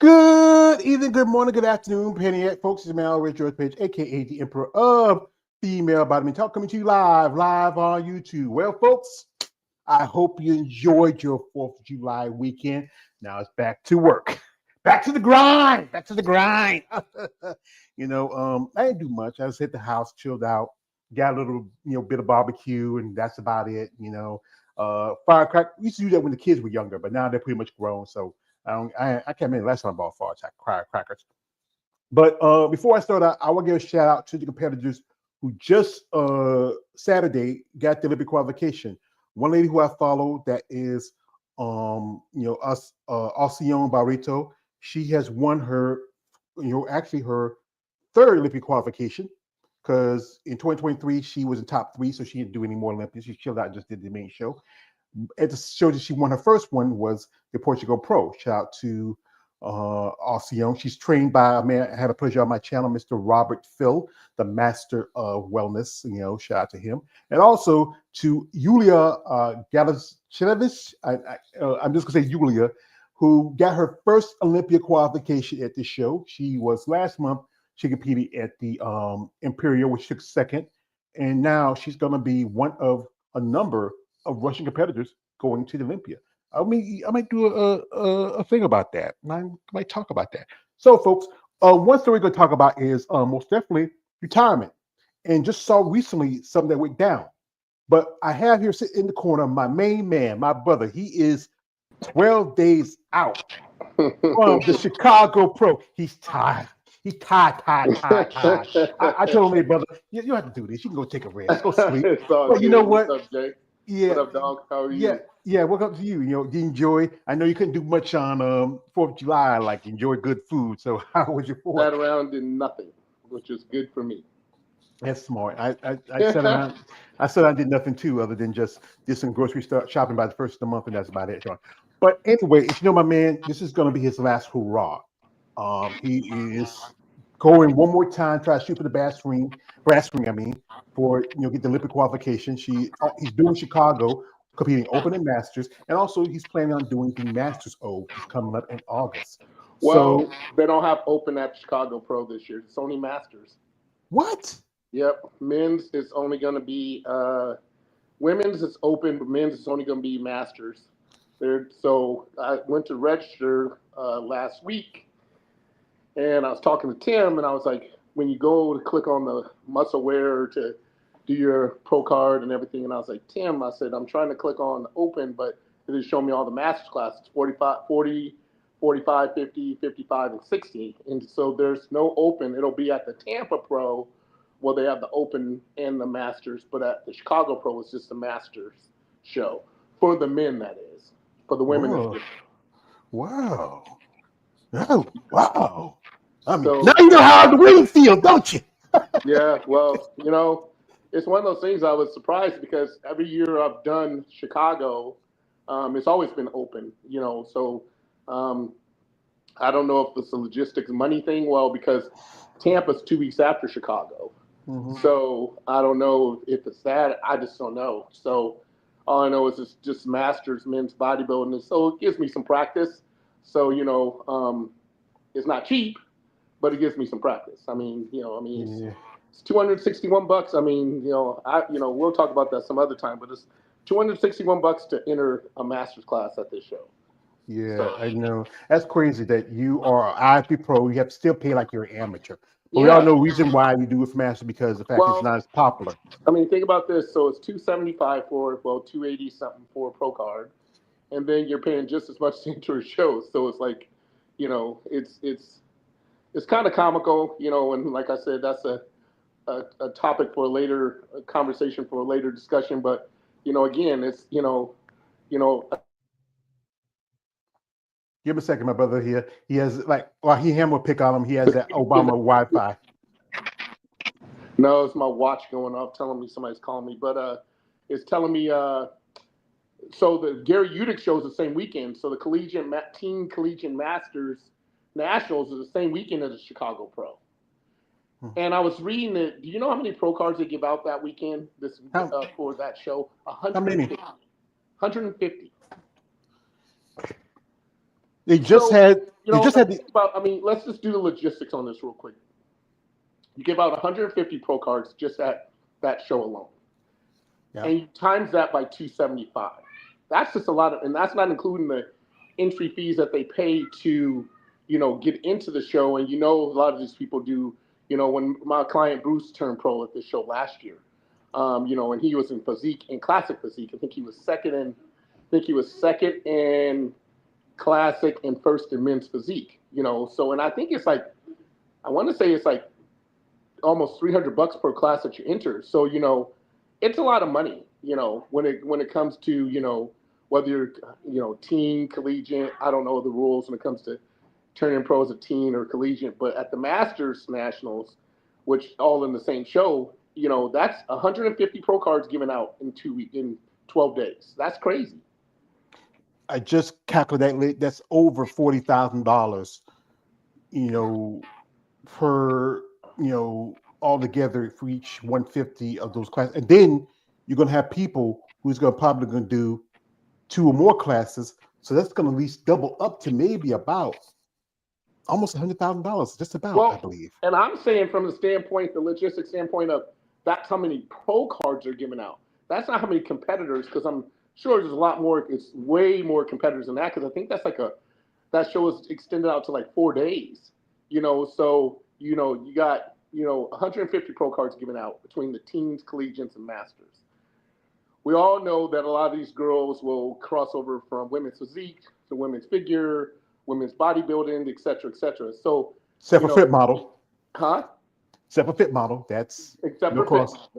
Good evening, good morning, good afternoon, Penny folks. It's Mel Rich George Page, aka the Emperor of Female Bodybuilding Talk, coming to you live on YouTube. Well, folks, I hope you enjoyed your 4th of July weekend. Now it's back to work, back to the grind, I didn't do much. I just hit the house, chilled out, got a little, bit of barbecue, and that's about it. Firecracker. We used to do that when the kids were younger, but now they're pretty much grown, so. I can't remember the last time I bought firecrackers. But before I start out, I want to give a shout out to the competitors who just Saturday got the Olympic qualification. One lady who I follow that is Alcione Barreto. She has won her, actually her third Olympic qualification, because in 2023 she was in top 3, so she didn't do any more Olympics. She chilled out and just did the main show. At the show that she won her first one was the Portugal Pro. Shout out to Alcione. She's trained by a man I had a pleasure on my channel, Mr. Robert Phil, the master of wellness. Shout out to him. And also to Yulia Galashevich. I'm just going to say Yulia, who got her first Olympia qualification at this show. She was last month. She competed at the Imperial, which took second. And now she's going to be one of a number of Russian competitors going to the Olympia. I might do a thing about that. I might talk about that. So, folks, one story we're going to talk about is most definitely retirement. And just saw recently something that went down. But I have here sitting in the corner my main man, my brother. He is 12 days out from the Chicago Pro. He's tired. He's tired. I told him, hey, brother, you don't have to do this. You can go take a rest. Go sleep. But you know what? What's up, Jay? Yeah. What up, dog? How are you? Yeah. Welcome to you. You enjoy. I know you couldn't do much on 4th of July, like enjoy good food. So how was your 4th? Sat around did nothing, which is good for me. That's smart. I sat around. I said I did nothing too, other than just did some grocery shopping by the first of the month, and that's about it. But anyway, my man, this is going to be his last hurrah. He is going one more time, try to shoot for the brass ring. I mean, for get the Olympic qualification. He's doing Chicago, competing Open and Masters, and also he's planning on doing the Masters O, which is coming up in August. Well, they don't have Open at Chicago Pro this year. It's only Masters. What? Yep. Men's is only going to be women's is Open, but men's is only going to be Masters. So I went to register last week, and I was talking to Tim, and I was like, when you go to click on the muscle wear to do your pro card and everything, and I was like, Tim, I said, I'm trying to click on Open, but it didn't show me all the Masters classes, 45, 40, 45, 50, 55, and 60. And so there's no Open. It'll be at the Tampa Pro where they have the Open and the Masters, but at the Chicago Pro, it's just the Masters show. For the men, that is. For the women, it's different. Wow. Oh, wow. I mean, So, now you know how the women feel, don't you? Yeah, well, it's one of those things I was surprised because every year I've done Chicago, it's always been Open, so I don't know if it's a logistics money thing. Well, because Tampa's 2 weeks after Chicago. Mm-hmm. So I don't know if it's that. I just don't know. So all I know is it's just Masters men's bodybuilding. So it gives me some practice. So, it's not cheap, but it gives me some practice. I mean, it's $261. I mean, we'll talk about that some other time, but it's $261 to enter a master's class at this show. Yeah, so, I know. That's crazy that you are an IFB pro. You have to still pay like you're an amateur. But we all know the reason why you do it for master because the fact it's not as popular. I mean, think about this. So it's $275 for, $280 something for a pro card. And then you're paying just as much to enter a show. So it's like, it's kind of comical, and like I said, that's a topic for a later conversation, for a later discussion. But, again, it's, Give him a second, my brother here. He has him will pick on him. He has that Obama Wi-Fi. No, it's my watch going off telling me somebody's calling me. But it's telling me so the Gary Udick show is the same weekend. So the Teen Collegiate Masters Nationals is the same weekend as the Chicago Pro. And I was reading it. Do you know how many pro cards they give out that weekend for that show? 150. They just had They just had the let's just do the logistics on this real quick. You give out 150 pro cards just at that show alone, yeah. and you times that by 275. That's just a lot of, and that's not including the entry fees that they pay to, get into the show. And a lot of these people do. When my client Bruce turned pro at this show last year, and he was in physique and classic physique. I think he was second in classic and first in men's physique. So, and I think it's like, I want to say it's like almost $300 per class that you enter. So, it's a lot of money, when it comes to, whether you're, teen, collegiate. I don't know the rules when it comes to turning pro as a teen or collegiate, but at the Masters Nationals, which all in the same show, that's 150 pro cards given out in 12 days. That's crazy. I just calculated that's over $40,000, per, altogether for each 150 of those classes. And then you're going to have people who's probably going to do 2 or more classes. So that's going to at least double up to maybe about almost $100,000, just about, I believe. And I'm saying from the logistics standpoint of that's how many pro cards are given out. That's not how many competitors, because I'm sure there's a lot more. It's way more competitors than that, because I think that show is extended out to like 4 days. So you got 150 pro cards given out between the teens, collegiates, and masters. We all know that a lot of these girls will cross over from women's physique to women's figure, women's bodybuilding, et cetera, et cetera. So, except for fit model. Huh? Except for fit model. That's except for fit model,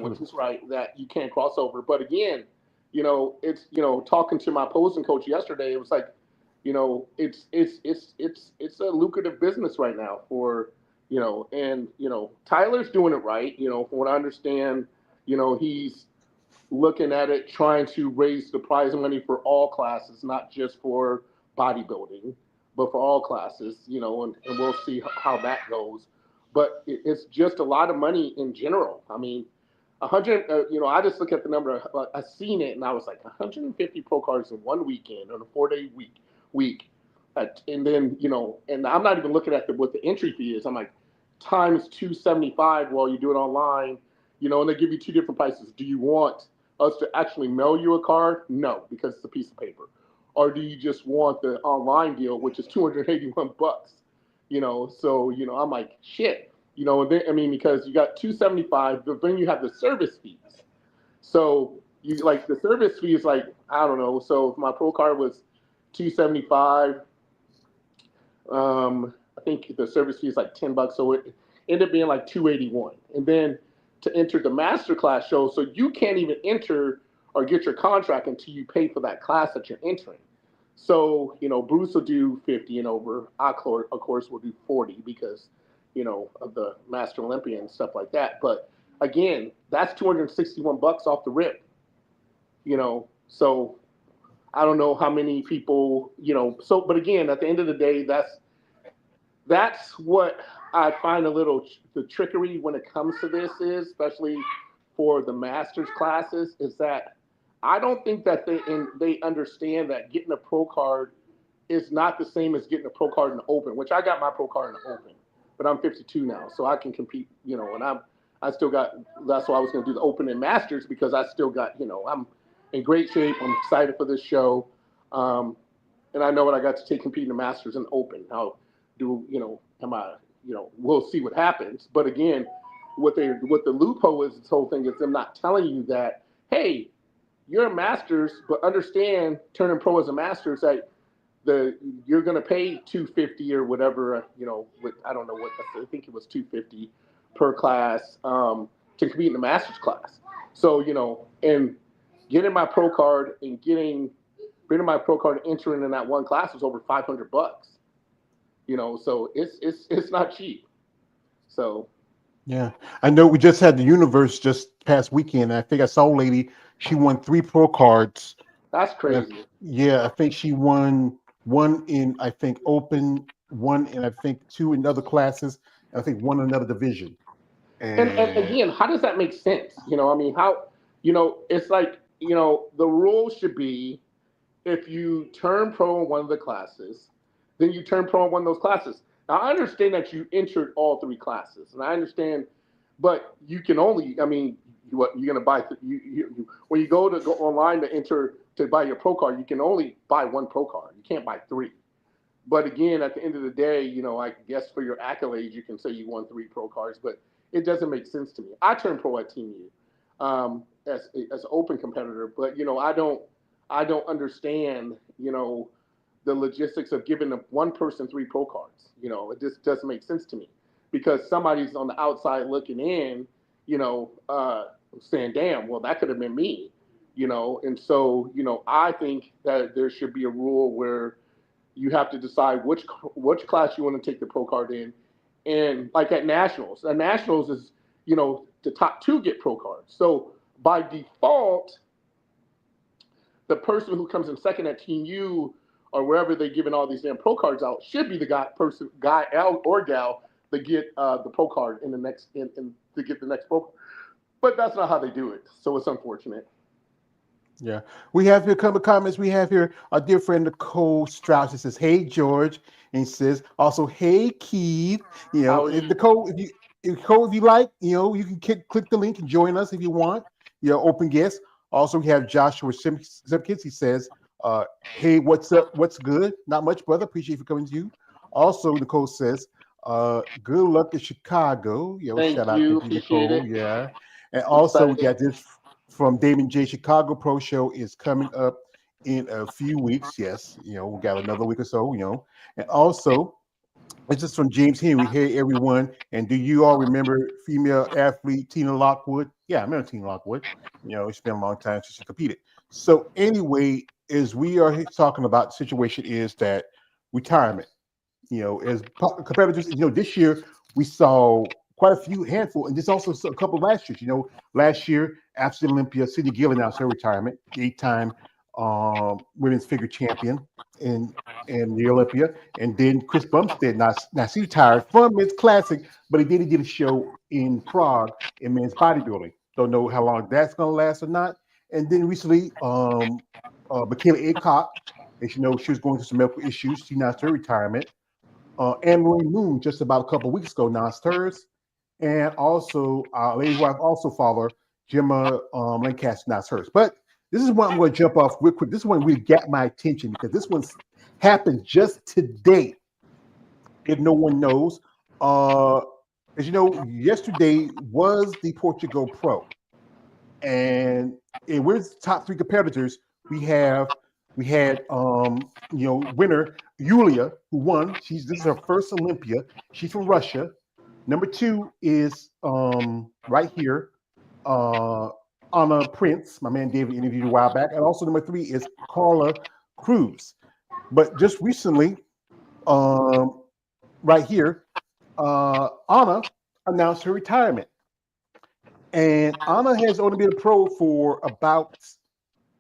which is right, that you can't cross over. But again, it's talking to my posing coach yesterday, it was like, it's a lucrative business right now for, and Tyler's doing it right. From what I understand, he's looking at it, trying to raise the prize money for all classes, not just for bodybuilding, but for all classes, and we'll see how that goes. But it's just a lot of money in general. I mean, 100, I just look at the number. I seen it and I was like, 150 pro cards in one weekend on a 4-day week. And then, and I'm not even looking at what the entry fee is. I'm like, times 275 while you do it online, and they give you 2 different prices. Do you want us to actually mail you a card? No, because it's a piece of paper. Or do you just want the online deal, which is $281? So, I'm like, shit, and then, because you got 275, but then you have the service fees. So you like the service fee is like, I don't know. So if my pro card was 275, I think the service fee is like $10. So it ended up being like 281. And then to enter the masterclass show, so you can't even enter or get your contract until you pay for that class that you're entering. So, Bruce will do 50 and over. I, of course, will do 40 because, of the Master Olympian and stuff like that. But again, that's $261 off the rip. So I don't know how many people, so, but again, at the end of the day, that's what I find a little, the trickery when it comes to this is, especially for the master's classes, is that I don't think that they understand that getting a pro card is not the same as getting a pro card in the open, which I got my pro card in the open, but I'm 52 now, so I can compete, and I still got, that's why I was going to do the open and masters, because I still got, I'm in great shape. I'm excited for this show. And I know what I got to take compete in the masters and open. How am I, we'll see what happens. But again, what the loophole is, this whole thing is them not telling you that, hey, you're a master's, but understand turning pro as a master's, that you're going to pay $250 or whatever, I don't know what, I think it was $250 per class to compete in the master's class. So, and getting my pro card and bringing my pro card and entering in that one class was over $500. So it's not cheap. So. Yeah, I know we just had the Universe just past weekend. I think I saw a lady, she won 3 pro cards. That's crazy. Yeah, I think she won one in, I think, open, one in, I think, 2 in other classes, I think one in another division. And again, how does that make sense? How, it's like, the rule should be if you turn pro in one of the classes then you turn pro in one of those classes. Now I understand that you entered all three classes, and I understand, but you can only, I mean, you're gonna buy when you go online to enter to buy your pro card, you can only buy one pro card. You can't buy three. But again, at the end of the day, I guess for your accolades, you can say you won three pro cards, but it doesn't make sense to me. I turned pro at Team U as an open competitor, but I don't understand the logistics of giving one person three pro cards. It just doesn't make sense to me because somebody's on the outside looking in, saying, "Damn, well that could have been me," And so I think that there should be a rule where you have to decide which class you want to take the pro card in, and like at nationals, is the top two get pro cards. So by default, the person who comes in second at Team U or wherever they're giving all these damn pro cards out should be the guy or gal that get the pro card in the next in to get the next pro card. But that's not how they do it. So it's unfortunate. Yeah. We have here a couple of comments. We have here our dear friend Nicole Strauss. It says, "Hey George," and he says also, "Hey Keith." How are If you? Nicole, if you like, you can click the link and join us if you want. Open guest. Also, we have Joshua Simpkins. He says, "Hey, what's up? What's good? Not much, brother. Appreciate you for coming to you." Also, Nicole says, "Good luck in Chicago." Thank Shout out to you. you, Appreciate Nicole. it. Yeah. And also, we Excited. got this from Damon J. Chicago Pro Show is coming up in a few weeks. Yes, we got another week or so. And also, this is from James Henry. Hey, everyone. And do you all remember female athlete Tina Lockwood? Yeah, I remember Tina Lockwood. It's been a long time since she competed. So, anyway, as we are talking about, the situation is that retirement, as competitors, this year we saw quite a few handful, and there's also a couple last years. Last year, after Olympia, Cindy Gill announced her retirement, 8-time women's figure champion in the Olympia, and then Chris Bumstead, now she retired from Men's Classic, but he did a show in Prague in men's bodybuilding. Don't know how long that's going to last or not. And then recently, Michaela Aycock, as you know, she was going through some medical issues. She announced her retirement. Anne-Marie Moon just about a couple of weeks ago announced hers, and also lady who I've also followed, Gemma Lancaster, announced hers. But this is one I'm going to jump off real quick. This one really got my attention because this one's happened just today. If no one knows, as you know, yesterday was the Portugal Pro, and with top three competitors, we had winner Yulia, who won. This is her first Olympia. She's from Russia. Number two is right here, Anna Prince. My man David interviewed a while back, and also number three is Carla Cruz. But just recently, right here, Anna announced her retirement. And Anna has only been a pro for about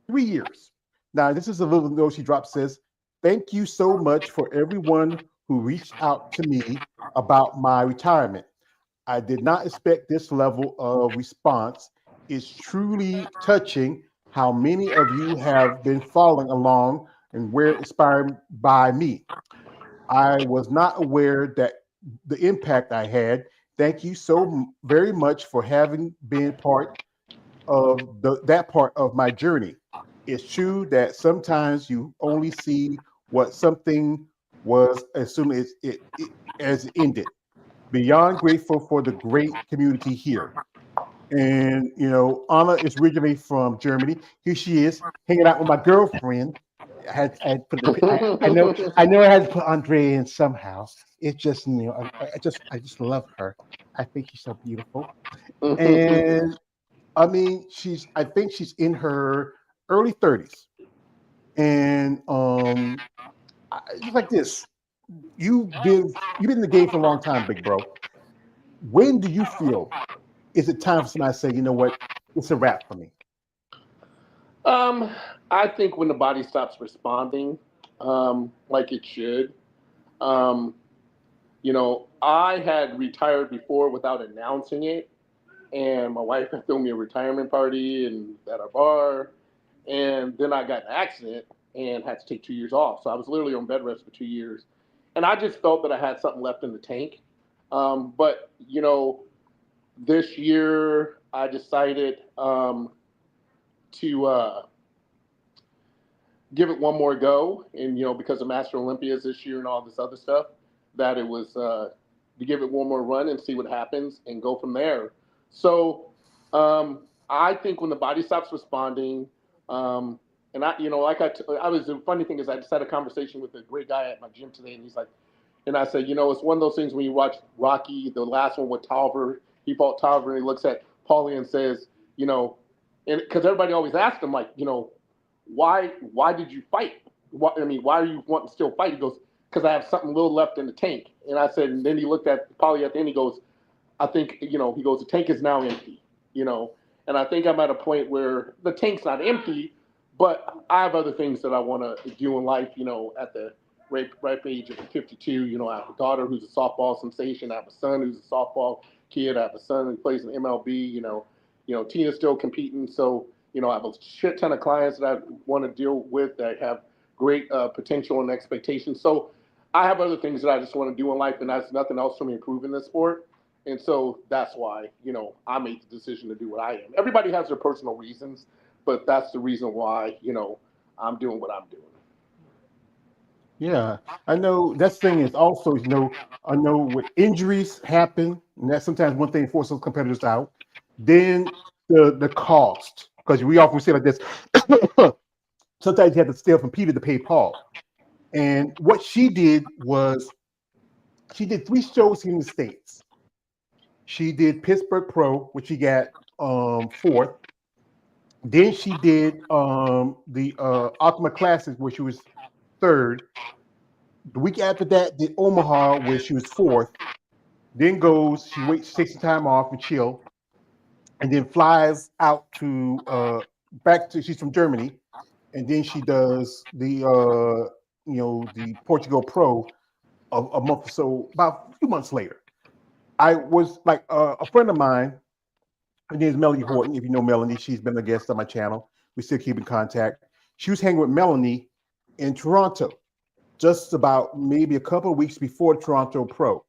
3 years. Now, this is a little note she dropped, says, "Thank you so much for everyone who reached out to me about my retirement. I did not expect this level of response. It's truly touching how many of you have been following along and were inspired by me. I was not aware that the impact I had. Thank you so very much for having been part of that part of my journey. It's true that sometimes you only see what something was as soon as it ended. Beyond grateful for the great community here." And Anna is originally from Germany. Here she is hanging out with my girlfriend. I had put the I know I had to put Andrea in somehow. It's just I just love her. I think she's so beautiful. And I mean, I think she's in her early 30s. And just like this, you've been in the game for a long time, big bro. When do you feel is it time for somebody to say, you know what, it's a wrap for me? Um, I think when the body stops responding, like it should. Um, I had retired before without announcing it, and my wife had thrown me a retirement party and at our bar, and then I got in an accident and had to take 2 years off. So I was literally on bed rest for 2 years, and I just felt that I had something left in the tank. But this year I decided to give it one more go, and because of Master Olympias this year and all this other stuff, that it was to give it one more run and see what happens and go from there. So I think when the body stops responding, and I was the funny thing is I just had a conversation with a great guy at my gym today, and he's like, and I said, it's one of those things when you watch Rocky, the last one with Tolliver, he fought Tolliver, and he looks at Paulie and says, and because everybody always asks him like, why did you fight? Why are you wanting to still fight? He goes, because I have something little left in the tank. And I said, and then he looked at Paulie at the end. He goes, I think, he goes, the tank is now empty, and I think I'm at a point where the tank's not empty, but I have other things that I want to do in life, at the ripe age of 52. I have a daughter who's a softball sensation. I have a son who's a softball kid. I have a son who plays in MLB. Tina's still competing. So, I have a shit ton of clients that I want to deal with that have great potential and expectations. So I have other things that I just want to do in life, and that's nothing else for me improving this sport. And so that's why, I made the decision to do what I am. Everybody has their personal reasons, but that's the reason why, I'm doing what I'm doing. Yeah, I know that thing is also, I know when injuries happen, and that's sometimes one thing that forces those competitors out. Then the cost, because we often say like this, sometimes you have to steal from Peter to pay Paul. And what she did was she did 3 shows in the States. She did Pittsburgh Pro, which she got fourth. Then she did the Ultimate Classic, where she was third. The week after that, did Omaha, where she was fourth. Then she waits, takes some time off and chill, and then flies out to she's from Germany, and then she does the Portugal Pro a month or so, about a few months later. I was like a friend of mine. Her name is Melanie Horton. If you know Melanie, she's been a guest on my channel. We still keep in contact. She was hanging with Melanie in Toronto, just about maybe a couple of weeks before Toronto Pro.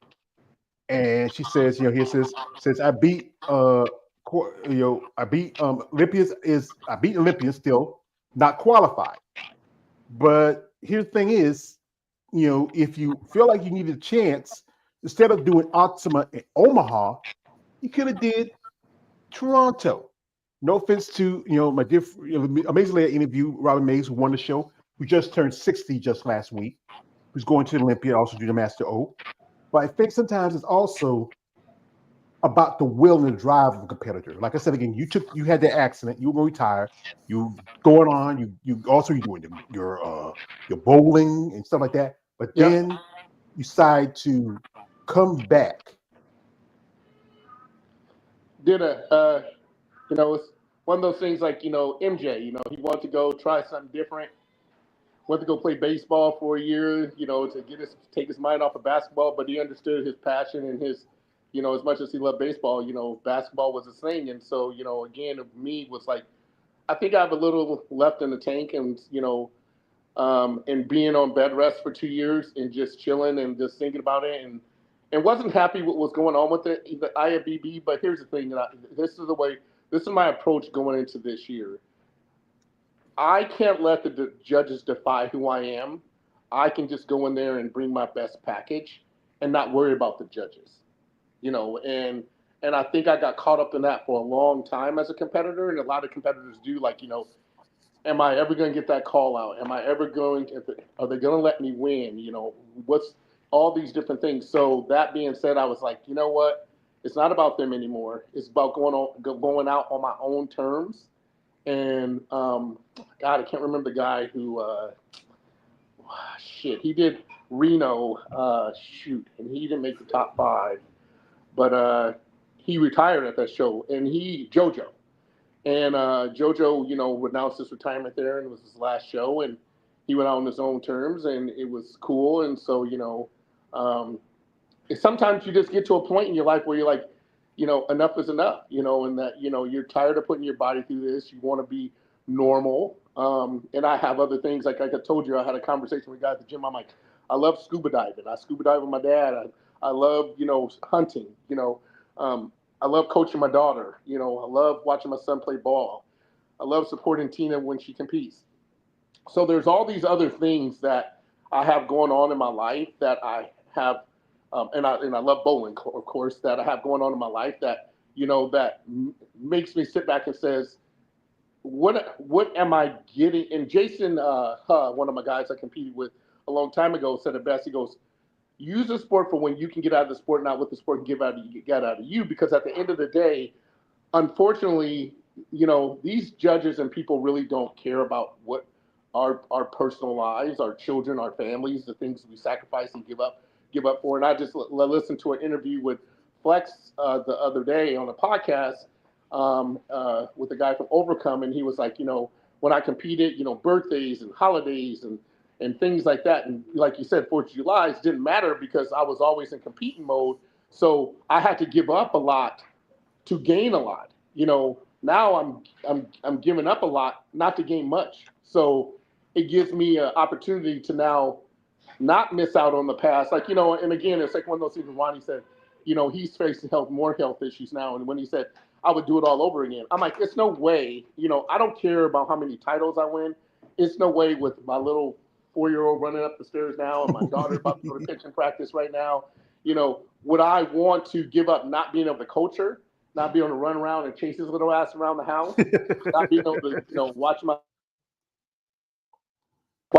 And she says, here says I beat I beat Olympians still not qualified. But here's the thing is, if you feel like you needed a chance, instead of doing Optima in Omaha, you could have did Toronto. No offense to my dear amazingly I interviewed Robin Mays, who won the show, who just turned 60 just last week, who's going to the Olympia, also do the Master O. But I think sometimes it's also about the will and the drive of the competitor. Like I said again, you had that accident, you were going to retire, you going on, you also you're doing your bowling and stuff like that. But then you decide to come back. It's one of those things like, MJ, he wanted to go try something different, went to go play baseball for a year, to take his mind off of basketball, but he understood his passion and his, as much as he loved baseball, basketball was his thing. And so, again, me was like, I think I have a little left in the tank, and being on bed rest for 2 years and just chilling and just thinking about it, and wasn't happy with what was going on with the IFBB. But here's the thing, this is my approach going into this year. I can't let the judges define who I am. I can just go in there and bring my best package and not worry about the judges, and I think I got caught up in that for a long time as a competitor, and a lot of competitors do. Like, am I ever going to get that call out? Am I ever going to? Are they going to let me win? What's all these different things. So that being said, I was like, you know what? It's not about them anymore. It's about going out on my own terms. And God, I can't remember the guy who he did Reno, and he didn't make the top 5, but he retired at that show, and JoJo, and JoJo, announced his retirement there, and it was his last show, and he went out on his own terms, and it was cool. And so, sometimes you just get to a point in your life where you're like, enough is enough, and that, you're tired of putting your body through this. You want to be normal. And I have other things. Like I told you, I had a conversation with a guy at the gym. I'm like, I love scuba diving. I scuba dive with my dad. I love, hunting. I love coaching my daughter. I love watching my son play ball. I love supporting Tina when she competes. So there's all these other things that I have going on in my life that I have, and I love bowling, of course, that I have going on in my life that makes me sit back and says, what am I getting? And Jason, one of my guys I competed with a long time ago, said it best. He goes, use the sport for when you can get out of the sport, not what the sport can get out of you. Because at the end of the day, unfortunately, these judges and people really don't care about what our personal lives, our children, our families, the things we sacrifice and give up for. And I just listened to an interview with Flex the other day on a podcast with a guy from Overcome, and he was like, when I competed, birthdays and holidays and things like that, and like you said, 4th of July didn't matter because I was always in competing mode, so I had to give up a lot to gain a lot. Now I'm giving up a lot not to gain much. So it gives me an opportunity to now not miss out on the past. Like, and again, it's like one of those things when Ronnie said, he's facing more health issues now. And when he said, I would do it all over again, I'm like, it's no way. I don't care about how many titles I win. It's no way with my little 4-year-old running up the stairs now and my daughter about to go to pitching practice right now. Would I want to give up not being able to coach her, not being able to run around and chase his little ass around the house, not being able to, watch my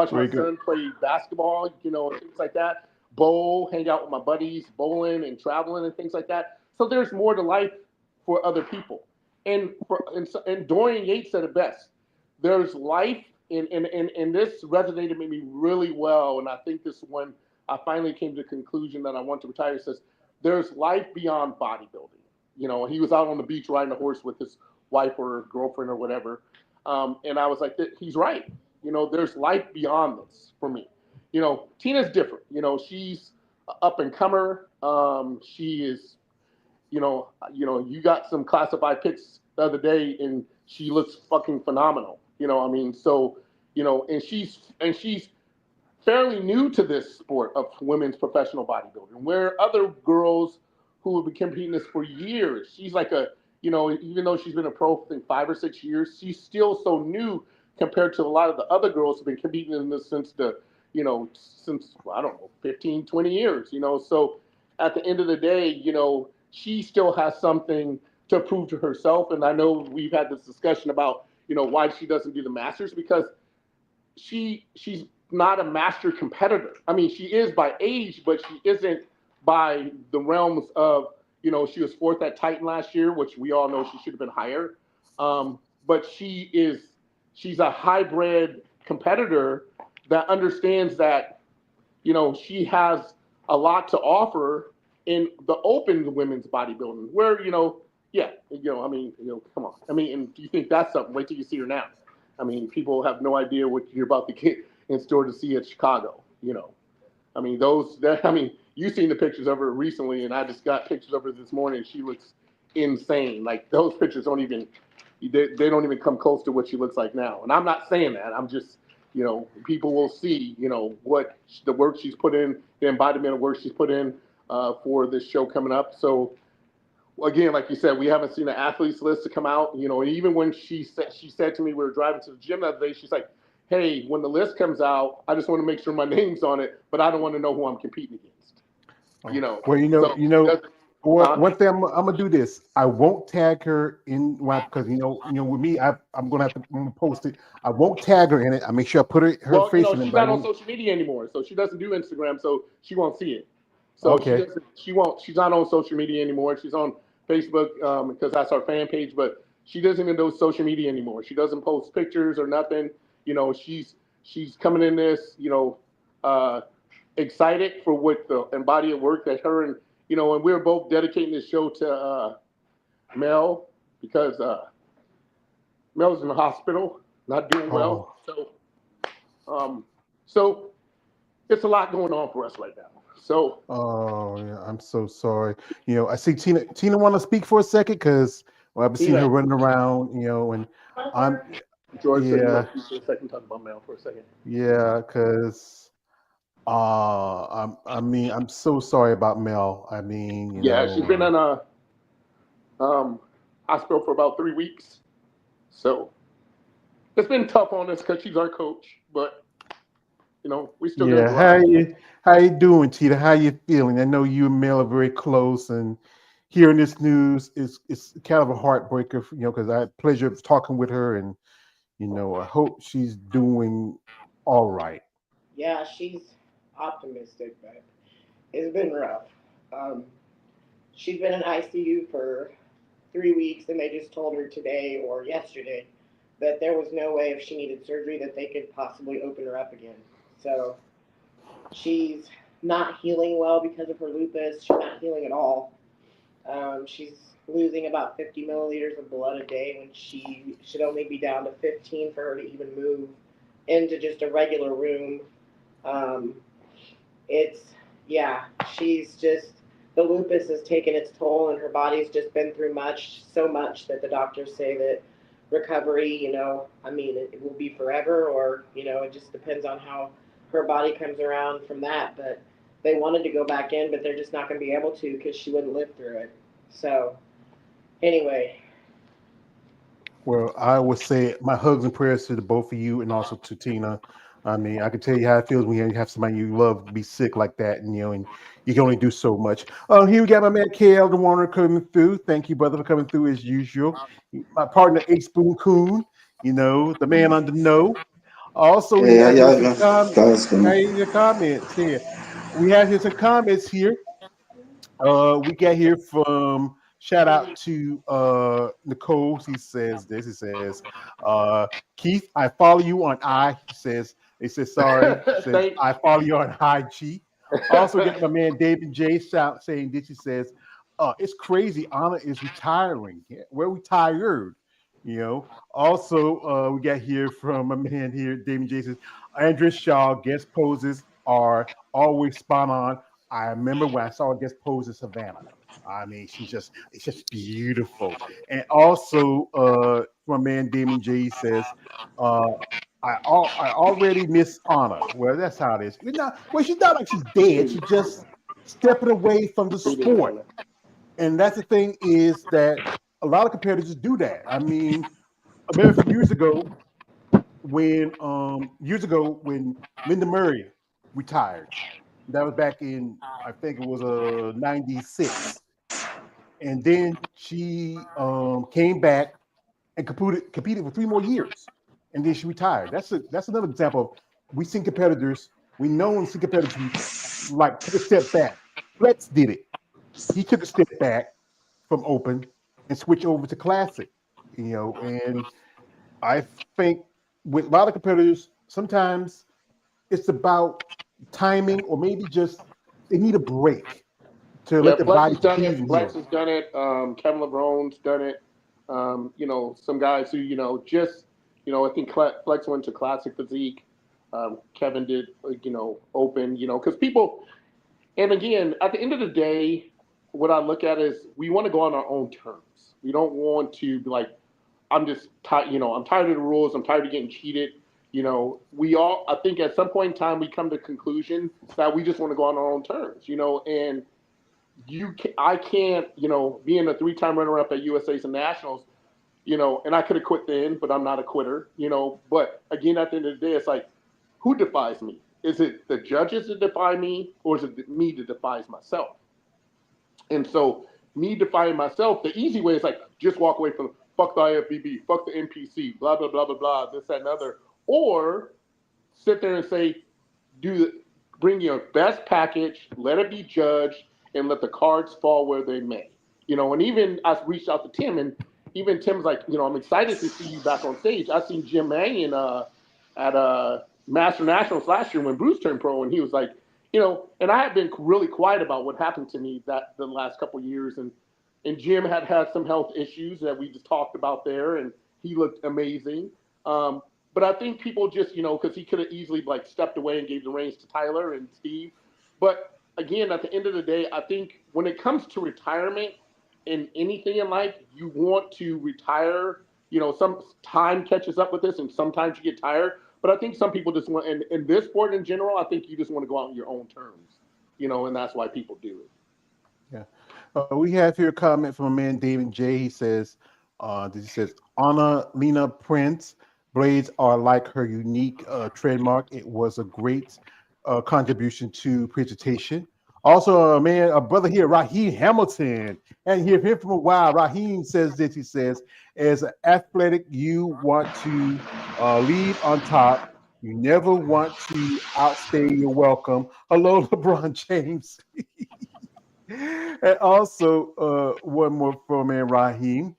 Very good. son play basketball, things like that, bowl, hang out with my buddies, bowling and traveling and things like that. So there's more to life for other people. And Dorian Yates said it best. There's life, and this resonated with me really well. And I think this one, I finally came to the conclusion that I want to retire. It says, there's life beyond bodybuilding. He was out on the beach riding a horse with his wife or girlfriend or whatever. And I was like, he's right. There's life beyond this for me. Tina's different. She's up and comer. She is, you got some classified pics the other day and she looks fucking phenomenal. So, and she's fairly new to this sport of women's professional bodybuilding, where other girls who have been competing this for years, she's like even though she's been a pro for 5 or 6 years, she's still so new compared to a lot of the other girls who've been competing in this since I don't know, 15, 20 years, So at the end of the day, she still has something to prove to herself. And I know we've had this discussion about, why she doesn't do the Masters, because she's not a master competitor. I mean, she is by age, but she isn't by the realms of, she was 4th at Titan last year, which we all know she should have been higher. But she's a hybrid competitor that understands that, she has a lot to offer in the open women's bodybuilding where, come on. I mean, and if you think that's something, wait till you see her now. I mean, people have no idea what you're about to get in store to see at Chicago, I mean, you've seen the pictures of her recently, and I just got pictures of her this morning. She looks insane. Like, those pictures don't even come close to what she looks like now. And I'm not saying that. I'm just, people will see, what the work she's put in, the embodiment of work she's put in for this show coming up. So, again, like you said, we haven't seen the athletes list to come out, and even when she said to me, we were driving to the gym the other day, she's like, hey, when the list comes out, I just want to make sure my name's on it, but I don't want to know who I'm competing against. Well, one thing I'm gonna do this. I won't tag her in because with me, I'm gonna post it. I won't tag her in it. I make sure I put her face in it. She's not on social media anymore, so she doesn't do Instagram, so she won't see it. So okay. She won't. She's not on social media anymore. She's on Facebook because that's our fan page, but she doesn't even do social media anymore. She doesn't post pictures or nothing. She's coming in this, excited for what the body of work that her and and we're both dedicating this show to Mel because Mel's in the hospital, not doing well. So it's a lot going on for us right now. So yeah, I'm so sorry. I see Tina want to speak for a second because I've seen her running around, and George, for a second, talk about Mel for a second. Yeah, because I mean, I'm so sorry about Mel. I mean, Yeah, she's been in a um, hospital for about 3 weeks. So it's been tough on us because she's our coach, but we still got to yeah. go out. How you doing, Tita? How you feeling? I know you and Mel are very close, and hearing this news is it's kind of a heartbreaker, because I had pleasure of talking with her, and I hope she's doing all right. Yeah, she's optimistic, but it's been rough. Um, she's been in ICU for 3 weeks, and they just told her today or yesterday that there was no way if she needed surgery that they could possibly open her up again. So she's not healing well because of her lupus. She's not healing at all. She's losing about 50 milliliters of blood a day when she should only be down to 15 for her to even move into just a regular room. Um, it's yeah, she's just the lupus has taken its toll, and her body's just been through so much that the doctors say that recovery, I mean, it will be forever, or it just depends on how her body comes around from that. But they wanted to go back in, but they're just not going to be able to because she wouldn't live through it. So anyway, Well, I would say my hugs and prayers to the both of you, and also to Tina. I mean, I can tell you how it feels when you have somebody you love be sick like that, and you can only do so much. Here we got my man Kale the Warner coming through. Thank you, brother, for coming through as usual. My partner Ace Spoon Coon, the man on the know. Also, we Hey, how have here y'all some doing? comments. Guys, coming. Hey, the comments here. We have here some comments here. We got here from shout out to Nicole. He says this. He says, Keith, I follow you on I. He says, they says sorry. He says, Thanks. I follow you on IG. Also got my man David J shout saying this. He says, it's crazy. Anna is retiring. Yeah, we're retired. Also, we got here from my man here, David J says, Andrea Shaw guest poses are always spot on. I remember when I saw her guest pose in Savannah. I mean, it's just beautiful. And also, my man Damon J says, uh, I already miss Anna. Well, that's how it is. She's not like she's dead. She's just stepping away from the sport. And that's the thing is that a lot of competitors do that. I mean, I remember a few years ago when Linda Murray retired. That was back in I think it was '96, and then she came back and competed for 3 more years, and then she retired. That's another example of we know and see competitors who like took a step back. Flex did it. He took a step back from open and switched over to classic. And I think with a lot of competitors, sometimes it's about timing or maybe just they need a break to Yeah, let the Flex body has done breathe it. and Flex heal. has done it. Kevin LeBron's done it. Some guys who just I think Flex went to classic physique. Kevin did open. Because people, and again, at the end of the day, what I look at is we want to go on our own terms. We don't want to be like, I'm just tired. I'm tired of the rules. I'm tired of getting cheated. We all. I think at some point in time we come to the conclusion that we just want to go on our own terms. And I can't, being a three-time runner-up at USA's and Nationals, and I could have quit then, but I'm not a quitter, But again, at the end of the day, it's like, who defies me? Is it the judges that defy me, or is it me that defies myself? And so, me defying myself, the easy way is like, just walk away from fuck the IFBB, fuck the NPC, blah blah blah blah blah, this that and other, or sit there and say, do bring your best package, let it be judged, and let the cards fall where they may. And even I reached out to Tim, and even Tim's like, I'm excited to see you back on stage. I seen Jim Mannion at Master Nationals last year when Bruce turned pro, and he was like, and I had been really quiet about what happened to me that the last couple of years, and Jim had some health issues that we just talked about there, and he looked amazing. But I think people just, because he could have easily like stepped away and gave the reins to Tyler and Steve. But again, at the end of the day, I think when it comes to retirement in anything in life, you want to retire. Some time catches up with this, and sometimes you get tired. But I think some people just want, and in this sport in general, I think you just want to go out on your own terms, and that's why people do it. Yeah. We have here a comment from a man, David J. He says, Anna Lena Prince braids are like her unique trademark. It was a great contribution to presentation. Also, a brother here, Raheem Hamilton, and hear him from a while. Raheem says this. He says, as an athletic, you want to lead on top. You never want to outstay your welcome. Hello, LeBron James. And also, one more from man Raheem.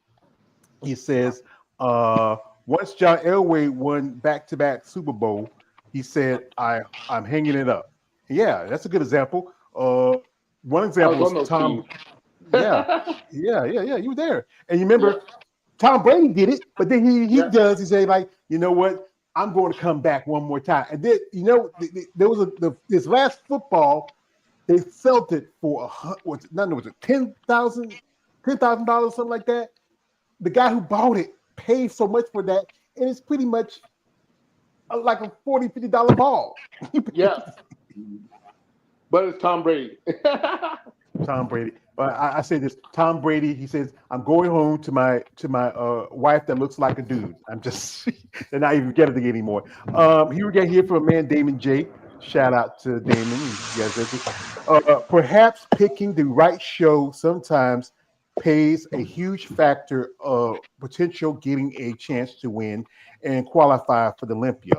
He says, uh, once John Elway won back-to-back Super Bowl, he said, I'm hanging it up. Yeah, that's a good example. One I example was was on those Tom. teams. Yeah, yeah. You were there, and you Yeah, remember Tom Brady did it, but then he yeah, does. He said like, you know what? I'm going to come back one more time. And then there was this last football they felt it for was it $10,000, something like that. The guy who bought it paid so much for that, and it's pretty much like a $40-50 ball. yeah. But it's Tom Brady. Tom Brady. But I say this: Tom Brady. He says, "I'm going home to my wife that looks like a dude." I'm just they're not even getting it anymore. Here we get here from a man, Damon J. Shout out to Damon. You guys listen. Perhaps picking the right show sometimes pays a huge factor of potential getting a chance to win and qualify for the Olympia.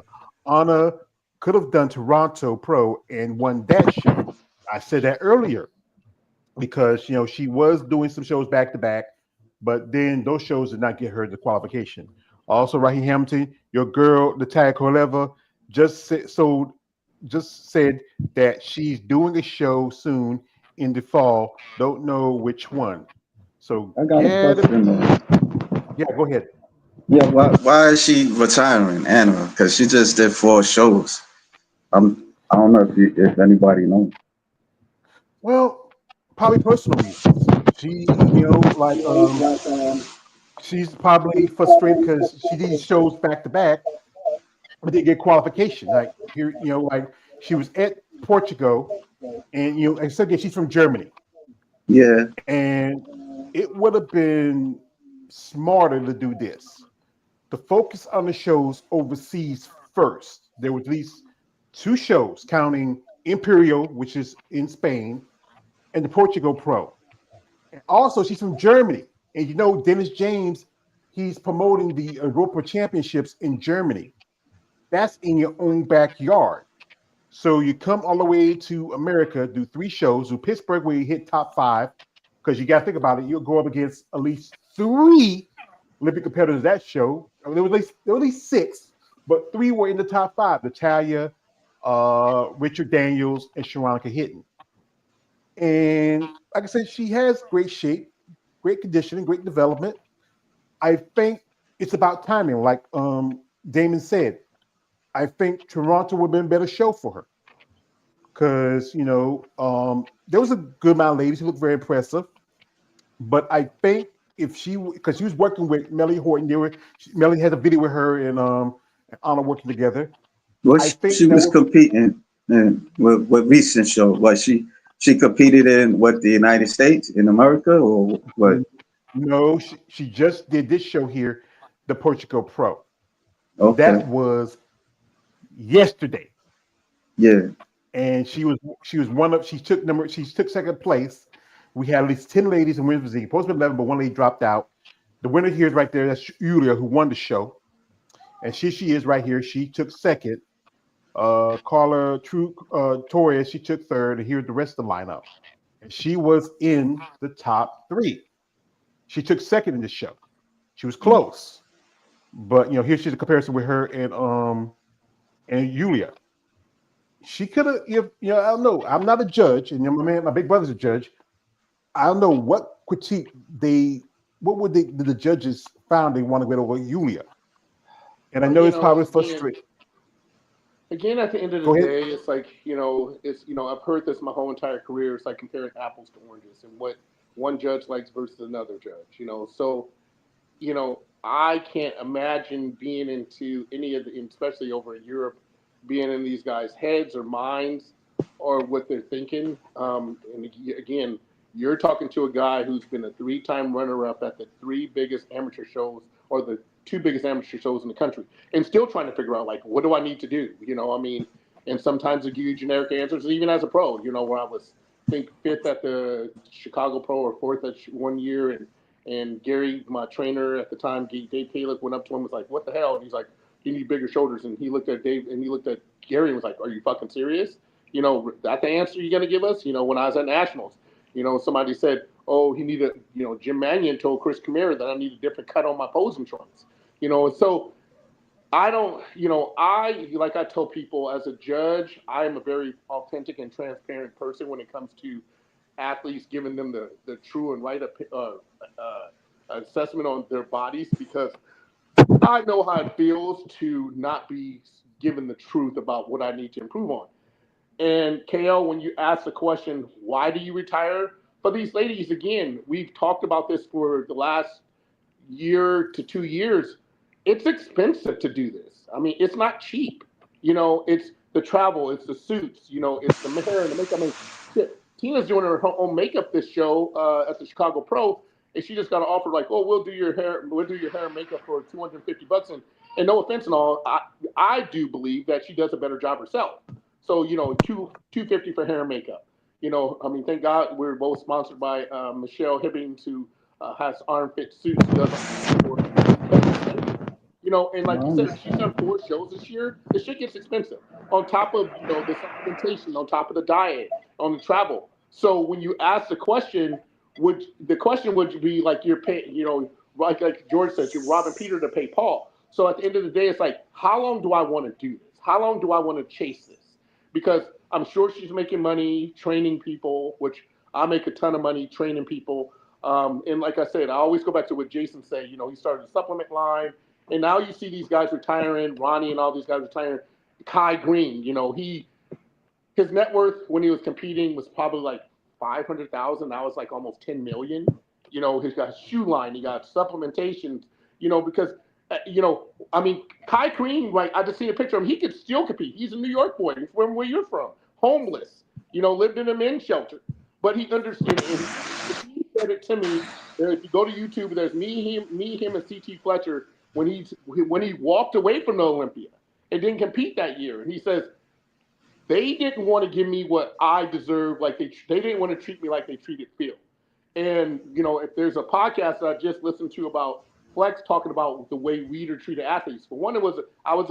Anna could have done Toronto Pro and won that show. I said that earlier because she was doing some shows back to back, but then those shows did not get her the qualification. Also, Raheem Hamilton, your girl Natalia Korleva, just just said that she's doing a show soon in the fall. Don't know which one. So I got a get it. question though. Yeah, go ahead. Yeah, why is she retiring, Anna? Because she just did 4 shows. I don't know if anybody knows. Well, probably personal reasons. She, she's probably frustrated because she did shows back to back, but didn't get qualification. Like here, like she was at Portugal, and and so again, she's from Germany, Yeah, and it would have been smarter to do this. To focus on the shows overseas first. There was at least 2 shows, counting Imperial, which is in Spain, and the Portugal Pro. And also, she's from Germany, and Dennis James, he's promoting the Europa Championships in Germany. That's in your own backyard. So you come all the way to America, do 3 shows, do Pittsburgh where you hit top 5, because you got to think about it. You'll go up against at least 3 Olympic competitors that show. I mean, there were at least 6, but 3 were in the top 5: Natalia, Richard Daniels, and Sharonica Hinton. And like I said, she has great shape, great conditioning, great development. I think it's about timing. Like Damon said, I think Toronto would have been a better show for her because there was a good amount of ladies who looked very impressive. But I think if because she was working with Melly Horton, Melly had a video with her and Anna working together. well, I she think that was would. competing in with recent show. Was she competed in what, the United States, in America, or what? No, she just did this show here, the Portugal Pro. Okay, That was yesterday, yeah, and she was one of she took second place. We had at least 10 ladies in women's physique. Supposed to be 11, but one lady dropped out. The winner here is right there. That's Julia, who won the show, and she is right here. She took second. Carla Torres, she took third, and here's the rest of the lineup. And she was in the top 3. She took second in the show. She was close, but here's she's a comparison with her and Julia. She could have, I don't know. I'm not a judge, and my big brother's a judge. I don't know what critique what would the judges found they want to get over Julia, and I Well, know it's probably frustrating. again, at the end of the Go ahead. day, it's like it's I've heard this my whole entire career. It's like comparing apples to oranges and what one judge likes versus another judge. So you know, I can't imagine being into any of the, especially over in Europe, being in these guys' heads or minds or what they're thinking. And again, you're talking to a guy who's been a three-time runner-up at the three biggest amateur shows or the two biggest amateur shows in the country, and still trying to figure out like, what do I need to do? I mean, and sometimes they give you generic answers, even as a pro. Where I was, I think, fifth at the Chicago Pro or fourth at one year, and Gary, my trainer at the time, Dave Kalick, went up to him and was like, "What the hell?" And he's like, "You need bigger shoulders." And he looked at Dave and he looked at Gary and was like, "Are you fucking serious? That the answer you're gonna give us?" When I was at nationals, somebody said, "Oh, he needed," Jim Mannion told Chris Kamara that I need a different cut on my posing trunks. And so I don't, like I tell people as a judge, I am a very authentic and transparent person when it comes to athletes, giving them the true and right assessment on their bodies, because I know how it feels to not be given the truth about what I need to improve on. And KL, when you ask the question, why do you retire? For these ladies, again, we've talked about this for the last year to 2 years. It's expensive to do this. I mean, it's not cheap. It's the travel, it's the suits, it's the hair and the makeup. I mean, shit, Tina's doing her own makeup this show at the Chicago Pro, and she just got an offer like, "Oh, we'll do your hair and makeup for $250." And no offense and all, I do believe that she does a better job herself. So $250 for hair and makeup. I mean, thank God we're both sponsored by Michelle Hibbings, who has Arm Fit Suits. Does and like you said, she's done 4 shows this year. The shit gets expensive. On top of the supplementation, on top of the diet, on the travel. So when you ask the question, would be like you're paying, like George said, you're robbing Peter to pay Paul. So at the end of the day, it's like, how long do I want to do this? How long do I want to chase this? Because I'm sure she's making money training people, which I make a ton of money training people. And like I said, I always go back to what Jason said. He started a supplement line, and now you see these guys retiring, Ronnie and all these guys retiring. Kai Green, his net worth when he was competing was probably like 500,000. Now it's like almost 10 million. He's got a shoe line, he got supplementation. Because I mean, Kai Green, right? I just seen a picture of him. He could still compete. He's a New York boy. He's from where you're from, homeless. Lived in a men's shelter, but he understood. He said it to me. If you go to YouTube, there's me, him, and CT Fletcher when he walked away from the Olympia and didn't compete that year, and he says they didn't want to give me what I deserve. Like they didn't want to treat me like they treated Phil. And if there's a podcast that I just listened to about Flex talking about the way Weider treated athletes. For one, I was a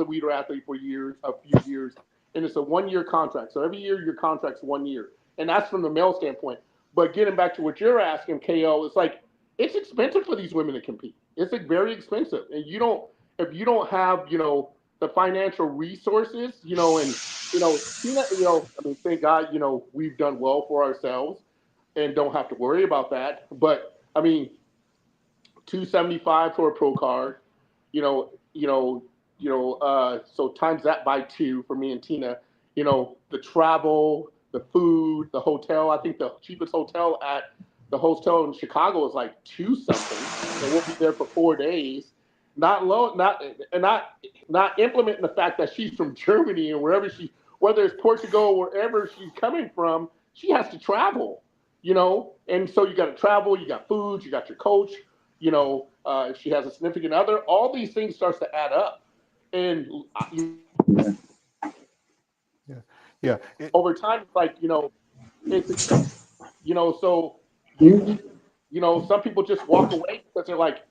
Weider athlete for a few years, and it's a 1-year contract. So every year your contract's 1 year, and that's from the male standpoint. But getting back to what you're asking, KO, it's like it's expensive for these women to compete. It's like very expensive, and if you don't have the financial resources, and I mean, thank God, we've done well for ourselves and don't have to worry about that. But I mean, $275 for a pro card, so times that by 2 for me and Tina. The travel, the food, the hotel. I think the cheapest hotel at the hotel in Chicago is like 2 something. And we'll be there for 4 days. Not implementing the fact that she's from Germany and whether it's Portugal or wherever she's coming from, she has to travel. And so you got to travel, you got food, you got your coach, if she has a significant other, all these things starts to add up. And yeah. Over time, it's like, it's expensive, so, some people just walk away because they're like,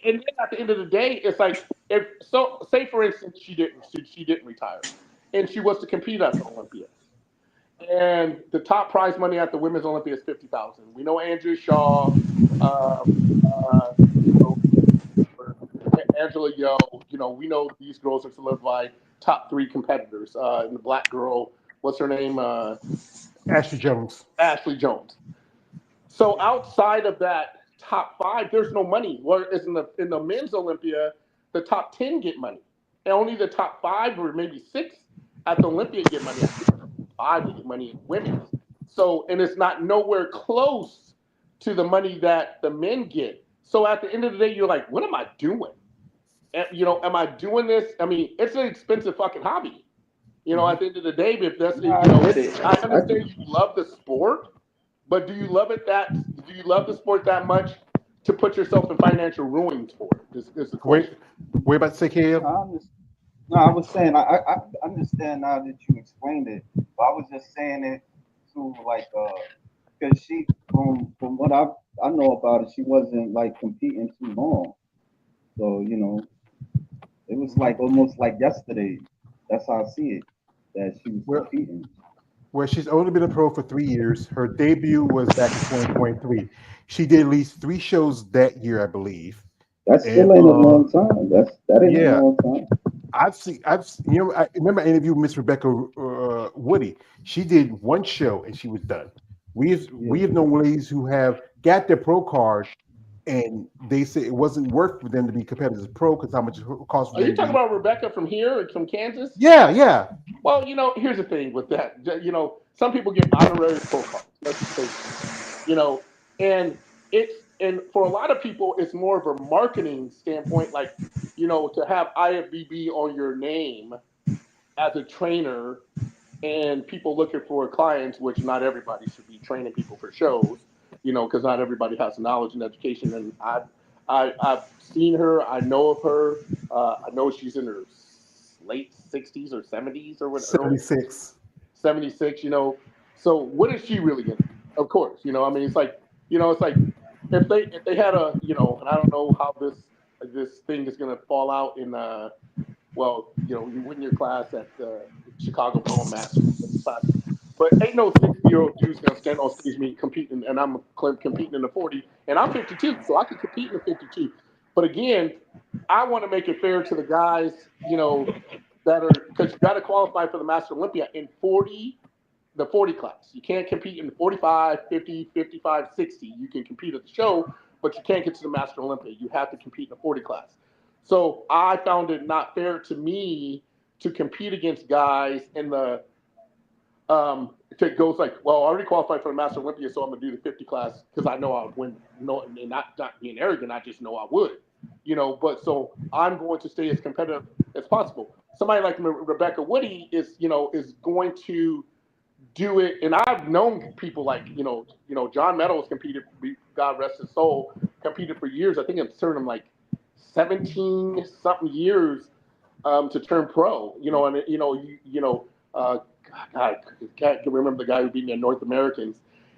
and then at the end of the day, it's like, say for instance, she didn't retire and she was to compete at the Olympia. And the top prize money at the Women's Olympia is $50,000. We know Andrea Shaw, Angela Yo. We know these girls are solidified top 3 competitors. And the black girl, what's her name? Ashley Jones. Ashley Jones. So outside of that top 5, there's no money. Whereas in the Men's Olympia, the top 10 get money, and only the top 5 or maybe 6 at the Olympia get money. 5 get money in women's. So, and it's not nowhere close to the money that the men get So at the end of the day, you're like, what am I doing? And, am I doing this? I mean, it's an expensive fucking hobby. At the end of the day, if that's I get it. I understand you love the sport, but do you love the sport that much to put yourself in financial ruins for it? Is the Wait, question. wait about to say, Kev? No, I was saying I understand now that you explained it, but I was just saying it to like because she from what I know about it, she wasn't like competing too long, so it was like almost like yesterday. That's how I see it, that she was Well, competing. well, she's only been a pro for 3 years. Her debut was back in 2023. She did at least 3 shows that year, I believe. That And still ain't a long time. That ain't a yeah, long time. I remember I interviewed Miss Rebecca Woody. She did 1 show and she was done. Yeah. We have known ladies who have got their pro card and they say it wasn't worth for them to be competitive as pro because how much it costs for Are you them to talking be. about Rebecca from here, from Kansas? Yeah, yeah. Well, here's the thing with that. Some people get honorary pro cards. Let's just face it. And and for a lot of people, it's more of a marketing standpoint, like to have IFBB on your name as a trainer, and people looking for clients, which not everybody should be training people for shows, because not everybody has the knowledge and education. And I've seen her. I know of her. I know she's in her late 60s or 70s or what, early 76. 76. So what is she really gonna do? Of course, I mean, it's like if they had and I don't know how this thing is gonna fall out in well, you win your class at the Chicago Pro Masters class. But ain't no 60-year-old dude's gonna stand on stage me competing, and I'm competing in the 40, and I'm 52, so I can compete in the 52. But again, I want to make it fair to the guys, that are, because you got to qualify for the Master Olympia in the 40 class. You can't compete in the 45, 50, 55, 60. You can compete at the show, but you can't get to the Master Olympia. You have to compete in the 40 class. So I found it not fair to me to compete against guys in the to goes like, well, I already qualified for the Master Olympia, so I'm gonna do the 50 class because I know I would win. No, and not being arrogant, I just know I would. But so I'm going to stay as competitive as possible. Somebody like Rebecca Woody is going to do it, and I've known people like John Meadows competed. God rest his soul, competed for years. I think it turned him like 17 something years to turn pro. And God, I can't remember the guy who beat me at North Americans,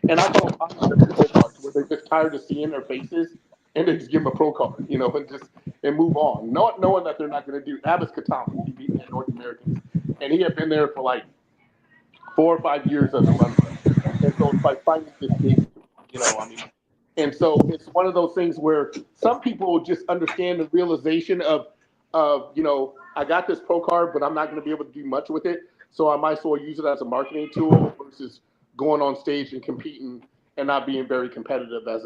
and I told him I'm going to pro cards where they're just tired of seeing their faces, and they just give him a pro card, and move on, not knowing that they're not going to do. Abbas Katama, he beat me at North Americans, and he had been there for like 4 or 5 years as a runner. And so it's like finally just gave it to me, I mean. And so it's one of those things where some people just understand the realization of I got this pro card, but I'm not going to be able to do much with it. So I might as well use it as a marketing tool versus going on stage and competing and not being very competitive as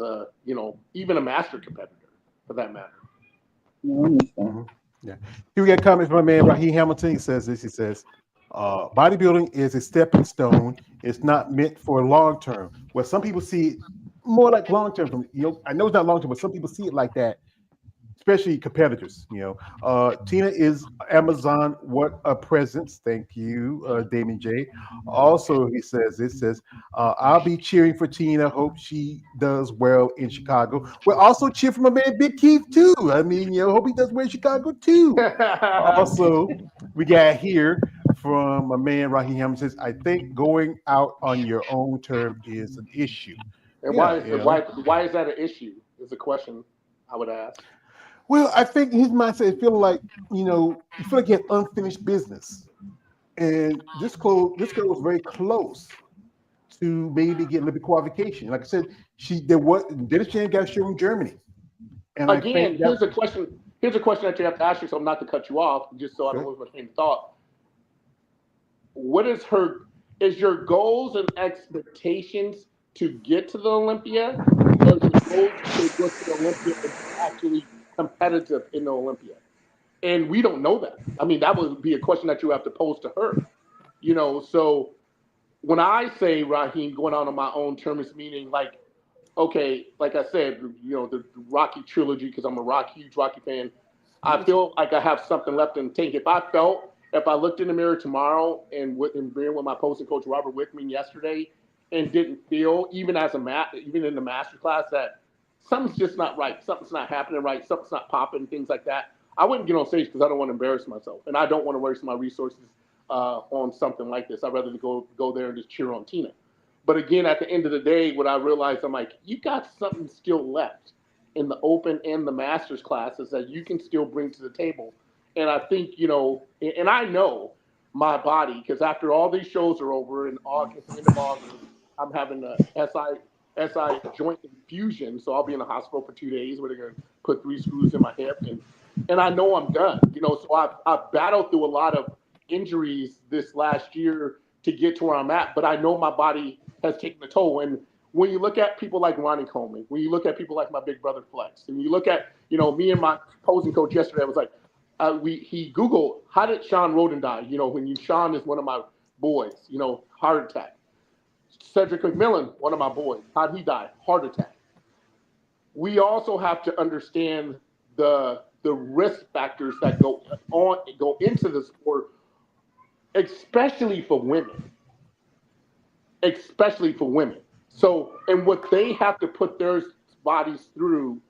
even a master competitor for that matter. I understand. Mhm. Yeah. Here we got comments from my man Raheem Hamilton. He says this. He says, bodybuilding is a stepping stone. It's not meant for long term. Well, some people see it more like long term. I know it's not long term, but some people see it like that, especially competitors. Tina is Amazon. What a presence! Thank you, Damon J. Also, he says this says I'll be cheering for Tina. Hope she does well in Chicago. We're also cheering for my man Big Keith too. I mean, hope he does well in Chicago too. Also, we got here from my man Raheem Hamilton says I think going out on your own term is an issue. And Yeah, why is that an issue? Is a question I would ask. Well, I think his mindset is feeling like, you feel like you have unfinished business. And this girl was very close to maybe getting a little bit qualification. Like I said, Dennis Chan got a show in Germany. And I Again, think that here's a question. Here's a question that you have to ask yourself, not to cut you off, just so I don't lose my train of thought. What is your goals and expectations to get to the Olympia, or is your goals to go to the Olympia and be actually competitive in the Olympia? And we don't know that. I mean, that would be a question that you have to pose to her. So when I say Raheem going out on my own terms, meaning like okay, like I said, the Rocky trilogy, because I'm a huge Rocky fan. I feel like I have something left in the tank. If I looked in the mirror tomorrow and being with my posting coach Robert Wickman yesterday, and didn't feel even in the master class that something's just not right, something's not happening right, something's not popping, things like that, I wouldn't get on stage because I don't want to embarrass myself, and I don't want to waste my resources on something like this. I'd rather go there and just cheer on Tina. But again, at the end of the day, what I realized, I'm like, you got something still left in the open and the masters classes that you can still bring to the table. And I think, and I know my body, because after all these shows are over in August, end of August, I'm having a SI joint infusion. So I'll be in the hospital for 2 days where they're going to put 3 screws in my hip. And I know I'm done, so I've battled through a lot of injuries this last year to get to where I'm at, but I know my body has taken a toll. And when you look at people like Ronnie Coleman, when you look at people like my big brother Flex, and you look at, me and my posing coach yesterday, I was like, he Googled, how did Sean Roden die? Sean is one of my boys, heart attack. Cedric McMillan, one of my boys, how'd he die? Heart attack. We also have to understand the risk factors that go into the sport, especially for women. So, and what they have to put their bodies through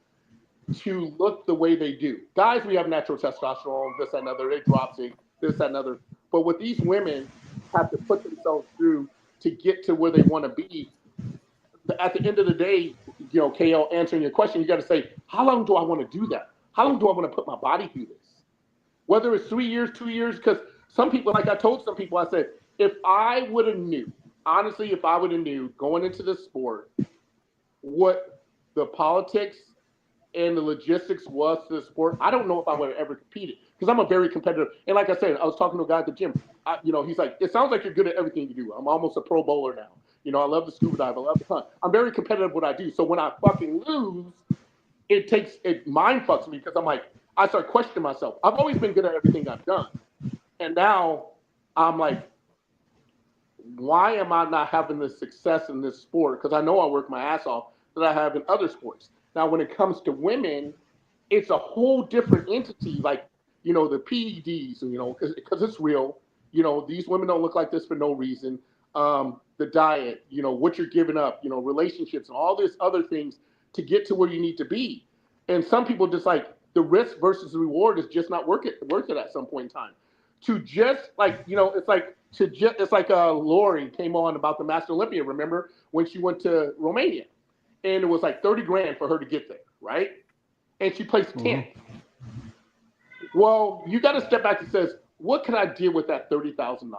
to look the way they do. Guys, we have natural testosterone, this, that, and other. It drops it, this, that, and other. But what these women have to put themselves through to get to where they want to be, at the end of the day, KL, answering your question, you got to say, how long do I want to do that? How long do I want to put my body through this? Whether it's 3 years, 2 years, because some people, like I told some people, I said, if I would have knew going into this sport what the politics and the logistics was to the sport, I don't know if I would have ever competed, because I'm a very competitive. And like I said, I was talking to a guy at the gym. He's like, it sounds like you're good at everything you do. I'm almost a pro bowler now. I love the scuba dive. I love the hunt. I'm very competitive what I do. So when I fucking lose, it mind fucks me, because I'm like, I start questioning myself. I've always been good at everything I've done. And now I'm like, why am I not having the success in this sport? Because I know I work my ass off that I have in other sports. Now, when it comes to women, it's a whole different entity. Like, the PEDs, because it's real. These women don't look like this for no reason. The diet, what you're giving up, relationships and all these other things to get to where you need to be. And some people just like the risk versus the reward is just not worth it at some point in time. To just like, it's like Lori came on about the Master Olympia. Remember when she went to Romania, and it was like 30 grand for her to get there, right? And she placed 10. Well, you got to step back and says, what can I do with that $30,000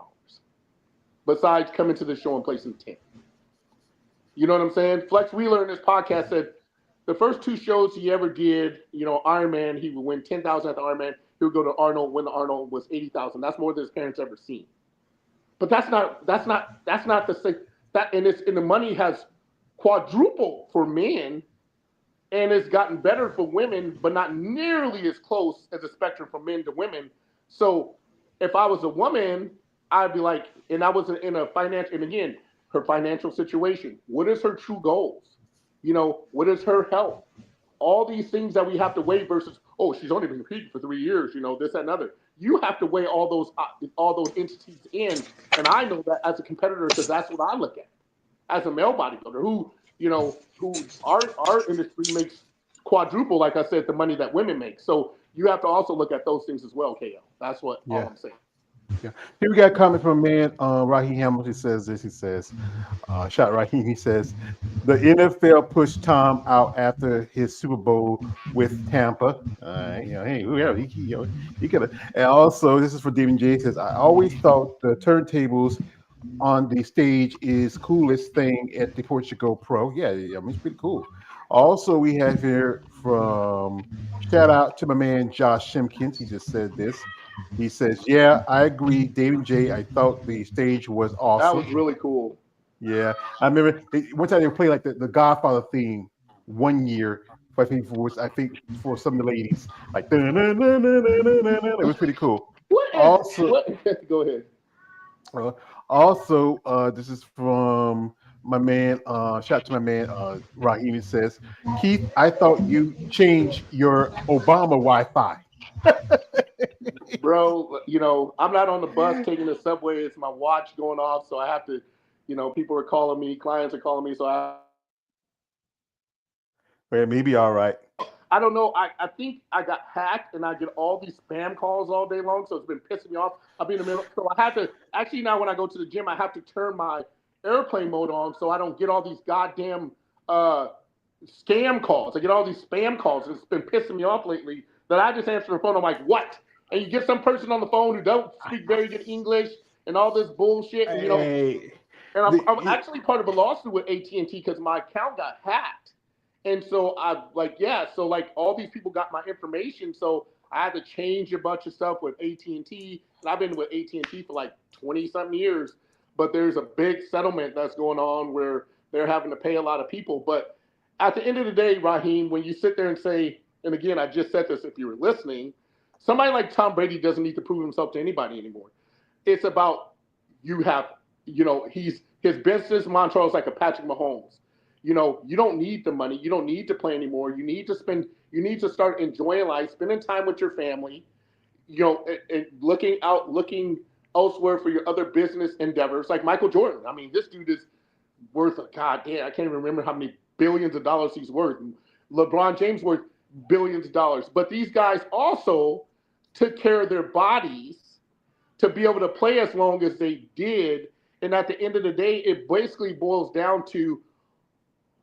besides coming to the show and placing 10? You know what I'm saying? Flex Wheeler in his podcast said the first 2 shows he ever did, Ironman, he would win 10,000 at the Ironman. He would go to Arnold, win the Arnold, was 80,000. That's more than his parents ever seen. But that's not the same. And the money has quadrupled for men, and it's gotten better for women, but not nearly as close as the spectrum from men to women. So if I was a woman, I'd be like, and I was in a financial, and again, her financial situation. What is her true goals? What is her health? All these things that we have to weigh versus, oh, she's only been competing for 3 years, this, that, and other. You have to weigh all those entities in. And I know that as a competitor, because that's what I look at as a male bodybuilder who our industry makes quadruple, like I said, the money that women make. So you have to also look at those things as well, KL. That's all I'm saying. Yeah. Here we got a comment from a man, Raheem Hamilton says this. He says, shout Raheem, he says, the NFL pushed Tom out after his Super Bowl with Tampa. Hey, whoever, he could have. And also, this is for David J. He says, I always thought the turntables on the stage is coolest thing at the Portugal Pro. Yeah, it's pretty cool. Also, we have here from, shout out to my man Josh Shimkins. He just said this. He says, yeah, I agree, David J. I thought the stage was awesome. That was really cool. Yeah. I remember one time they played like the Godfather theme one year. I think for some of the ladies. Like, it was pretty cool. Go ahead. Also, this is from my man, shout out to my man, Raheem. He says, Keith, I thought you changed your Obama Wi-Fi. Bro, I'm not on the bus taking the subway. It's my watch going off, so I have to, people are calling me, clients are calling me, so Well, maybe all right. I don't know. I think I got hacked and I get all these spam calls all day long, so it's been pissing me off. I'll be in the middle. So I have to actually now when I go to the gym, I have to turn my airplane mode on so I don't get all these goddamn uh, scam calls. I get all these spam calls. It's been pissing me off lately that I just answer the phone. I'm like, what? And you get some person on the phone who don't speak very good English and all this bullshit. And Hey, and I'm the, actually part of a lawsuit with AT&T because my account got hacked. And so I like, yeah, so like all these people got my information. So I had to change a bunch of stuff with AT&T. And I've been with AT&T for like 20 something years. But there's a big settlement that's going on where they're having to pay a lot of people. But at the end of the day, Raheem, when you sit there and say, and again, I just said this if you were listening, somebody like Tom Brady doesn't need to prove himself to anybody anymore. It's about you have, his business mantra is like a Patrick Mahomes. You don't need the money. You don't need to play anymore. You need to start enjoying life, spending time with your family, and looking elsewhere for your other business endeavors. Like Michael Jordan. I mean, this dude is worth a goddamn. I can't even remember how many billions of dollars he's worth. LeBron James worth billions of dollars. But these guys also took care of their bodies to be able to play as long as they did. And at the end of the day, it basically boils down to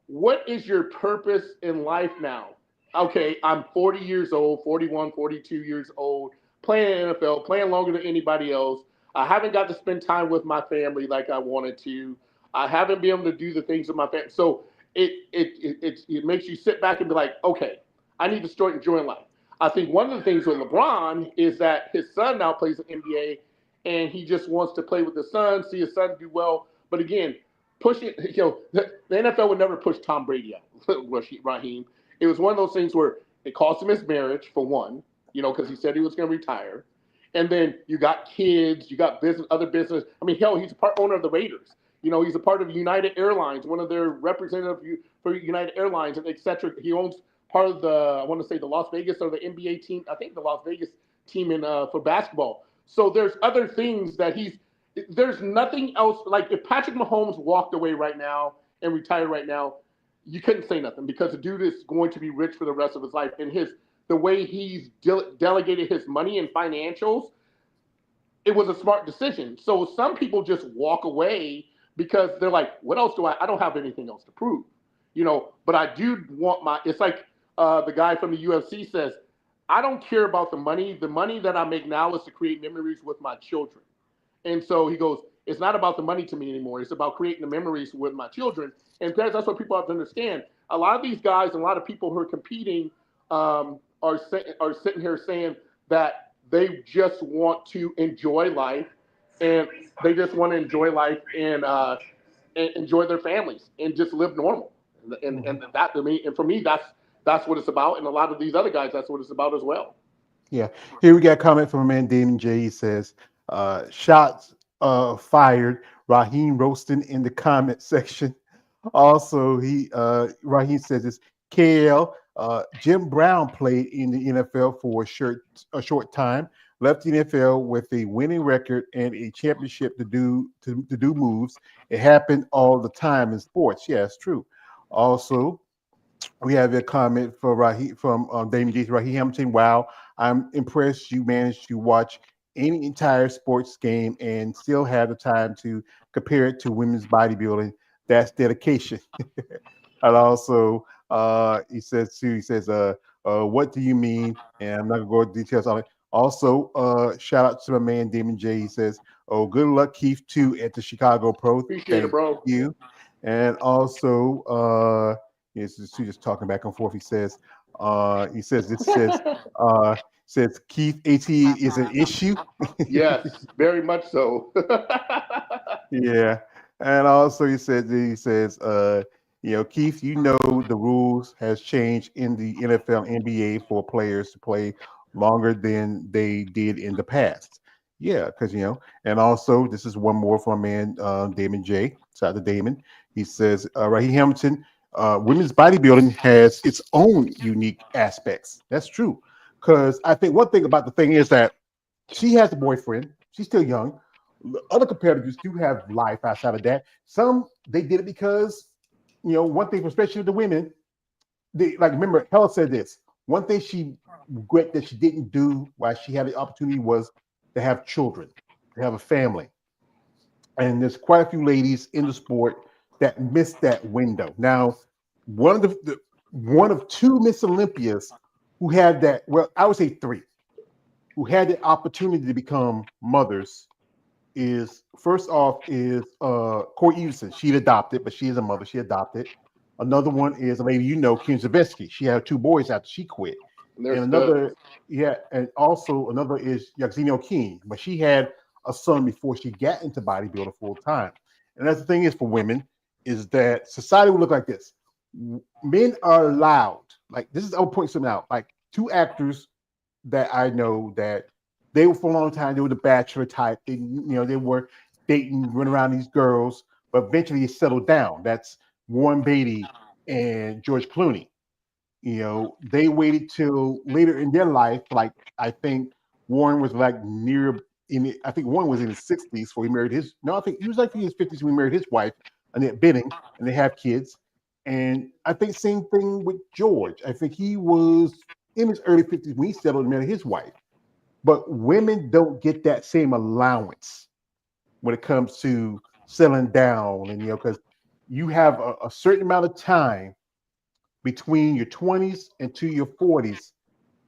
what is your purpose in life now? Okay, I'm 40 years old, 41, 42 years old, playing NFL, playing longer than anybody else. I haven't got to spend time with my family like I wanted to. I haven't been able to do the things with my family. So it makes you sit back and be like, okay, I need to start enjoying life. I think one of the things with LeBron is that his son now plays in NBA and he just wants to play with his son, see his son do well. But again, pushing, the NFL would never push Tom Brady out, Raheem. It was one of those things where it cost him his marriage, for one, because he said he was going to retire. And then you got kids, you got business, other business. I mean, hell, he's a part owner of the Raiders. He's a part of United Airlines, one of their representatives for United Airlines, and et cetera. He owns part of the, I want to say the Las Vegas or the NBA team. I think the Las Vegas team in for basketball. So there's other things that there's nothing else. Like if Patrick Mahomes walked away right now and retired right now, you couldn't say nothing because the dude is going to be rich for the rest of his life. And the way he's delegated his money and financials, it was a smart decision. So some people just walk away because they're like, what else I don't have anything else to prove, but I do want it's like the guy from the UFC says, I don't care about the money. The money that I make now is to create memories with my children. And so he goes, it's not about the money to me anymore. It's about creating the memories with my children. And that's what people have to understand. A lot of these guys and a lot of people who are competing are sitting here saying that they just want to enjoy life and they just want to enjoy life and enjoy their families and just live normal. And that to me, and for me, that's what it's about. And a lot of these other guys, that's what it's about as well. Yeah. Here we got a comment from a man, Damon J. He says, shots fired. Raheem roasting in the comment section. Also, Raheem says this. KL, Jim Brown played in the NFL for a short time, left the NFL with a winning record and a championship to do moves. It happened all the time in sports. Yeah, it's true. Also, we have a comment for Raheem from Damon J. Raheem Hamilton. Wow, I'm impressed you managed to watch any entire sports game and still have the time to compare it to women's bodybuilding. That's dedication. And also, he says, what do you mean? And I'm not gonna go into details on it. Also, shout out to my man Damon J. He says, oh, good luck, Keith, too, at the Chicago Pro. Appreciate it, Thank bro. you. And also, yes, just talking back and forth. He says Keith AT is an issue. Yes, very much so. Yeah. And also he says, Keith, the rules has changed in the NFL and NBA for players to play longer than they did in the past. Yeah, because and also this is one more from my man Damon J. Shout out to Damon. He says, Raheem Hamilton, women's bodybuilding has its own unique aspects. That's true. Because I think one thing about the thing is that she has a boyfriend. She's still young. Other competitors do have life outside of that. Some they did it because, one thing, especially the women, they like remember Hell said this. One thing she regret that she didn't do while she had the opportunity was to have children, to have a family. And there's quite a few ladies in the sport that missed that window. Now, one of one of two Miss Olympias who had that, well, I would say three, who had the opportunity to become mothers is first off is Corey Everson. She'd adopted, but she is a mother. She adopted. Another one is a lady Kim Zavetsky. She had two boys after she quit. And they're And studs. another, yeah, and also another is Yaxino King, but she had a son before she got into bodybuilding full time. And that's the thing is for women is that society will look like this. Men are allowed, like this is I'll point something out. Like two actors that I know that they were for a long time. They were the bachelor type. They were dating, running around these girls, but eventually it settled down. That's Warren Beatty and George Clooney. They waited till later in their life. Like I think Warren was like I think Warren was in his 60s before he married his. No, I think he was like in his 50s when he married his wife, Annette Benning, and they have kids. And I think same thing with George. I think he was in his early 50s when he settled and married his wife. But women don't get that same allowance when it comes to settling down, and because you have a certain amount of time between your 20s and to your 40s,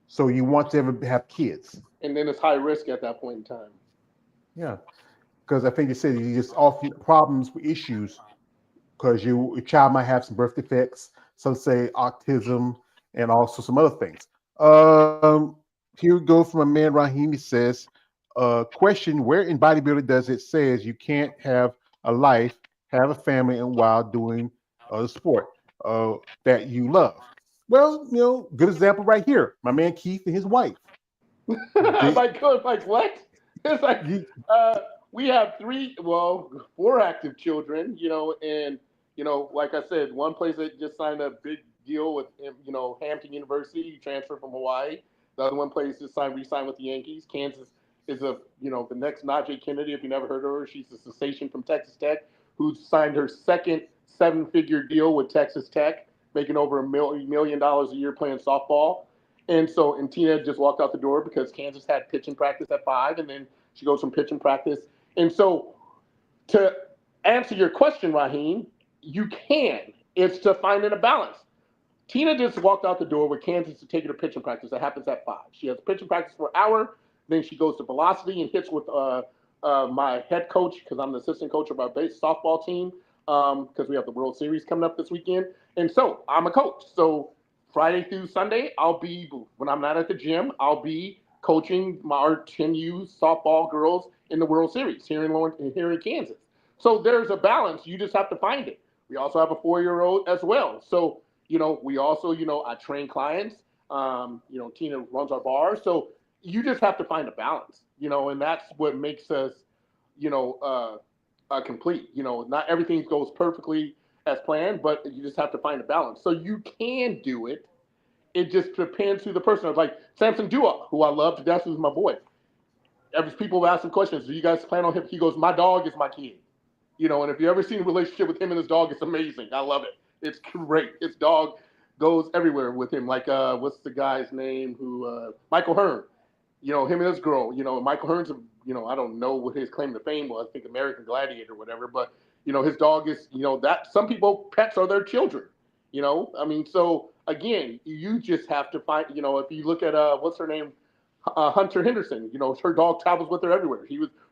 so you want to ever have kids. And then it's high risk at that point in time. Yeah, because I think you said you just often problems with issues because your child might have some birth defects, some say autism, and also some other things. Here we go from a man Raheem. He says, question: where in bodybuilding does it says you can't have a life, have a family, and while doing the sport uh, that you love? Well, good example right here. My man Keith and his wife. They, like what? It's like you, uh, we have four active children, and like I said, one place that just signed a big deal with Hampton University, he transferred from Hawaii. The other one place just re-signed with the Yankees. Kansas is the next Najee Kennedy. If you never heard of her, she's a cessation from Texas Tech who signed her second seven-figure deal with Texas Tech, making over $1 million a year playing softball. And Tina just walked out the door because Kansas had pitching practice at 5, and then she goes from pitching practice. And so, to answer your question, Raheem, you can. It's to finding a balance. Tina just walked out the door with Kansas to take her to pitching practice. That happens at 5. She has pitching practice for an hour. Then she goes to velocity and hits with my head coach because I'm the assistant coach of our base softball team because we have the World Series coming up this weekend. And so I'm a coach. So Friday through Sunday, when I'm not at the gym, I'll be coaching our 10U softball girls in the World Series here in Kansas. So there's a balance. You just have to find it. We also have a 4-year-old as well. So we also, I train clients. Tina runs our bar. So you just have to find a balance, and that's what makes us, complete. Not everything goes perfectly as planned, but you just have to find a balance. So you can do it. It just depends who the person is. Like Samson Dua, who I love to death, who's my boy. Every people ask him questions. Do you guys plan on him? He goes, my dog is my kid. And if you ever seen a relationship with him and his dog, it's amazing. I love it. It's great. His dog goes everywhere with him. Like what's the guy's name who Michael Hearn. Him and his girl. Michael Hearn's I don't know what his claim to fame was. I think American Gladiator or whatever. But his dog is that some people pets are their children. I mean, so again, you just have to find. If you look at what's her name, Hunter Henderson. Her dog travels with her everywhere.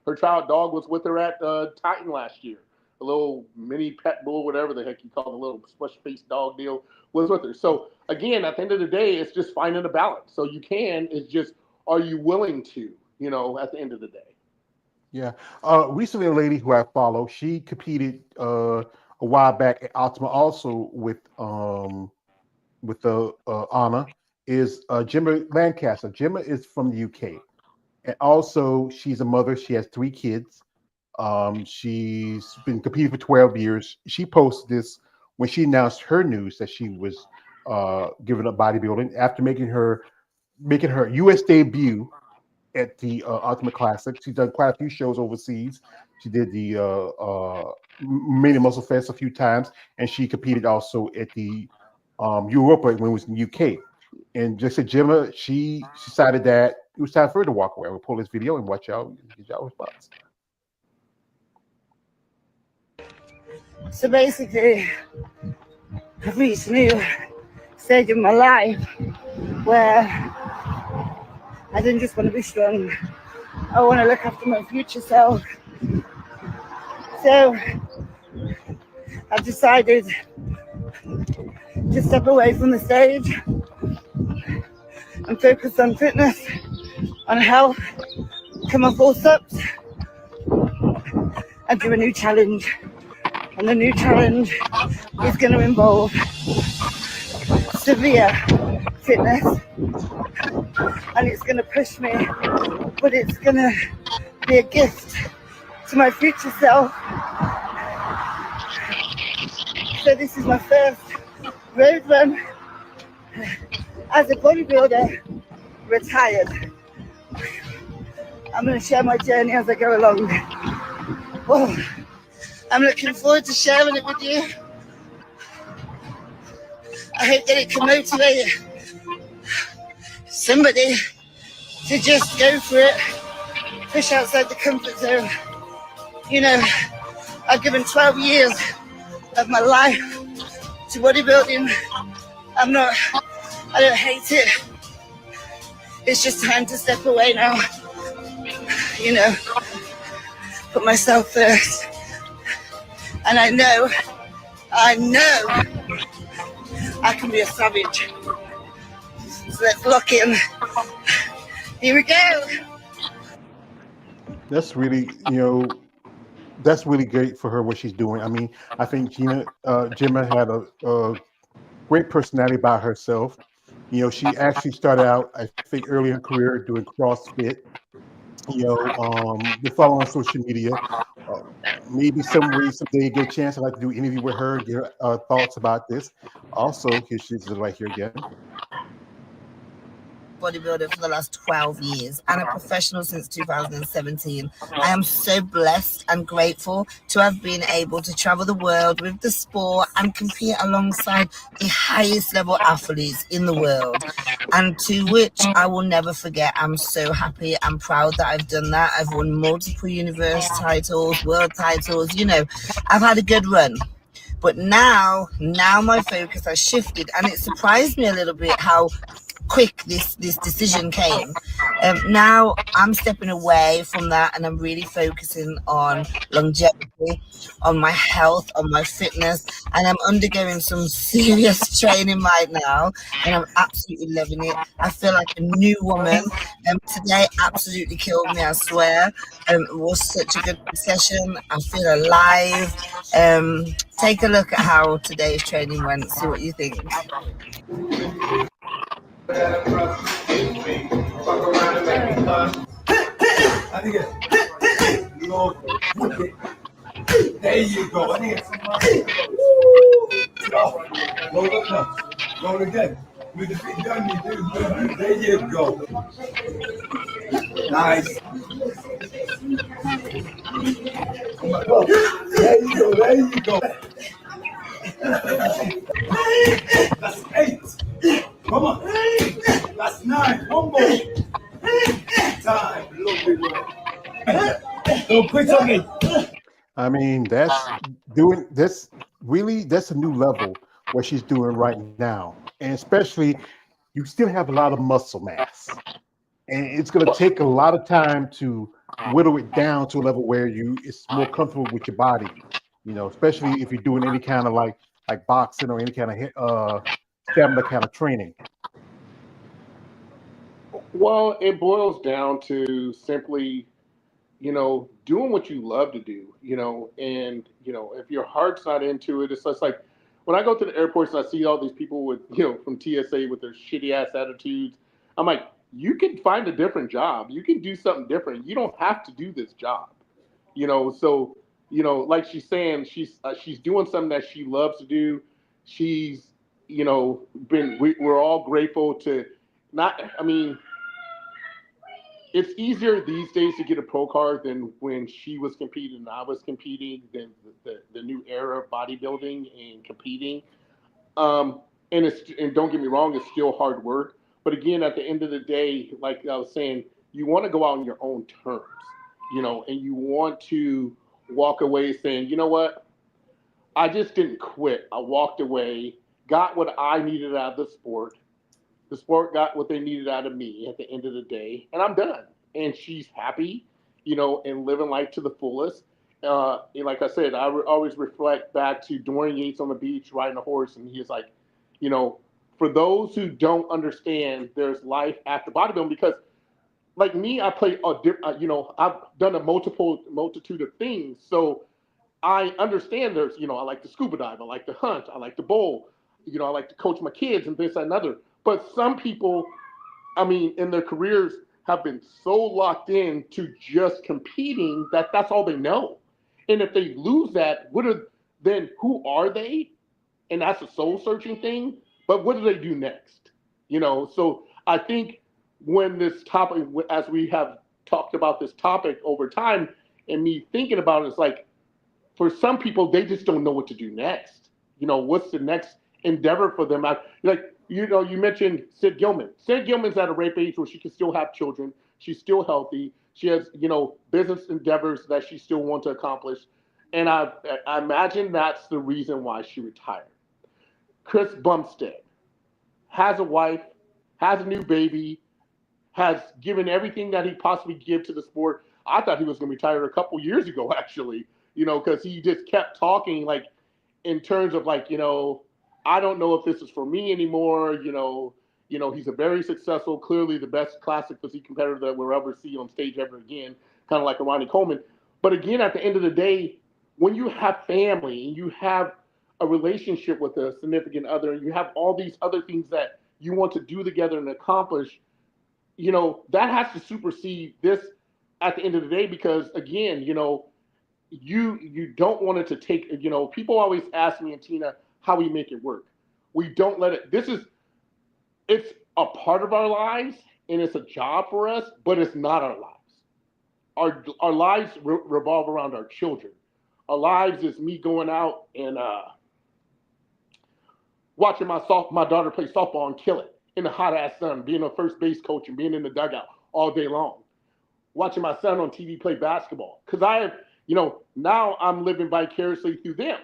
Her child dog was with her at Titan last year. A little mini pet bull, whatever the heck you call the little smush face dog deal was with her. So again, at the end of the day, it's just finding a balance. So you can. It's just are you willing to? At the end of the day. yeah. Recently, a lady who I follow, she competed a while back at Ultima, also with the Anna is Gemma Lancaster. Gemma is from the UK. And also, she's a mother. She has 3 kids. She's been competing for 12 years. She posted this when she announced her news that she was giving up bodybuilding after making her U.S. debut at the Ultimate Classic. She's done quite a few shows overseas. She did the Mania Muscle Fest a few times, and she competed also at the Europa when it was in the UK. And just said, Gemma, she decided that it was time for her to walk away. We'll pull this video and watch y'all get y'all response. So basically, I've reached a new stage of my life where I didn't just want to be strong. I want to look after my future self. So I've decided to step away from the stage and focus on fitness, on health, come off all steps, and do a new challenge. And the new challenge is going to involve severe fitness, and it's going to push me, but it's going to be a gift to my future self. So this is my first road run as a bodybuilder, retired. I'm going to share my journey as I go along. Well, I'm looking forward to sharing it with you. I hope that it can motivate somebody to just go for it, push outside the comfort zone. You know, I've given 12 years of my life to bodybuilding. I don't hate it. It's just time to step away now. You know, put myself first. And I know I can be a savage. So let's lock in. Here we go. That's really, that's really great for her what she's doing. I mean, I think Gemma had a great personality by herself. She actually started out, I think, early in her career doing CrossFit. Been following on social media. Uh, Maybe someday get a chance. I'd like to do an interview with her, get her thoughts about this. Also, here she is right here again. Bodybuilder for the last 12 years and a professional since 2017. I am so blessed and grateful to have been able to travel the world with the sport and compete alongside the highest level athletes in the world, and to which I will never forget. I'm so happy and proud that I've done that. I've won multiple universe titles, world titles, I've had a good run. But now my focus has shifted, and it surprised me a little bit how quick this decision came. Now I'm stepping away from that, and I'm really focusing on longevity, on my health, on my fitness, and I'm undergoing some serious training right now, and I'm absolutely loving it. I feel like a new woman. Today absolutely killed me, I swear. It was such a good session. I feel alive. Take a look at how today's training went. See what you think. There you go. Roll again. With the feet down, you do. There you go. Nice. There you go. That's 8. Come on. That's 9. One more. Time. Lovely work. Don't quit on me. I mean, that's doing this really, that's a new level what she's doing right now. And especially, you still have a lot of muscle mass. And it's going to take a lot of time to whittle it down to a level where it's more comfortable with your body, especially if you're doing any kind of like boxing or any kind of stamina kind of training. Well, it boils down to simply, doing what you love to do, and, if your heart's not into it, it's just like when I go to the airports and I see all these people with, from TSA with their shitty ass attitudes, I'm like, you can find a different job. You can do something different. You don't have to do this job. So like she's saying, she's doing something that she loves to do. She's we're all grateful to not. I mean, it's easier these days to get a pro card than when she was competing and I was competing. Than the new era of bodybuilding and competing. And don't get me wrong, it's still hard work. But again, at the end of the day, like I was saying, you want to go out on your own terms, and you want to walk away saying, you know what, I just didn't quit. I walked away, got what I needed out of the sport. The sport got what they needed out of me at the end of the day, and I'm done. And she's happy, and living life to the fullest. And like I said, always reflect back to Dorian Yates on the beach riding a horse, and he's like, you know, for those who don't understand, there's life after bodybuilding because, like me, I play I've done a multitude of things, so I understand there's, I like to scuba dive, I like to hunt, I like to bowl, I like to coach my kids and this, that, and other. But some people, I mean, in their careers have been so locked in to just competing that that's all they know. And if they lose that, then who are they? And that's a soul searching thing. But what do they do next? So I think when this topic, as we have talked about this topic over time, and me thinking about it, it's like, for some people, they just don't know what to do next. What's the next endeavor for them? You mentioned Sid Gilman. Sid Gilman's at a rape age where she can still have children. She's still healthy. She has, business endeavors that she still wants to accomplish. And I imagine that's the reason why she retired. Chris Bumstead has a wife, has a new baby, has given everything that he possibly give to the sport. I thought he was going to retire a couple years ago, actually, because he just kept talking like in terms of like, I don't know if this is for me anymore. He's a very successful, clearly the best classic physique competitor that we'll ever see on stage ever again, kind of like a Ronnie Coleman. But again, at the end of the day, when you have family and you have a relationship with a significant other, and you have all these other things that you want to do together and accomplish, that has to supersede this at the end of the day, because again, you don't want it to take, people always ask me and Tina how we make it work. We don't let it, it's a part of our lives and it's a job for us, but it's not our lives. Our lives revolve around our children. Our lives is me going out and watching my daughter play softball and kill it in the hot ass sun, being a first base coach and being in the dugout all day long. Watching my son on TV play basketball. Because I have, now I'm living vicariously through them.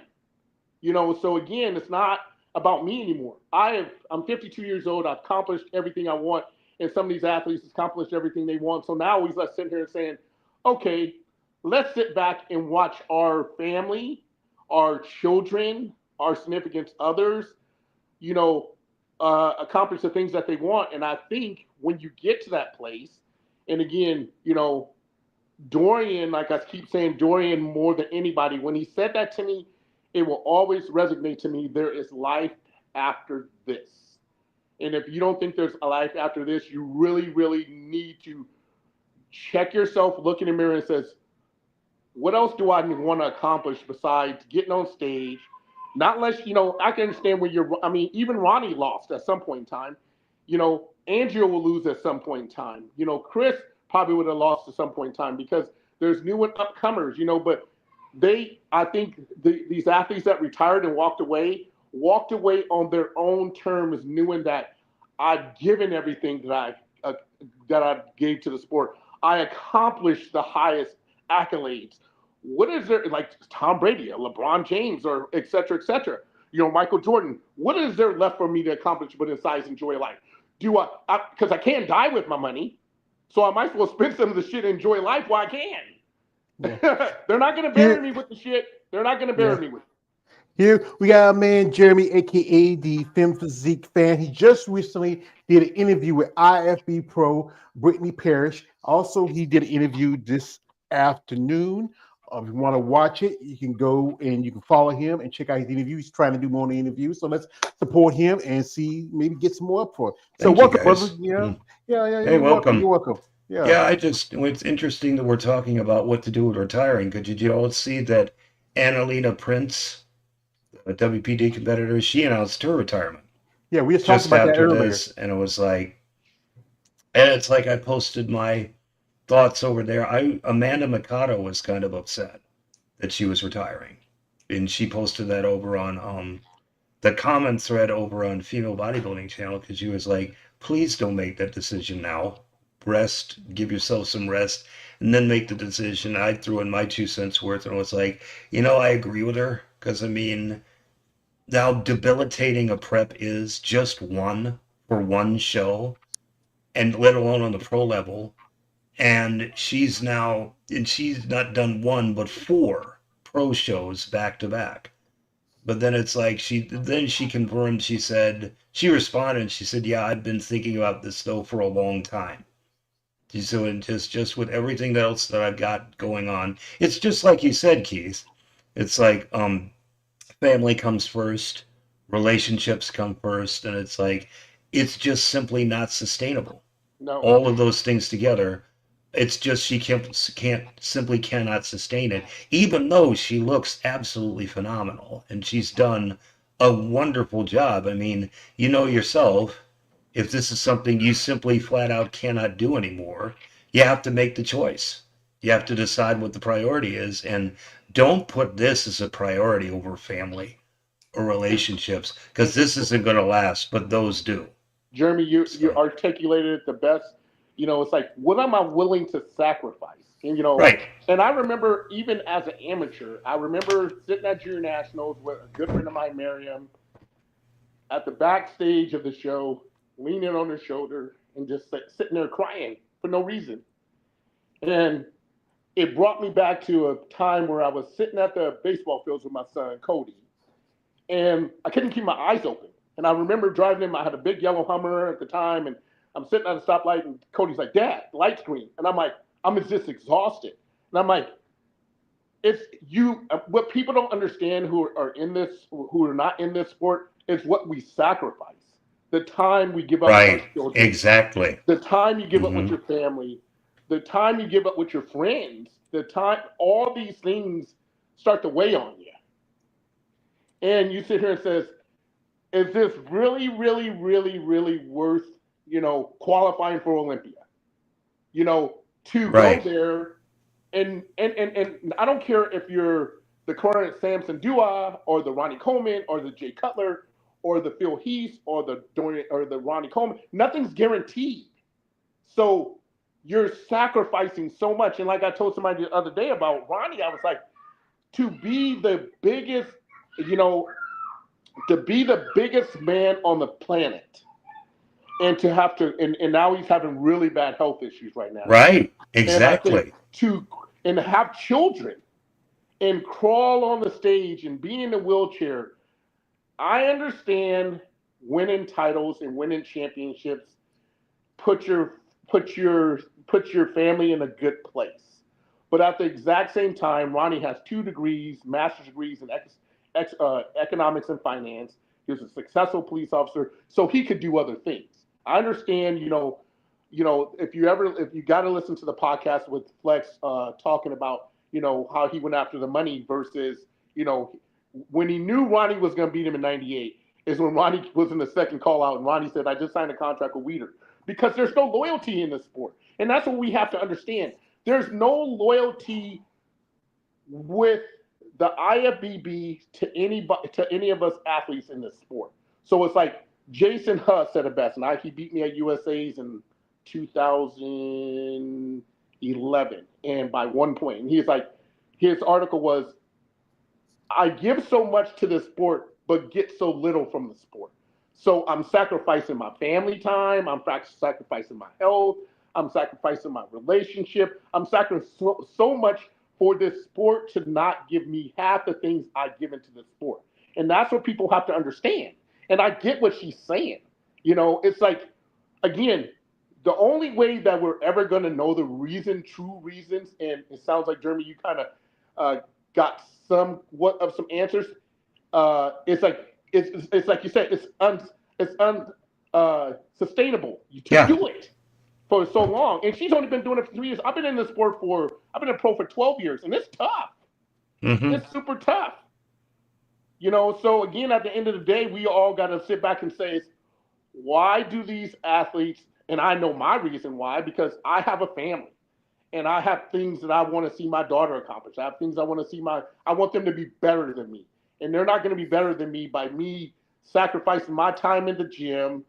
So again, it's not about me anymore. I'm 52 years old. I've accomplished everything I want. And some of these athletes accomplished everything they want. So now we're sitting here saying, okay, let's sit back and watch our family, our children, our significant others, accomplish the things that they want. And I think when you get to that place, and again, Dorian, like I keep saying, Dorian more than anybody, when he said that to me, it will always resonate to me. There is life after this. And if you don't think there's a life after this, you really, really need to check yourself, look in the mirror and says, what else do I want to accomplish besides getting on stage? Not unless, I can understand when even Ronnie lost at some point in time. Andrea will lose at some point in time. Chris probably would have lost at some point in time because there's new and upcomers, but I think these athletes that retired and walked away on their own terms, knowing that I've given everything that I gave to the sport. I accomplished the highest accolades. What is there, like Tom Brady, LeBron James, or et cetera, Michael Jordan, what is there left for me to accomplish but besides enjoy life? Because I can't die with my money, so I might as well spend some of the shit and enjoy life while I can. Yeah. They're not going to bury me with the shit. They're not going to bury me with it. Here we got our man Jeremy, aka the Femme Physique fan. He just recently did an interview with IFB Pro Brittany Parrish. Also, he did an interview this afternoon If you want to watch it, you can go and you can follow him and check out his interviews. He's trying to do more interviews, so let's support him and see maybe get some more up for it. So Thank you, welcome, brother. guys. Yeah, yeah. Hey, You're welcome. welcome. You're welcome. Yeah. Yeah, it's interesting that we're talking about what to do with retiring. Did you all see that Annalena Prince, a WPD competitor, she announced her retirement Yeah, we just talked just about that after earlier. this, and it was like, and it's like I posted my thoughts over there. Amanda Mikado was kind of upset that she was retiring, and she posted that over on the comment thread over on Female Bodybuilding Channel because she was like, please don't make that decision now. Rest, give yourself some rest, and then make the decision. I threw in my 2 cents worth and was like, I agree with her because I mean, how debilitating a prep is just one for one show, and let alone on the pro level. And she's not done one but four pro shows back to back. But then it's like she confirmed, she responded and she said, yeah, I've been thinking about this though for a long time. So and just with everything else that I've got going on, it's just like you said, Keith. It's like family comes first, relationships come first, and it's like it's just simply not sustainable. No. All of those things together, it's just she simply cannot sustain it, even though she looks absolutely phenomenal and she's done a wonderful job. I mean, you know yourself, if this is something you simply flat out cannot do anymore, you have to make the choice. You have to decide what the priority is, and don't put this as a priority over family or relationships because this isn't going to last, but those do. Jeremy, you articulated it the best. It's like, what am I willing to sacrifice? And Right. And I remember even as an amateur, I remember sitting at Junior Nationals with a good friend of mine, Miriam, at the backstage of the show, leaning on her shoulder and just sitting there crying for no reason. And it brought me back to a time where I was sitting at the baseball fields with my son, Cody, and I couldn't keep my eyes open. And I remember driving in, I had a big yellow Hummer at the time, and I'm sitting at a stoplight, and Cody's like, Dad, the light's green. And I'm like, I'm just exhausted. And I'm like, it's you. What people don't understand who are in this, who are not in this sport, is what we sacrifice. The time we give up with Right. our children. Exactly. The time you give up with your family. The time you give up with your friends. The time, all these things start to weigh on you. And you sit here and says, is this really, really, really, really worth, qualifying for Olympia? To Right. go there and I don't care if you're the current Samson Dua or the Ronnie Coleman or the Jay Cutler or the Phil Heath or the Ronnie Coleman. Nothing's guaranteed. So you're sacrificing so much. And like I told somebody the other day about Ronnie, I was like, to be the biggest, to be the biggest man on the planet and to have to, and now he's having really bad health issues right now. Right. And I Exactly. think and have children and crawl on the stage and be in a wheelchair. I understand winning titles and winning championships put your family in a good place. But at the exact same time, Ronnie has 2 degrees, master's degrees in economics and finance. He was a successful police officer, so he could do other things. I understand, if you got to listen to the podcast with Flex talking about, how he went after the money versus, when he knew Ronnie was going to beat him in '98 is when Ronnie was in the second call out and Ronnie said, I just signed a contract with Weeder. Because there's no loyalty in this sport. And that's what we have to understand. There's no loyalty with the IFBB to any of us athletes in this sport. So it's like Jason Huss said it best, and he beat me at USA's in 2011, and by 1 point. And he's like, his article was, I give so much to the sport, but get so little from the sport. So I'm sacrificing my family time. I'm sacrificing my health. I'm sacrificing my relationship. I'm sacrificing so much for this sport to not give me half the things I give into the sport. And that's what people have to understand. And I get what she's saying. It's like, again, the only way that we're ever going to know the true reasons, and it sounds like, Jeremy, you kind of got some answers. It's like you said, it's sustainable to do it for so long. And she's only been doing it for 3 years. I've been in the sport I've been a pro for 12 years, and it's tough. Mm-hmm. It's super tough. So again, at the end of the day, we all got to sit back and say, why do these athletes, and I know my reason why, because I have a family and I have things that I want to see my daughter accomplish. I have things I want to see I want them to be better than me. And they're not going to be better than me by me sacrificing my time in the gym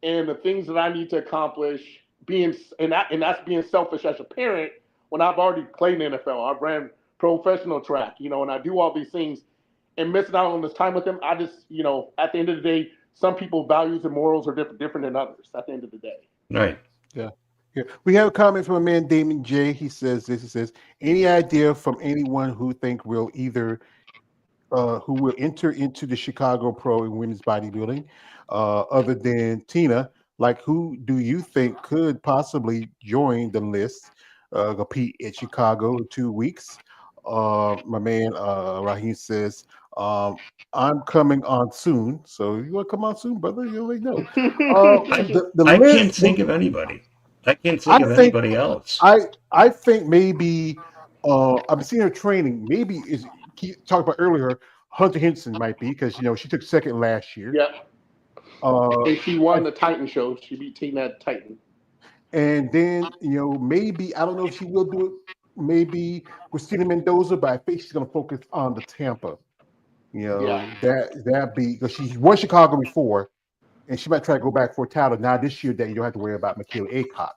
and the things that I need to accomplish, and that's being selfish as a parent when I've already played in the NFL. I've ran professional track, and I do all these things and missing out on this time with them. I just, at the end of the day, some people's values and morals are different than others at the end of the day. Right. Yeah. Yeah. We have a comment from a man, Damon J. He says, any idea from anyone who think will either who will enter into the Chicago Pro in women's bodybuilding, other than Tina? Like, who do you think could possibly join the list, compete at Chicago in 2 weeks? My man Raheem says, I'm coming on soon. So you want to come on soon, brother? You already know. I can't think of anybody. I can't think of anybody else. I think maybe I've seen her training. Maybe talked about earlier. Hunter Henson might be, because she took second last year. Yep. And she won the Titan show. She beat Tina at Titan. And then maybe, I don't know if she will do it. Maybe Christina Mendoza, but I think she's going to focus on the Tampa. That be because she won Chicago before, and she might try to go back for a title. Now this year, that you don't have to worry about Michaela Aycock.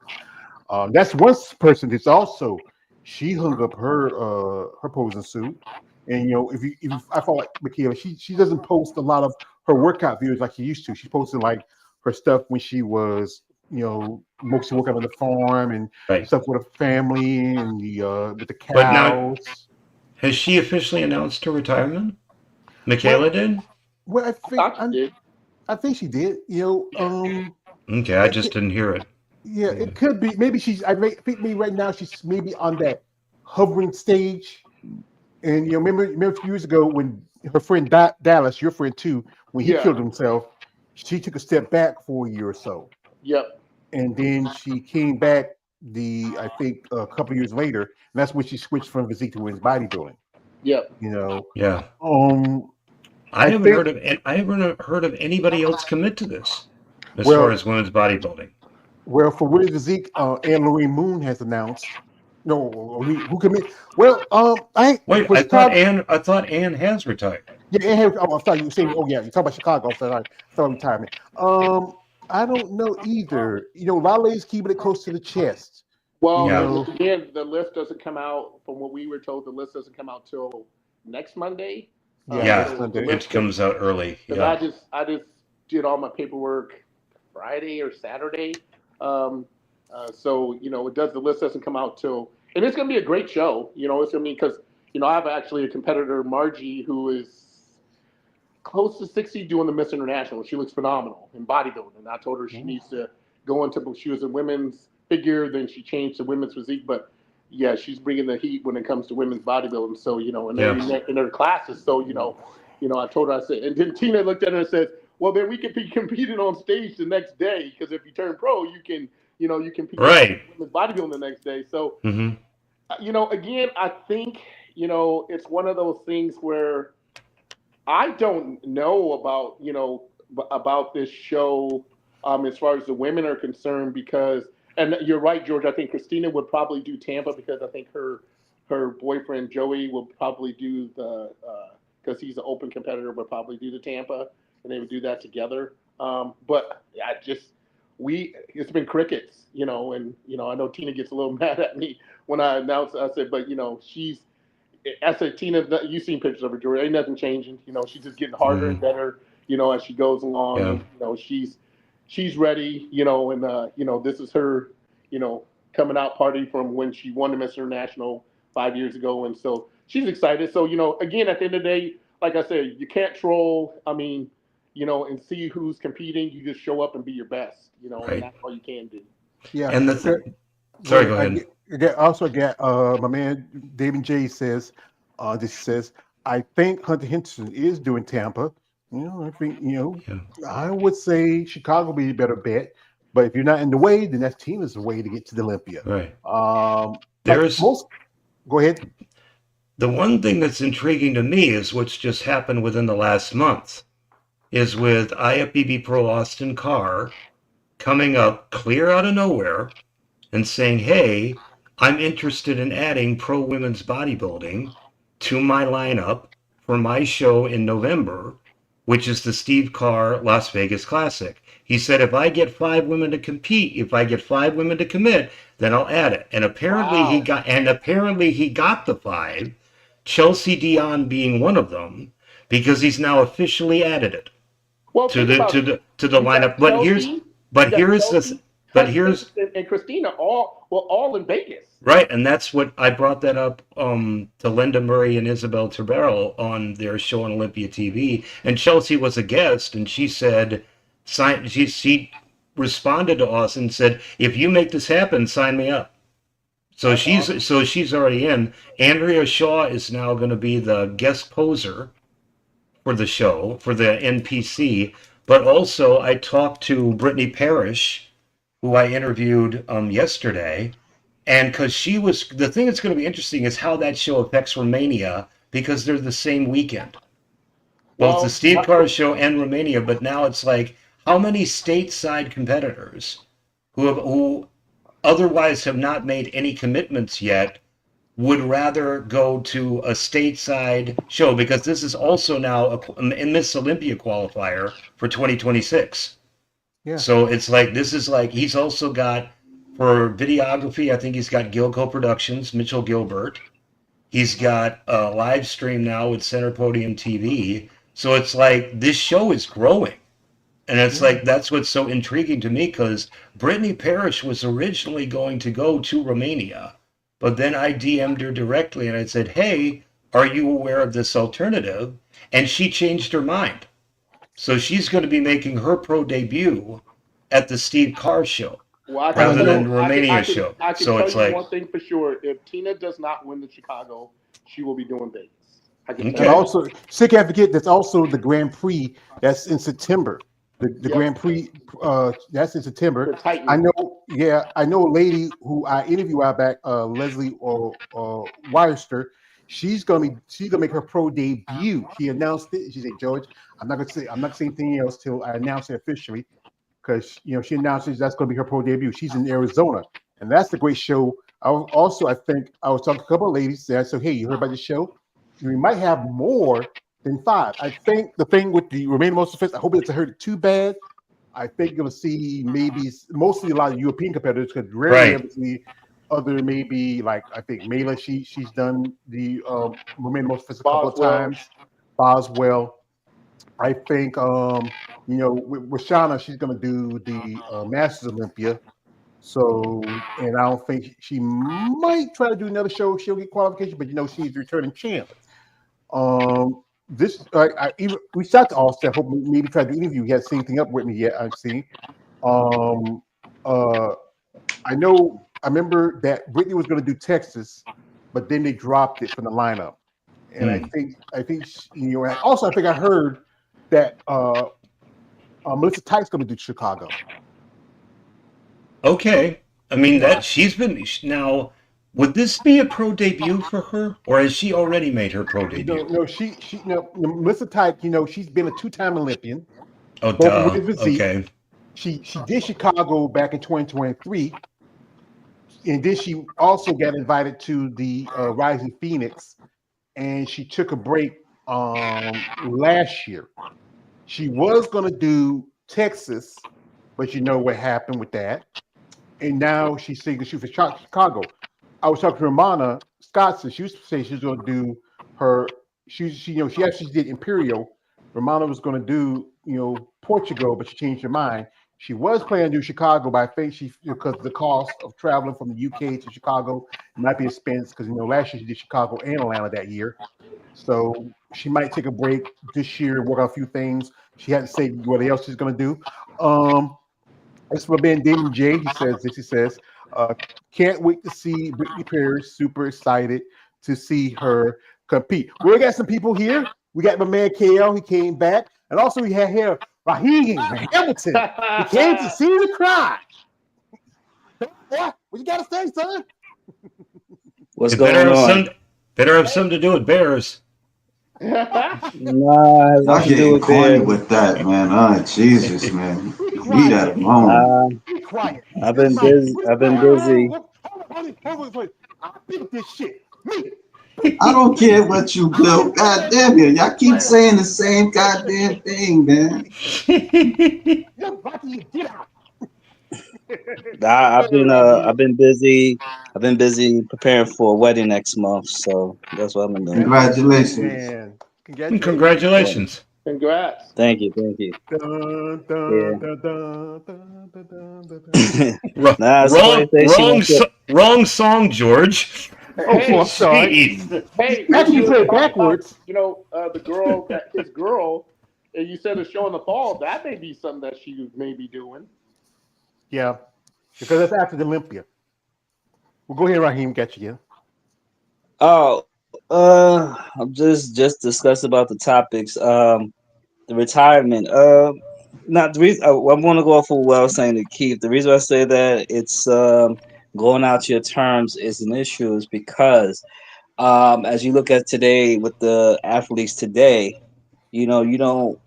That's one person that's also, she hung up her posing suit. And if I feel like Michaela, she doesn't post a lot of her workout videos like she used to. She's posting like her stuff when she was mostly working on the farm and stuff with her family and with the cows. But now, has she officially announced her retirement? Michaela did? Well, I think she did. Okay, I just didn't hear it. Yeah, it could be. Maybe I think maybe right now she's maybe on that hovering stage. And remember a few years ago when her friend Dallas, your friend too, when he killed himself, she took a step back for a year or so. Yep. And then she came back I think a couple of years later, and that's when she switched from physique to women's bodybuilding. Yep. Yeah. I haven't heard of anybody else commit to this as far as women's bodybuilding. Well, for women's physique, Anne-Lorraine Moon has announced. No, who commit? Well, I thought Anne has retired. Yeah, Anne has. Oh, I thought you were saying. Oh, yeah, you're talking about Chicago. I thought retirement. I don't know either. A lot of ladies keeping it close to the chest. Well, again, the list doesn't come out. From what we were told, the list doesn't come out till next Monday. It comes out early. Yeah. I just did all my paperwork Friday or Saturday. So the list doesn't come out till, and it's gonna be a great show. It's gonna be because I have actually a competitor, Margie, who is close to 60, doing the Miss International. She looks phenomenal in bodybuilding. And I told her she needs to go into. She was in women's figure, then she changed to women's physique. But yeah, she's bringing the heat when it comes to women's bodybuilding. So in her classes. So I told her, I said, and then Tina looked at her and said, well, then we can be competing on stage the next day, because if you turn pro, you can compete with bodybuilding the next day. So, again, I think, it's one of those things where I don't know about this show as far as the women are concerned, because, and you're right, George, I think Christina would probably do Tampa, because I think her boyfriend, Joey, will probably do because he's an open competitor, would probably do the Tampa, and they would do that together. But it's been crickets, and I know Tina gets a little mad at me when I announced. I said, but I said, Tina, you've seen pictures of her, George. Ain't nothing changing. She's just getting harder and better, as she goes along. Yeah. And, she's ready, and this is her, coming out party from when she won the Miss International 5 years ago, and so she's excited. So again, at the end of the day, like I said, you can't troll. I mean, and see who's competing. You just show up and be your best, and that's all you can do. Yeah. And sorry, go ahead. Also, my man David J says, This says, I think Hunter Henderson is doing Tampa. I think, Yeah. I would say Chicago would be a better bet. But if you're not in the way, then that team is the way to get to the Olympia. Right. Like There's most, go ahead. the one thing that's intriguing to me is what's just happened within the last month is with IFBB Pro Austin Carr coming up clear out of nowhere and saying, hey, I'm interested in adding pro women's bodybuilding to my lineup for my show in November, which is the Steve Carr Las Vegas Classic. He said, if I get 5 women to compete, if I get 5 women to commit, then I'll add it. And apparently he got the 5, Chelsea Dion being one of them, because he's now officially added it Well, to think about the lineup. But here's and Christina all in Vegas. right, and that's what I brought that up to Linda Murray and Isabel Tabarrell on their show on Olympia TV, and Chelsea was a guest, and she said, she responded to us and said, if you make this happen, sign me up. So she's already in. Andrea Shaw is now going to be the guest poser for the show for the NPC, but also I talked to Brittany Parrish, who I interviewed yesterday, and because the thing that's going to be interesting is how that show affects Romania, because they're the same weekend, both the Steve Carr show and Romania. But now it's like, how many stateside competitors who otherwise have not made any commitments yet would rather go to a stateside show, because this is also now a Miss Olympia qualifier for 2026. Yeah. So it's like, this is like, he's also got, for videography, I think he's got Gilco Productions, Mitchell Gilbert. He's got a live stream now with Center Podium TV. So it's like, this show is growing. And it's like, that's what's so intriguing to me, because Brittany Parrish was originally going to go to Romania, but then I DM'd her directly and I said, hey, are you aware of this alternative? And she changed her mind. So she's going to be making her pro debut at the Steve Carr show rather than the Romania show. I can So tell it's you like, one thing for sure: if Tina does not win the Chicago, she will be doing Vegas. I can Okay. tell And you. also, sick advocate, that's also the Grand Prix that's in September. The Yep. Grand Prix that's in September. The Titan. I know a lady who I interviewed a while back, Leslie Wirester. She's gonna make her pro debut. She announced it. She said, George, I'm not saying anything else till I announce it officially, because she announces that's gonna be her pro debut. She's in Arizona, and that's the great show. I think I was talking to a couple of ladies there. So hey, you heard about the show? We might have more than 5. I think the thing with the Romanian Most Defense, I hope it doesn't hurt it too bad. I think you're going to see maybe mostly a lot of European competitors, because rarely ever see other, maybe like, I think Mela, she's done the Romanian Most Defense a couple of times. Boswell. I think with Shauna, she's going to do the Masters Olympia. So, and I don't think she might try to do another show. She'll get qualification, but she's returning champ. This I even reached out to Austin. I hope maybe try to interview. He hasn't seen anything up with me yet. I've seen. I remember that Brittany was going to do Texas, but then they dropped it from the lineup. And I think also I think I heard that Melissa Tite's going to do Chicago. okay. I mean, that she's been now. Would this be a pro debut for her, or has she already made her pro debut? No, Melissa Tite, she's been a 2-time Olympian. Oh, duh. Okay. She did Chicago back in 2023, and then she also got invited to the Rising Phoenix, and she took a break last year. She was going to do Texas, but you know what happened with that, and now she's saying she was for Chicago. I was talking to Romana Scottson. She was saying she was going to do her. She actually did Imperial. Romana was going to do Portugal, but she changed her mind. She was planning to do Chicago, but I think because the cost of traveling from the UK to Chicago might be expensive, because last year she did Chicago and Atlanta that year. So she might take a break this year, work on a few things. She hadn't said what else she's going to do. As for Ben Damon J, he says, can't wait to see Brittany Parrish. Super excited to see her. compete. We got some people here. We got my man KL. He came back, and also we had here Raheem Hamilton. He came to see the crowd. What you got to say, son? What's It better going have on? something to do with Bears. Nah, it has Y'all nothing to do getting with corny Bears. with that, man. Oh, Jesus, man. Be Leave that quiet. alone. Be quiet. I've This is been my. busy. I've been busy. Hold on. I built this shit. Me. I don't care what you built. God damn it. Y'all keep saying the same goddamn thing, man. Rocky, get out. I've been busy. I've been busy preparing for a wedding next month, so that's what I've been doing. Congratulations. Man, congratulations. Yeah. Congratulations. Congrats. Thank you, thank you. Dun, dun, Yeah. dun, dun, dun, dun, dun, dun, dun. Nah, somebody say she wants to. Wrong song, George. Oh, I'm Hey, sorry. Jeez. hey, when Actually, you you were played it talking about, backwards. the girl, his girl, and you said a show in the fall, that may be something that she may be doing. Yeah, because that's after the Olympia. We'll go ahead, Raheem. Got you. Oh, I'm just discuss about the topics. The retirement. Not the reason. I want to go off of what I was saying to Keith. The reason I say that it's going out your terms is an issue is because as you look at today with the athletes today, you don't know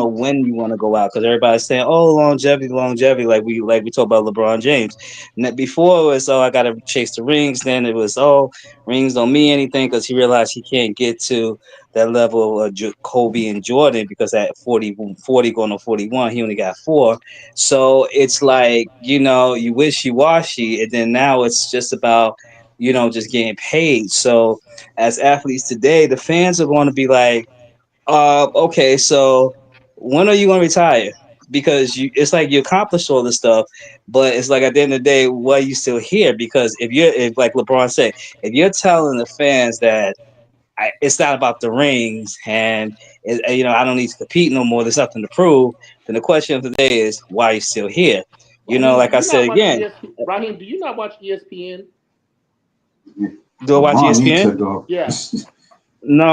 when you want to go out because everybody's saying, "Oh, longevity," like we talk about LeBron James. And that before it was, "Oh, I got to chase the rings." Then it was, "Oh, rings don't mean anything," because he realized he can't get to that level of Kobe and Jordan because at 40 going on 41, he only got four. So it's like you wishy washy, and then now it's just about just getting paid. So as athletes today, the fans are going to be like, okay, so when are you gonna retire? Because it's like you accomplished all this stuff, but it's like at the end of the day, why are you still here? Because if like LeBron said, if you're telling the fans that it's not about the rings and I don't need to compete no more, there's nothing to prove, then the question of the day is why are you still here? Raheem, Like do I you said not watch again, ESPN? Raheem, do you not watch ESPN? do I watch LeBron, he ESPN? took off. Yeah. No,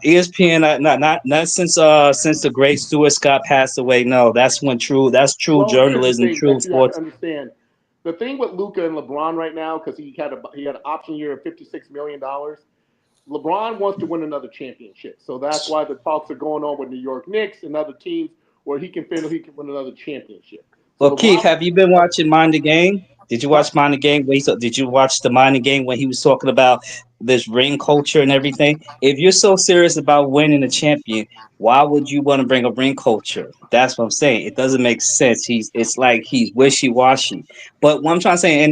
ESPN not since the great Stuart Scott passed away. No, that's true Well, here's the journalism, thing true that you have to sports. understand. The thing with Luka and LeBron right now, because he had an option year of $56 million. LeBron wants to win another championship, so that's why the talks are going on with New York Knicks and other teams where he can win another championship. So Well, Keith, LeBron, have you been watching Mind the Game? Did you watch what? Mind the Game? Did you watch the Mind the Game when he was talking about this ring culture and everything? If you're so serious about winning a champion, why would you want to bring a ring culture? That's what I'm saying. It doesn't make sense. It's like he's wishy washy. But what I'm trying to say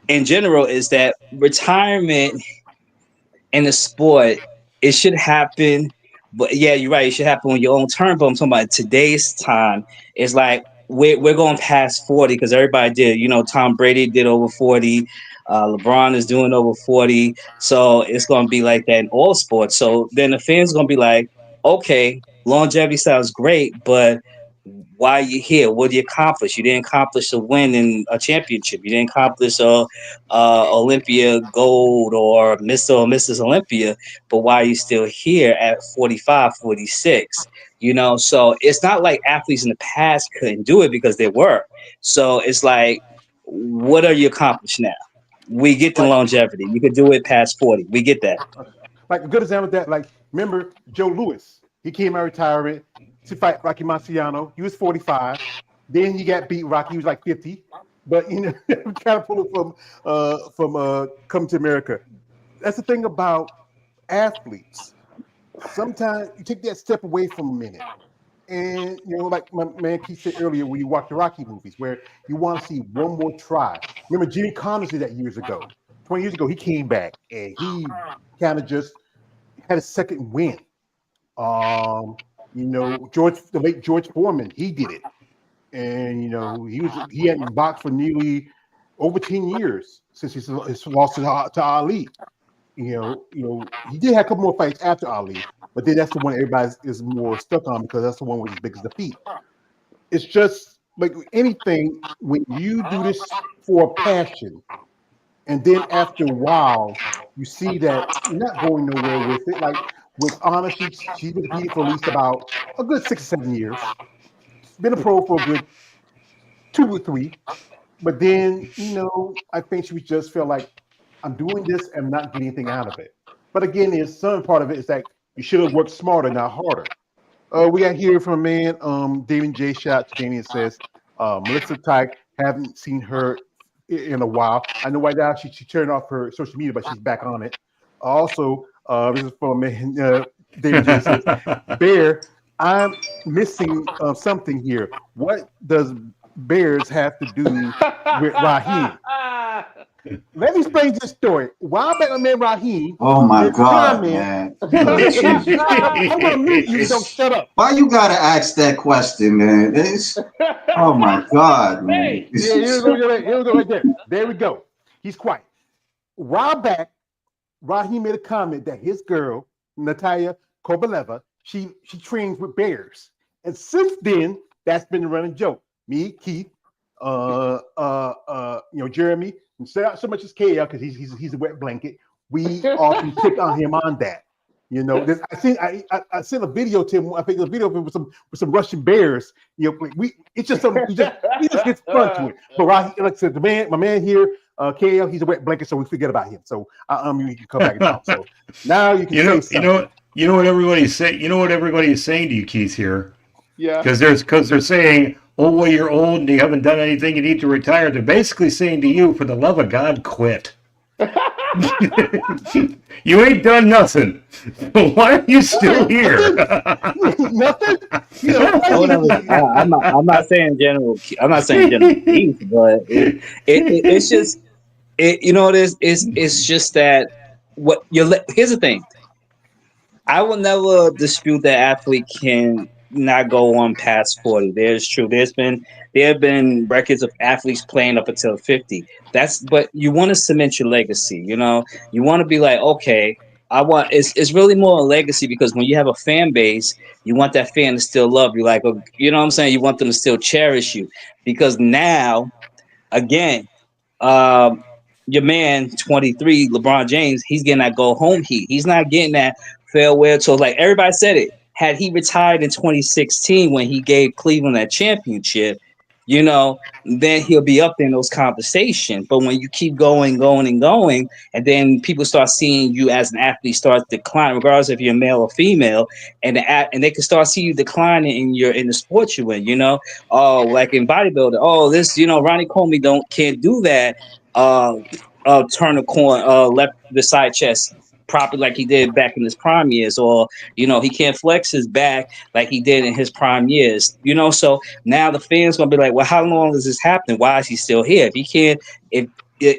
in general is that retirement in the sport, it should happen. But yeah, you're right. It should happen on your own term. But I'm talking about today's time. It's like we're going past 40 because everybody did. Tom Brady did over 40. LeBron is doing over 40. So it's going to be like that in all sports. So then the fans going to be like, okay, longevity sounds great, but why are you here? What did you accomplish? You didn't accomplish a win in a championship. You didn't accomplish Olympia gold or Mr. or Mrs. Olympia, but why are you still here at 45, 46? So it's not like athletes in the past couldn't do it because they were. So it's like, what are you accomplishing now? We get the Like, longevity. You could do it past 40. We get that. like a good example of that. Like, remember Joe Louis? He came out of retirement to fight Rocky Marciano. He was 45. Then he got beat. Rocky he was like 50. But kind of pulled from Come to America. That's the thing about athletes. Sometimes you take that step away from a minute. And like my man Keith said earlier, when you watch the Rocky movies, where you want to see one more try. Remember, Jimmy Connors did that years ago. 20 years ago, he came back and he kind of just had a second win. The late George Foreman, he did it, and he hadn't boxed for nearly over 10 years since his loss to Ali. He did have a couple more fights after Ali, but then that's the one everybody is more stuck on because that's the one with his biggest defeat. It's just like anything when you do this for passion And then after a while, you see that you're not going nowhere with it. Like with Anna, she's been competing for at least about a good 6 or 7 years. Been a pro for a good 2 or 3. But then, I think she just felt like I'm doing this and not getting anything out of it. But again, there's some part of it is that you should have worked smarter, not harder. We got here from a man, Damien J. Shot to Damien says, Melissa Tyke, haven't seen her in a while. I know right now she turned off her social media, but she's back on it. Also, this is from a man, David J. says, Bear, I'm missing something here. What does Bears have to do with Raheem? Let me explain this story. While back, my man Raheem. Oh my God, comment, man. I'm gonna mute you. Don't shut up. Why you gotta ask that question, man? Oh my God, man. Hey. Yeah, here we go right there. There we go. He's quiet. A while back, Raheem made a comment that his girl, Natalia Kovaleva, she trains with bears. And since then, that's been the running joke. Me, Keith, Jeremy, and so much as KL, because he's a wet blanket. We often pick on him on that. I sent a video to him. I think a video of him with some Russian bears. It's just something he just gets fun to it. But like I said, my man here, KL, he's a wet blanket, so we forget about him. So you can come back and talk. So now you can say something. You know what everybody's saying. You know what everybody is saying to you, Keith, here. Yeah. Because they're saying, oh, well, you're old and you haven't done anything. You need to retire. They're basically saying to you, for the love of God, quit. You ain't done nothing. Why are you still here? Nothing. I'm not saying general. I'm not saying general Keith, but it's just it's just that here's the thing. I will never dispute that athlete can not go on past 40. There's true. There have been records of athletes playing up until 50. But you want to cement your legacy. You want to be like, okay, it's really more a legacy, because when you have a fan base, you want that fan to still love you. Like, you know what I'm saying? You want them to still cherish you, because now, again, your man 23, LeBron James, he's getting that go home heat. He's not getting that farewell tour. Like everybody said it. Had he retired in 2016 when he gave Cleveland that championship, then he'll be up in those conversations. But when you keep going, and then people start seeing you as an athlete start decline, regardless if you're male or female, and they can start seeing you declining in the sport you in. Oh, like in bodybuilding. Oh, this Ronnie Coleman can't do that. Turn a corner, left the side chest properly like he did back in his prime years, or he can't flex his back like he did in his prime years. So now the fans gonna be like, well, how long is this happening? Why is he still here? If he can't, if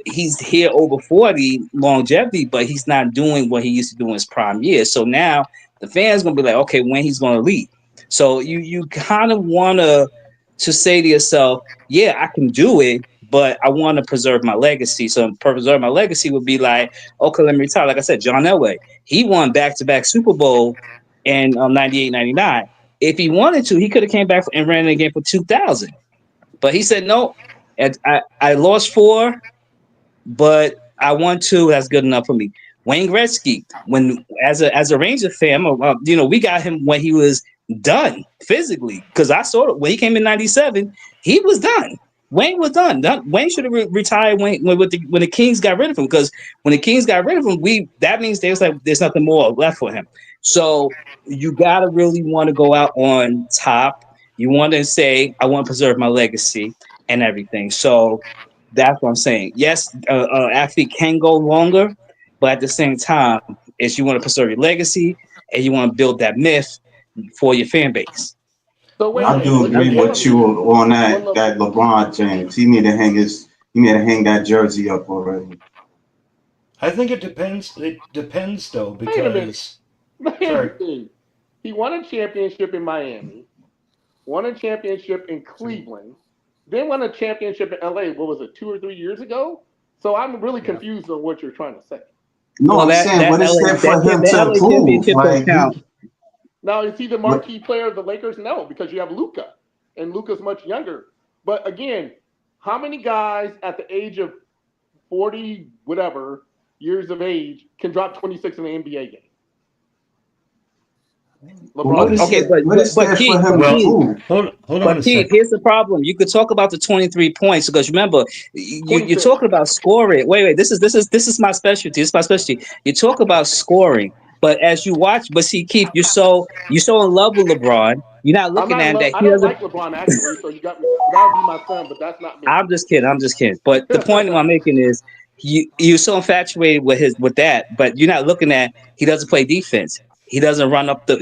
he's here over 40 longevity, but he's not doing what he used to do in his prime years. So now the fans gonna be like, okay, when he's gonna leave? So you kind of want to say to yourself, yeah, I can do it, but I want to preserve my legacy. So preserve my legacy would be like, okay, let me retire. Like I said, John Elway, he won back-to-back Super Bowl in 98, 99. If he wanted to, he could have came back and ran it again for 2000. But he said, no, I lost 4, but I won 2. That's good enough for me. Wayne Gretzky, as a Ranger fan, we got him when he was done physically, because I saw it when he came in 97, he was done. Wayne was done. Wayne should have retired when the Kings got rid of him, because when the Kings got rid of him, that means there's nothing more left for him. So you gotta really want to go out on top. You want to say, I want to preserve my legacy and everything. So that's what I'm saying. Yes, athlete can go longer, but at the same time, is you want to preserve your legacy and you want to build that myth for your fan base. So wait, I do agree with you on that LeBron James. He need to hang that jersey up already. I think it depends. It depends though, because he won a championship in Miami, won a championship in Cleveland, then won a championship in LA. What was it, 2 or 3 years ago? So I'm really confused on what you're trying to say. No, I'm saying, what is that for him to prove? Like, now, is he the marquee player of the Lakers? No, because you have Luka, and Luka's much younger. But again, how many guys at the age of 40 whatever years of age can drop 26 in an NBA game. LeBron Okay, James. What is that for Keith, him to prove? Hold on but a Keith, second. here's the problem. You could talk about the 23 points because remember, you're 26. talking about scoring. Wait. This is my specialty. This is my specialty. You talk about scoring, but as you watch, but see, Keith, you're so in love with LeBron. You're not I'm looking not in at him love. that I he don't doesn't. like LeBron actually, so you got me. That would be my son, but that's not me. I'm just kidding. I'm just kidding. But the point I'm making is you're so infatuated with that, but you're not looking at he doesn't play defense. He doesn't run up the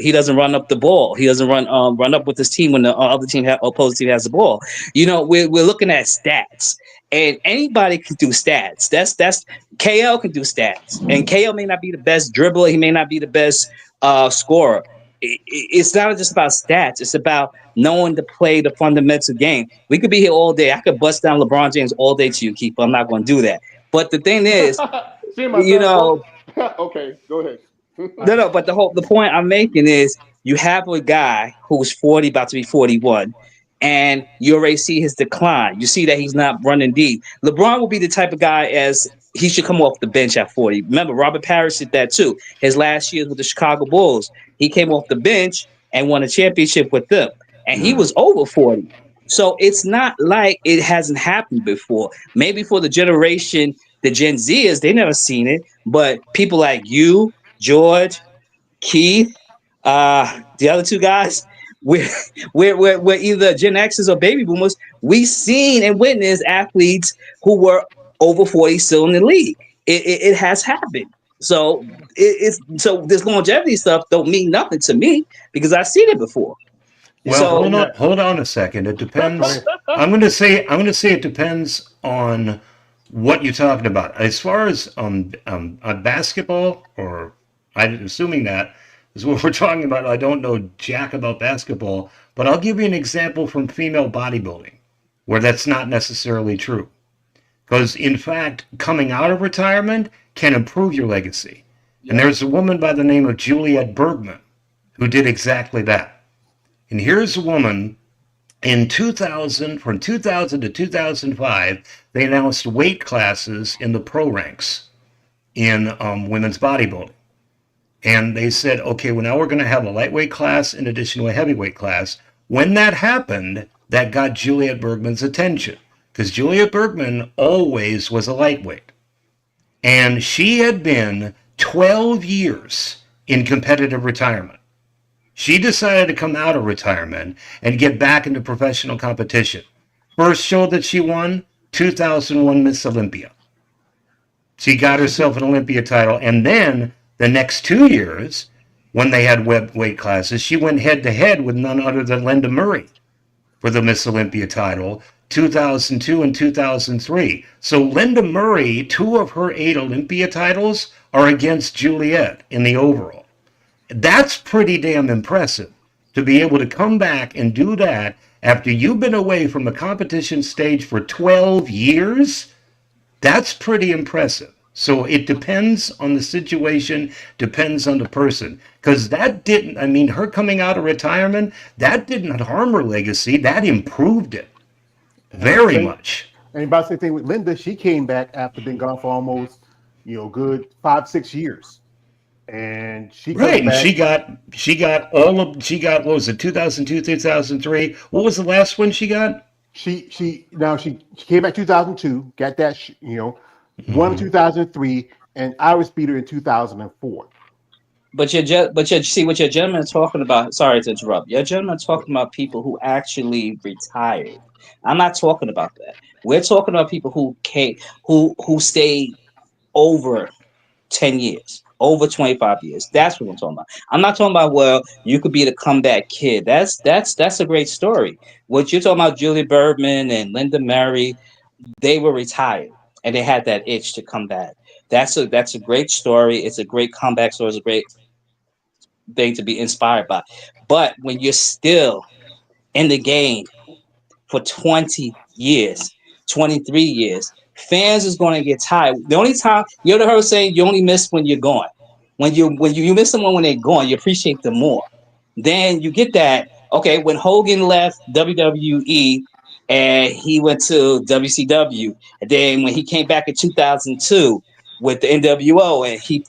ball. He doesn't run up with his team when the other team opposing team has the ball. We're looking at stats, and anybody can do stats. That's KL can do stats, and KL may not be the best dribbler. He may not be the best scorer. It's not just about stats. It's about knowing to play the fundamental game. We could be here all day. I could bust down LeBron James all day to you, Keith, but I'm not going to do that. But the thing is, Seeing my you son both. know, Okay, go ahead. no. But the point I'm making is you have a guy who's 40, about to be 41, and you already see his decline. You see that he's not running deep. LeBron will be the type of guy as he should come off the bench at 40. Remember, Robert Parrish did that too. His last years with the Chicago Bulls, he came off the bench and won a championship with them, and he was over 40. So it's not like it hasn't happened before. Maybe for the generation, the Gen Zers, they never seen it, but people like you, George, Keith, the other two guys, we're, we're either Gen Xers or baby boomers. We seen and witnessed athletes who were over 40 still in the league. It has happened. So so this longevity stuff don't mean nothing to me because I've seen it before. Well, So hold on a second. It depends. Okay. I'm going to say it depends on what you're talking about. As far as basketball, or I'm assuming that is what we're talking about. I don't know jack about basketball, but I'll give you an example from female bodybuilding where that's not necessarily true. Because in fact, coming out of retirement can improve your legacy. And there's a woman by the name of Juliette Bergman who did exactly that. And here's a woman in 2000, from 2000 to 2005, they announced weight classes in the pro ranks in women's bodybuilding. And they said, okay, well, now we're going to have a lightweight class in addition to a heavyweight class. When that happened, that got Juliette Bergman's attention because Juliette Bergman always was a lightweight. And she had been 12 years in competitive retirement. She decided to come out of retirement and get back into professional competition. First show that she won, 2001 Miss Olympia. She got herself an Olympia title. And then the next 2 years, when they had weight classes, she went head-to-head with none other than Linda Murray for the Miss Olympia title, 2002 and 2003. So Linda Murray, 2 of her 8 Olympia titles are against Juliette in the overall. That's pretty damn impressive to be able to come back and do that after you've been away from the competition stage for 12 years. That's pretty impressive. So it depends on the situation, depends on the person. Because that didn't, I mean, her coming out of retirement, that didn't harm her legacy. That improved it very much. And about the same thing with Linda, she came back after being gone for almost, good 5-6 years. And she Right, and back. she got what was it, 2002, 2003? What was the last one she got? She came back 2002, got that won in 2003, and Iris beat her in 2004. But see what your gentleman is talking about. Sorry to interrupt. Your gentleman is talking about people who actually retired. I'm not talking about that. We're talking about people who stayed over 10 years, over 25 years. That's what I'm talking about. I'm not talking about, well, you could be the comeback kid. That's a great story. What you're talking about, Julie Bergman and Linda Murray, they were retired and they had that itch to come back. That's a great story. It's a great comeback story. It's a great thing to be inspired by. But when you're still in the game for 20 years, 23 years, fans is going to get tired. The only time you ever heard saying you only miss when you're gone. When you miss someone when they're gone, you appreciate them more. Then you get that. Okay, when Hogan left WWE, and he went to WCW. And then when he came back in 2002 with the NWO, and he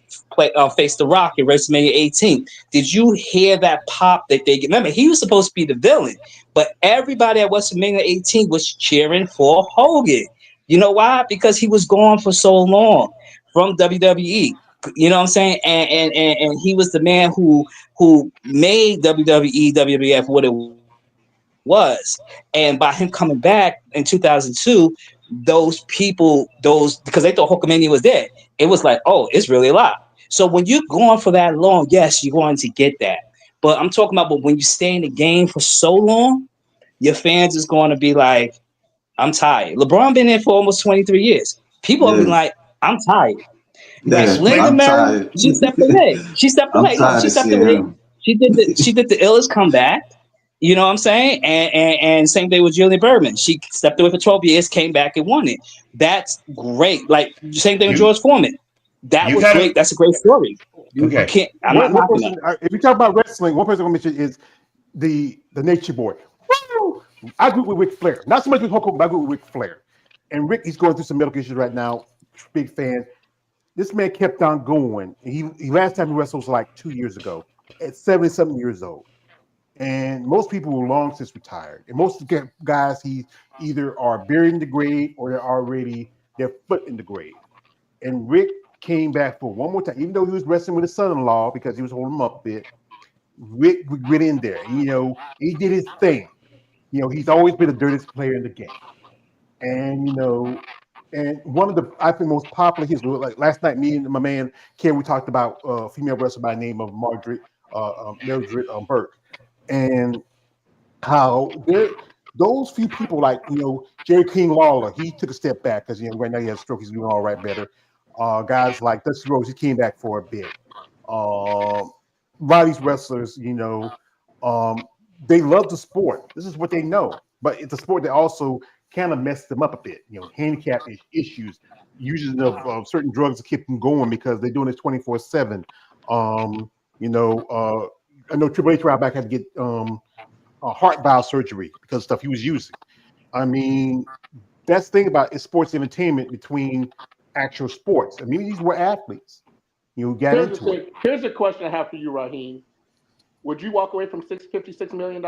faced The Rock in WrestleMania 18, did you hear that pop that they get? Remember, he was supposed to be the villain, but everybody at WrestleMania 18 was cheering for Hogan. You know why? Because he was gone for so long from WWE. You know what I'm saying? And he was the man who made WWE, WWF what it was. And by him coming back in 2002, those people, because they thought Hulkamania was dead, it was like, oh, it's really a lot. So when you're going for that long, yes, you're going to get that. But I'm talking about, but when you stay in the game for so long, your fans is going to be like, I'm tired. LeBron been in for almost 23 years. People have been Yeah, like, I'm tired. He's yeah. Linda played. I'm Murray, tired. she stepped away. She stepped I'm away. No, tired she of stepped seeing away. him. She did the illest comeback. You know what I'm saying? And same thing with Julian Bergman. She stepped away for 12 years, came back and won it. That's great. Like same thing with You George Foreman. That you was got to great. That's a great story. You okay. can't. I'm not One knocking that. person, if you talk about wrestling, one person I'm gonna mention is the Nature Boy. Woo! I grew up with Ric Flair, not so much with Hulk Hogan, but I grew up with Ric Flair. And Rick, he's going through some medical issues right now. Big fan. This man kept on going. He last time he wrestled was like 2 years ago, at 70-something years old. And most people were long since retired. And most of the guys, he either are buried in the grave or they're already their foot in the grave. And Rick came back for one more time, even though he was wrestling with his son-in-law because he was holding him up a bit. Rick would get in there. He did his thing. He's always been the dirtiest player in the game. And and one of the I think most popular his like last night, me and my man Ken, we talked about a female wrestler by the name of Mildred Burke, and how those few people like Jerry King Lawler, he took a step back because right now he has a stroke, he's doing all right better. Guys like Dusty Rhodes, he came back for a bit. A lot of these wrestlers, they love the sport. This is what they know, but it's a sport that also kind of messed them up a bit. Handicap issues, using of certain drugs to keep them going because they're doing this 24/7. I know Triple H right back had to get a heart valve surgery because of stuff he was using. I mean, that's the thing about it's sports entertainment between actual sports. I mean, these were athletes. Got into it. Here's a question I have for you, Raheem. Would you walk away from $56 million?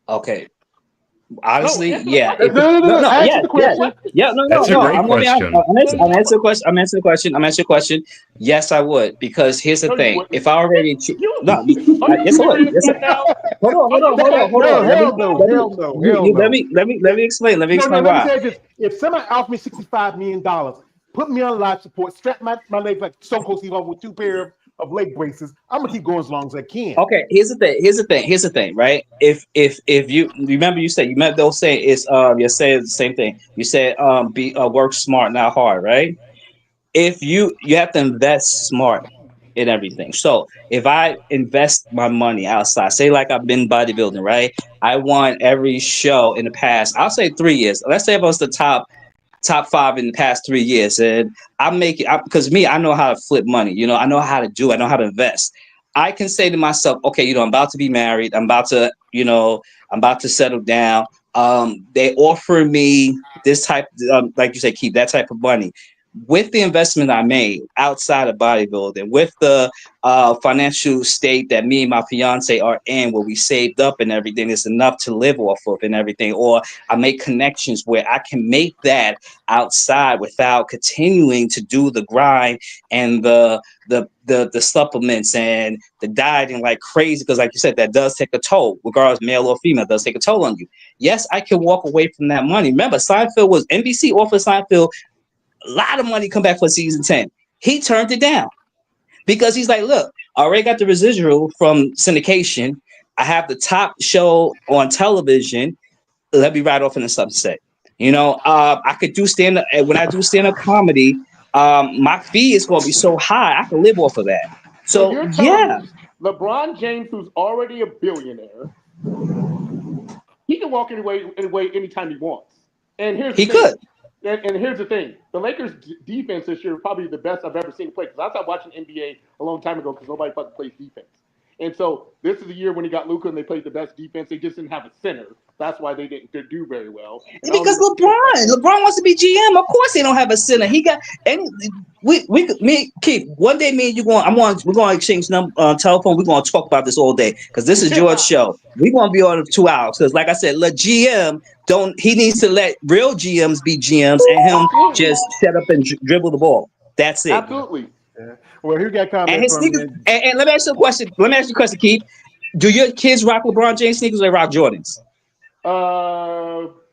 Okay. Honestly, answer the yeah. question. No, no, Answer yes, the yes. question. Yeah, no, no, That's a no. great I'm gonna be honest. question. I'm answering the question. I'm answering the question. I'm answering the question. Yes, I would, because here's the No, you thing. wouldn't. If I already You no, are you yes, I would. serious Yes, right now? hold on, Are hold on, you hold on, hold No, on. serious Let right me hell now? no, hell no, hell let no. me explain. Let me No, explain let me why. say this. If somebody offered me $65 million, put me on life support, strap my legs like Stone Cold Steve Austin with two pair of leg braces, I'm gonna keep going as long as I can. Okay, here's the thing, right? If you remember, you meant they'll say it's you're saying the same thing. You said be work smart, not hard, right? If you have to invest smart in everything. So if I invest my money outside, say like I've been bodybuilding, right? I won every show in the past, I'll say 3 years. Let's say I was the top five in the past 3 years, and I make it because me, I know how to flip money. I know how to do. I know how to invest. I can say to myself, okay, I'm about to be married. I'm about to settle down. They offer me this type, like you said, keep that type of money. With the investment I made outside of bodybuilding, with the financial state that me and my fiance are in, where we saved up and everything, it's enough to live off of and everything. Or I make connections where I can make that outside without continuing to do the grind and the supplements and the dieting like crazy, because like you said, that does take a toll, regardless male or female, does take a toll on you. Yes, I can walk away from that money. Remember, Seinfeld was NBC offered Seinfeld a lot of money come back for season 10. He turned it down because he's like, look, I already got the residual from syndication. I have the top show on television. Let me ride off in the sunset. I could do stand up. When I do stand up comedy, my fee is going to be so high, I can live off of that. So So you're telling yeah, me LeBron James, who's already a billionaire, he can walk anyway anytime he wants. And here's the he thing. could. And here's the thing: the Lakers' defense this year is probably the best I've ever seen play. Because I stopped watching NBA a long time ago because nobody fucking plays defense. And so this is the year when he got Luka and they played the best defense. They just didn't have a center. That's why they didn't do very well. And Because LeBron wants to be GM. Of course, they don't have a center. He got and me Keith. One day, me and you we're going to exchange telephone. We're going to talk about this all day because this is your show. We're going to be on 2 hours because, like I said, let GM don't. He needs to let real GMs be GMs and him just shut up and dribble the ball. That's it. Absolutely. Yeah. Well, here we got a comment And his from sneakers. And let me ask you a question. Keith. Do your kids rock LeBron James sneakers or they rock Jordans?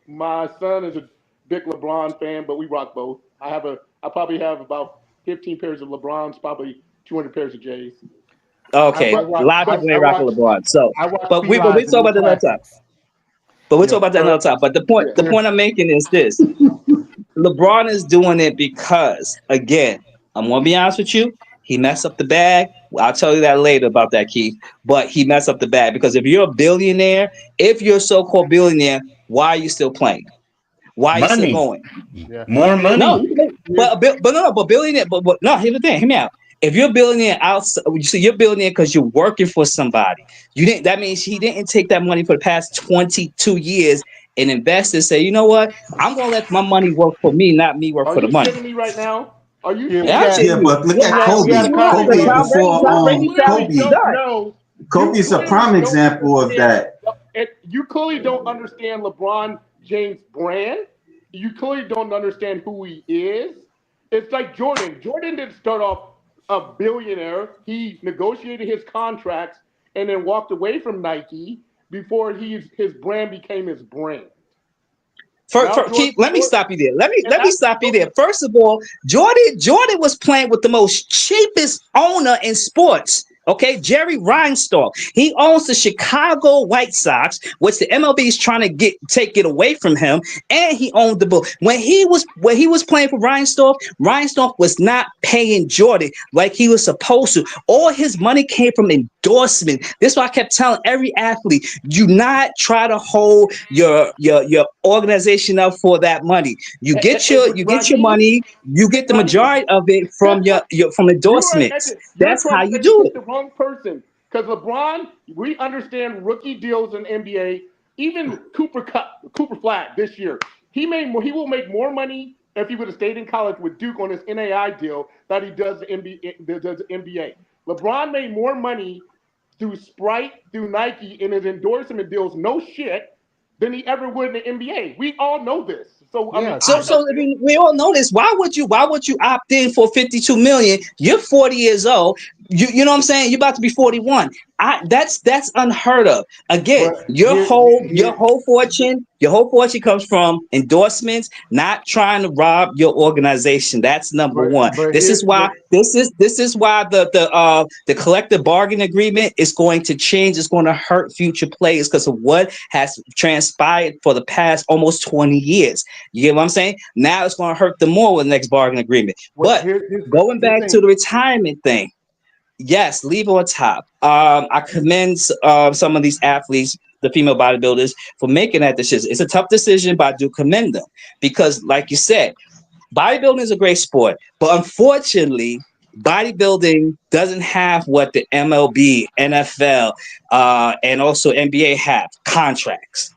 My son is a big LeBron fan, but we rock both. I probably have about 15 pairs of LeBrons, probably 200 pairs of J's. Okay, a lot of people ain't rocking LeBron. So, but we talk about that another time. But we talk about that another time. But the point I'm making is this: LeBron is doing it because, again, I'm gonna be honest with you. He messed up the bag. I'll tell you that later about that, Keith. But he messed up the bag because if you're a billionaire, if you're a so-called billionaire, why are you still playing? Why are you still going? Yeah. More money. No, but billionaire. But no. Here's the thing. Hear me out. If you're a billionaire outside, so you're a billionaire because you're working for somebody. You didn't. That means he didn't take that money for the past 22 years and invest and say, you know what? I'm gonna let my money work for me, not me work for the money. Are you shitting me right now? Are you? Yeah, but look at Kobe. Tom Brady Kobe's a prime example of that. You clearly don't understand LeBron James' brand. You clearly don't understand who he is. It's like Jordan. Jordan didn't start off a billionaire. He negotiated his contracts and then walked away from Nike before his brand became his brand. Let me stop you there. Let me stop you there. First of all, Jordan was playing with the most cheapest owner in sports. Okay, Jerry Reinsdorf. He owns the Chicago White Sox, which the MLB is trying to take it away from him, and he owned the Bulls. When he was playing for Reinsdorf, Reinsdorf was not paying Jordan like he was supposed to. All his money came from endorsement. This is why I kept telling every athlete: do not try to hold your organization up for that money. You get your money. You get the majority of it from from endorsements. That's how you do it. The wrong person, because LeBron, we understand rookie deals in NBA. Even Cooper Flag this year, he will make more money if he would have stayed in college with Duke on his NAI deal that he does the NBA. LeBron made more money through Sprite, through Nike, in his endorsement deals, no shit, than he ever would in the NBA. We all know this. So we all know this. Why would you opt in for $52 million? You're 40 years old. You know what I'm saying? You're about to be 41. That's unheard of. Again, your whole fortune comes from endorsements, not trying to rob your organization. That's number one. This is why the collective bargaining agreement is going to change. It's going to hurt future players because of what has transpired for the past almost 20 years. You get what I'm saying? Now it's going to hurt them more with the next bargaining agreement. But going back to the retirement thing. Yes, leave on top. I commend some of these athletes, the female bodybuilders, for making that decision. It's a tough decision, but I do commend them because, like you said, bodybuilding is a great sport, but unfortunately, bodybuilding doesn't have what the MLB, NFL, and also NBA have: contracts.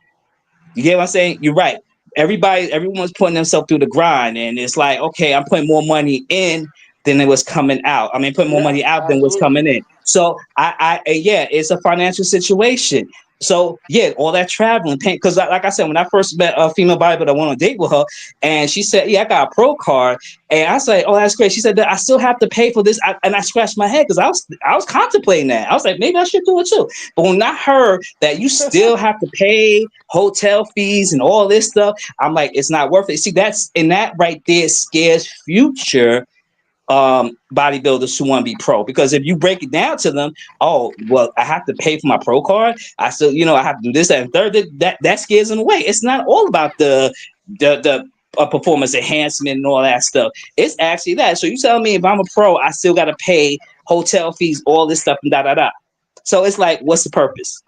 You get what I'm saying? You're right. Everyone's putting themselves through the grind, and it's like, okay, I'm putting more money in than it was coming out. I mean, putting more money out than what's coming in. So it's a financial situation. So yeah, all that traveling, because like I said, when I first met a female bodybuilder, I went on a date with her, and she said, "Yeah, I got a pro card," and I said, "Oh, that's great." She said that I still have to pay for this, and I scratched my head because I was contemplating that. I was like, maybe I should do it too. But when I heard that you still have to pay hotel fees and all this stuff, I'm like, it's not worth it. See, that right there scares future bodybuilders who want to be pro, because if you break it down to them, oh well, I have to pay for my pro card, I still I have to do this, that, and third. That scares them away. It's not all about the performance enhancement and all that stuff. It's actually that. So you tell me if I'm a pro, I still got to pay hotel fees, all this stuff, and da. So it's like, what's the purpose?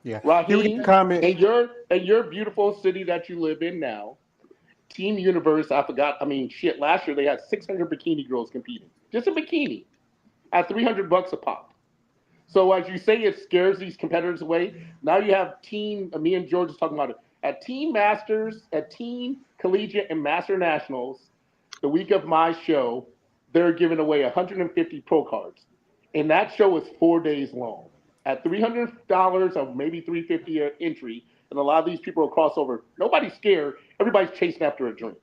Yeah, Raheem, comment in your beautiful city that you live in now, Team Universe, last year they had 600 bikini girls competing. Just a bikini at $300 a pop. So as you say, it scares these competitors away. Now you have team. Me and George is talking about it at Team Masters, at Team Collegiate and Master Nationals. The week of my show, they're giving away 150 pro cards, and that show is 4 days long. At $300 or maybe $350 an entry, and a lot of these people are crossover. Nobody's scared. Everybody's chasing after a dream,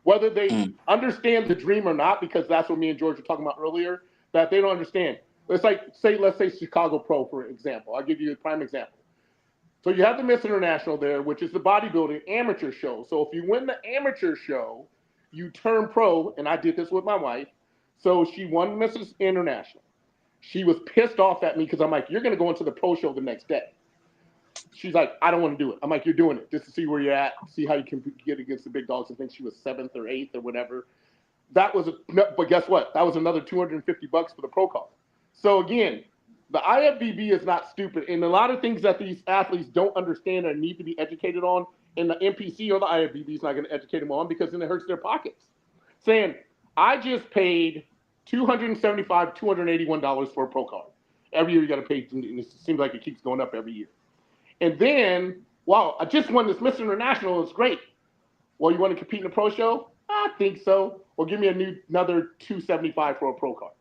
whether they Mm. understand the dream or not. Because that's what me and George were talking about earlier. That they don't understand. It's like let's say Chicago Pro for example. I'll give you a prime example. So you have the Miss International there, which is the bodybuilding amateur show. So if you win the amateur show, you turn pro, and I did this with my wife. So she won Mrs. International. She was pissed off at me because I'm like, you're going to go into the pro show the next day. She's like, I don't want to do it. I'm like, you're doing it just to see where you're at, see how you can get against the big dogs. I think she was 7th or 8th or whatever. But guess what? That was another $250 for the pro card. So again, the IFBB is not stupid, and a lot of things that these athletes don't understand or need to be educated on, and the NPC or the IFBB is not going to educate them on because then it hurts their pockets. Saying, I just paid $275, $281 for a pro card. Every year you got to pay, and it seems like it keeps going up every year. And then, wow, I just won this Miss International. It's great. Well, you want to compete in a pro show? I think so. Well, give me another $275 for a pro card.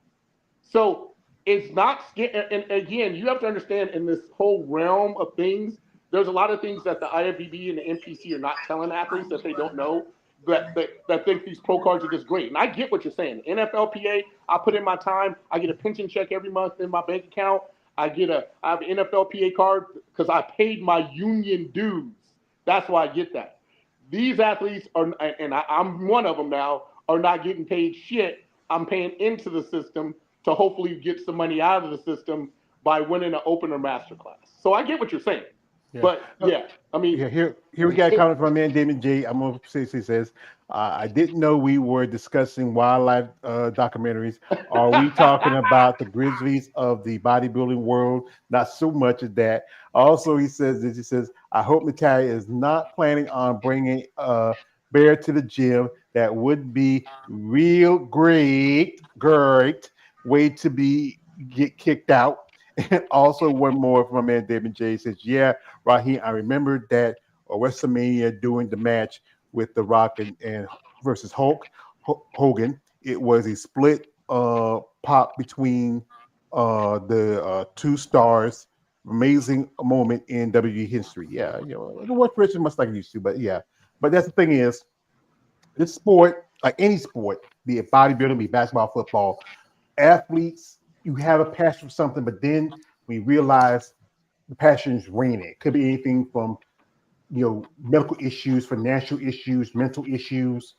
So it's not, and again, you have to understand in this whole realm of things, there's a lot of things that the IFBB and the NPC are not telling athletes that they don't know, that think these pro cards are just great. And I get what you're saying. NFLPA, I put in my time. I get a pension check every month in my bank account. I have an NFLPA card because I paid my union dues. That's why I get that. These athletes are, and I'm one of them now, are not getting paid shit. I'm paying into the system to hopefully get some money out of the system by winning an open or master class. So I get what you're saying. Yeah. But yeah, I mean, Yeah, here we got a comment from my man Damon J. I'm gonna say he says, I didn't know we were discussing wildlife documentaries. Are we talking about the grizzlies of the bodybuilding world? Not so much as that. Also, he says, I hope Natalia is not planning on bringing Bear to the gym. That would be real great way to get kicked out. And also one more from my man David J says, yeah, Raheem, I remember that WrestleMania doing the match with The Rock and versus Hogan. It was a split pop between the two stars. Amazing moment in WWE history. Yeah, the watch wrestling much like it used to, but yeah. But that's the thing is, this sport, like any sport, be it bodybuilding, be it basketball, football, athletes, you have a passion for something, but then we realize the passion is waning. It could be anything from medical issues, financial issues, mental issues.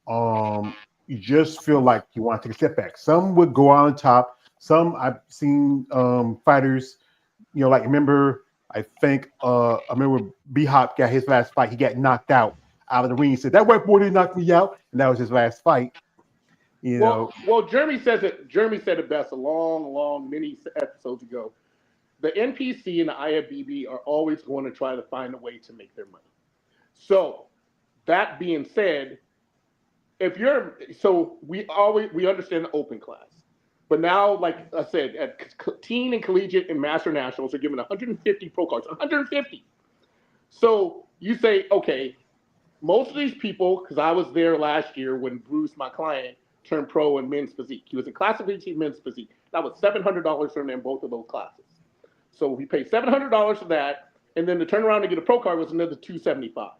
You just feel like you want to take a step back. Some would go on top. Some I've seen fighters, like remember, I remember B Hop got his last fight. He got knocked out of the ring. He said, that white boy didn't knock me out. And that was his last fight. Well, Jeremy said it best a long, many episodes ago. The NPC and the IFBB are always going to try to find a way to make their money. So, that being said, we understand the open class, but now, like I said, at teen and collegiate and master nationals are given 150 pro cards, 150. So you say, okay, most of these people, because I was there last year when Bruce, my client, turned pro in men's physique. He was in class of 18 men's physique. That was $700 for him in both of those classes. So he paid $700 for that, and then to turn around and get a pro card was another $275.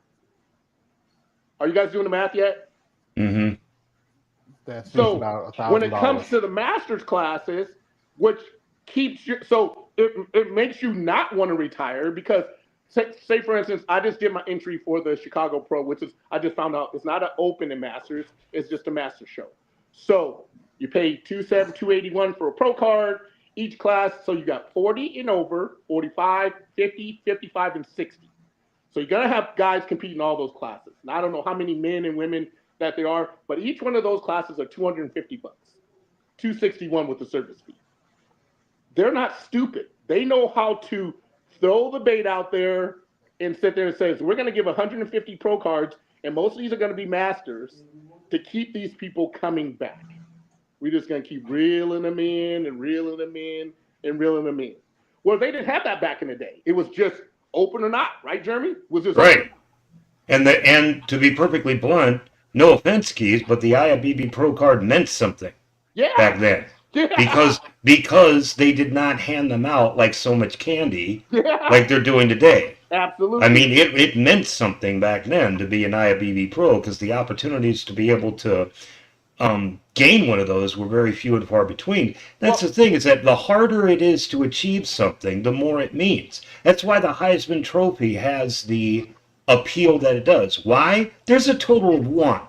Are you guys doing the math yet? Mm-hmm. That's so about $1,000. When it comes to the master's classes, which keeps you, so it makes you not want to retire because, say for instance, I just did my entry for the Chicago Pro, which is, I just found out it's not an open in masters, it's just a master show. So you pay $281 for a pro card. Each class, so you got 40 and over, 45, 50, 55, and 60. So you're going to have guys compete in all those classes. Now, I don't know how many men and women that there are, but each one of those classes are $250, $261 with the service fee. They're not stupid. They know how to throw the bait out there and sit there and say, so we're going to give 150 pro cards, and most of these are going to be masters to keep these people coming back. We're just going to keep reeling them in, and reeling them in. Well, they didn't have that back in the day. It was just open or not, right, Jeremy? Was just Right. And to be perfectly blunt, no offense, Keith, but the IFBB Pro card meant something back then. Because they did not hand them out like so much candy like they're doing today. Absolutely. I mean, it meant something back then to be an IFBB Pro because the opportunities to be able to gain one of those were very few and far between. That's the thing, is that the harder it is to achieve something, the more it means. That's why the Heisman Trophy has the appeal that it does. Why? There's a total of one.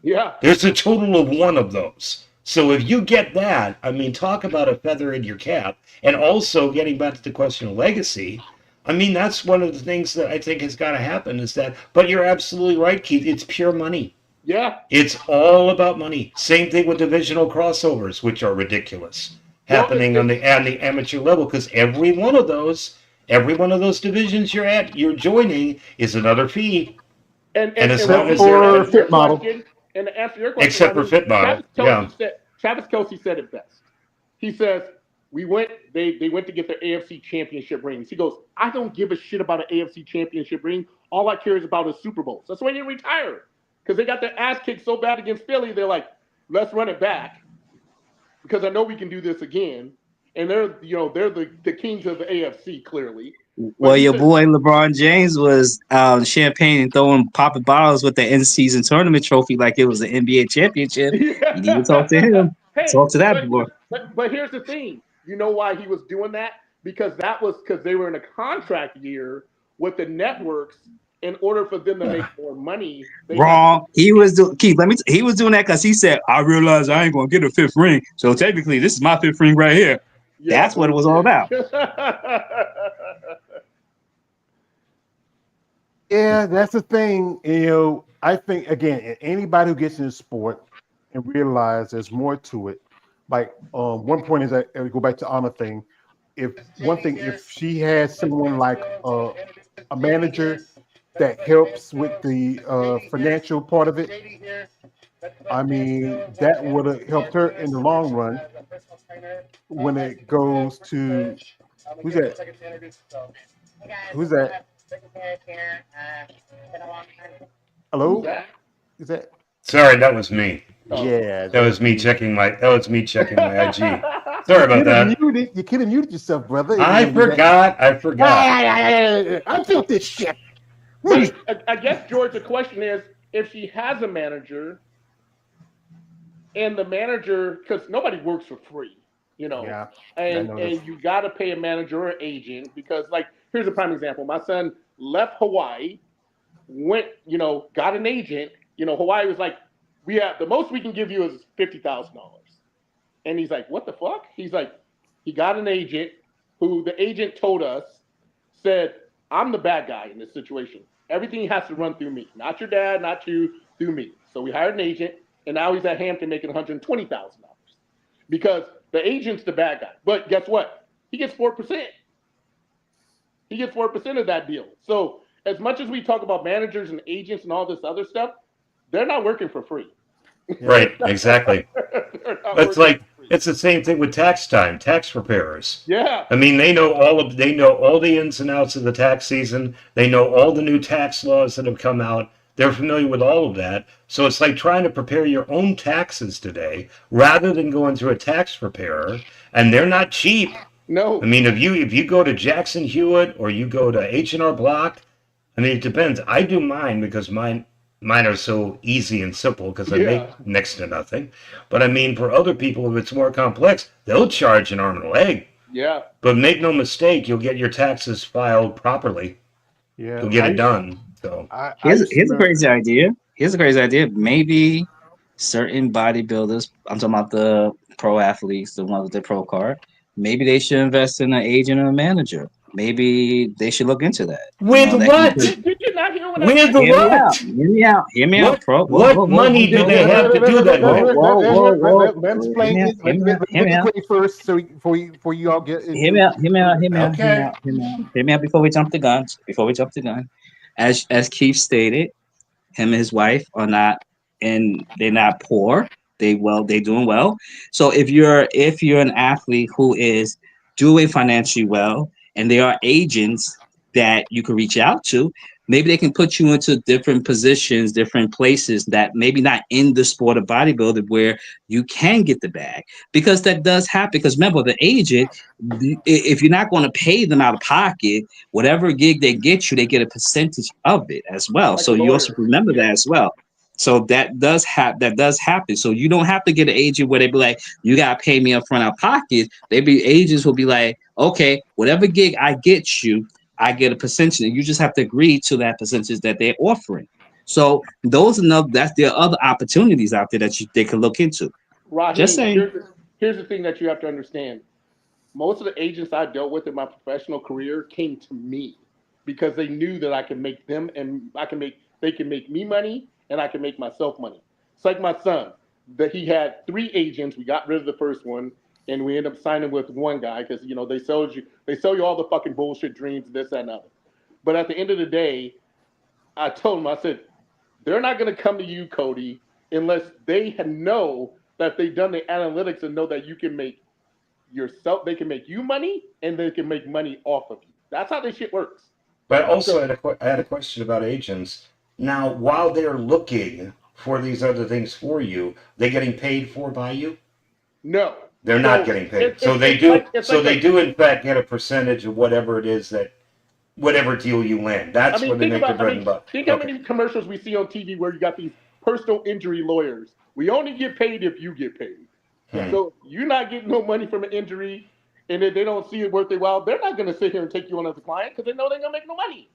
Yeah. There's a total of one of those. So if you get that, I mean, talk about a feather in your cap. And also, getting back to the question of legacy, I mean, that's one of the things that I think has got to happen is that, but you're absolutely right, Keith, it's pure money. Yeah. It's all about money. Same thing with divisional crossovers, which are ridiculous, happening on the amateur level, because every one of those divisions you're joining is another fee. And as long as for fit model. And to answer your question, Except for fit model, Travis Kelce said it best. He says, they went to get their AFC championship rings. He goes, I don't give a shit about an AFC championship ring. All I care is about is Super Bowls. That's why he didn't retire. Because they got their ass kicked so bad against Philly, they're like, let's run it back. Because I know we can do this again. And they're the kings of the AFC, clearly. Well, your boy LeBron James was champagne and popping bottles with the in-season tournament trophy like it was an NBA championship. Yeah. You need to talk to him. Talk to that boy. But here's the thing. You know why he was doing that? Because they were in a contract year with the networks. In order for them to make more money, wrong. He was doing that because he said, "I realized I ain't gonna get a fifth ring, so technically this is my fifth ring right here." Yeah. That's what it was all about. Yeah, that's the thing. I think again, anybody who gets in the sport and realize there's more to it. Like one point is that we go back to honor thing. If she has someone like a manager that helps with the financial part of it, I mean, that would have helped her in the long run when it goes to who's that? Who's that? Hello? Is that? Sorry, that was me. Yeah, that was me checking my IG. Sorry about that. You could have muted yourself, brother. I forgot. I felt this shit. I guess, George, the question is, if she has a manager, and the manager, because nobody works for free, yeah, and you got to pay a manager or an agent, because, like, here's a prime example. My son left Hawaii, went, got an agent. Hawaii was like, the most we can give you is $50,000. And he's like, what the fuck? He's like, he got an agent who the agent told us said, I'm the bad guy in this situation. Everything has to run through me. Not your dad, not you, through me. So we hired an agent, and now he's at Hampton making $120,000 because the agent's the bad guy. But guess what? He gets 4%. He gets 4% of that deal. So as much as we talk about managers and agents and all this other stuff, they're not working for free. Right, exactly. It's the same thing with tax preparers. Yeah. I mean, they know all the ins and outs of the tax season. They know all the new tax laws that have come out. They're familiar with all of that. So it's like trying to prepare your own taxes today rather than going through a tax preparer. And they're not cheap. No. I mean, if you go to Jackson Hewitt or you go to H&R Block, I mean, it depends. I do mine because mine are so easy and simple because I make next to nothing. But I mean, for other people, if it's more complex, they'll charge an arm and a leg. Yeah. But make no mistake, you'll get your taxes filed properly. Yeah. You'll get it done. So here's a crazy idea. Here's a crazy idea. Maybe certain bodybuilders, I'm talking about the pro athletes, the ones with their pro card, maybe they should invest in an agent or a manager. Maybe they should look into that. With what? Did you not hear what I With said? Hear me out, bro. What money do they have to do that with? Let me explain this. Let me quick first, so before you all get. Hear me out before we jump the gun. As Keith stated, him and his wife are not, and they're not poor. They're doing well. So if you're an athlete who is doing financially well, and there are agents that you can reach out to. Maybe they can put you into different positions, different places that maybe not in the sport of bodybuilding where you can get the bag, because that does happen. Because remember, the agent, if you're not going to pay them out of pocket, whatever gig they get you, they get a percentage of it as well. Like So a you also lawyer. remember that as well. So that does happen. So you don't have to get an agent where they be like, you gotta pay me up front out of pocket. They be agents will be like, okay, whatever gig I get you, I get a percentage, and you just have to agree to that percentage that they're offering. So those are there are other opportunities out there that they can look into. Just Raheem, saying. here's the thing that you have to understand. Most of the agents I dealt with in my professional career came to me because they knew that I could make them and they can make me money and I can make myself money. It's like my son that he had 3 agents. We got rid of the first one and we ended up signing with one guy because they sell you all the fucking bullshit dreams, this that, and other. But at the end of the day, I told him, I said, they're not going to come to you, Cody, unless they know that they've done the analytics and know that you can make yourself, they can make you money and they can make money off of you. That's how this shit works. But also, So, I had a question about agents. Now, while they're looking for these other things for you, they getting paid for by you? no. They're not So getting paid. So it's So like they do in fact get a percentage of whatever it is that whatever deal you land. I That's mean, where they make their bread and butter. think how Okay. many commercials we see on TV where you got these personal injury lawyers. We only get paid if you get paid. Hmm. So you're not getting no money from an injury, and if they don't see it worth their while, they're not going to sit here and take you on as a client because they know they're going to make no money.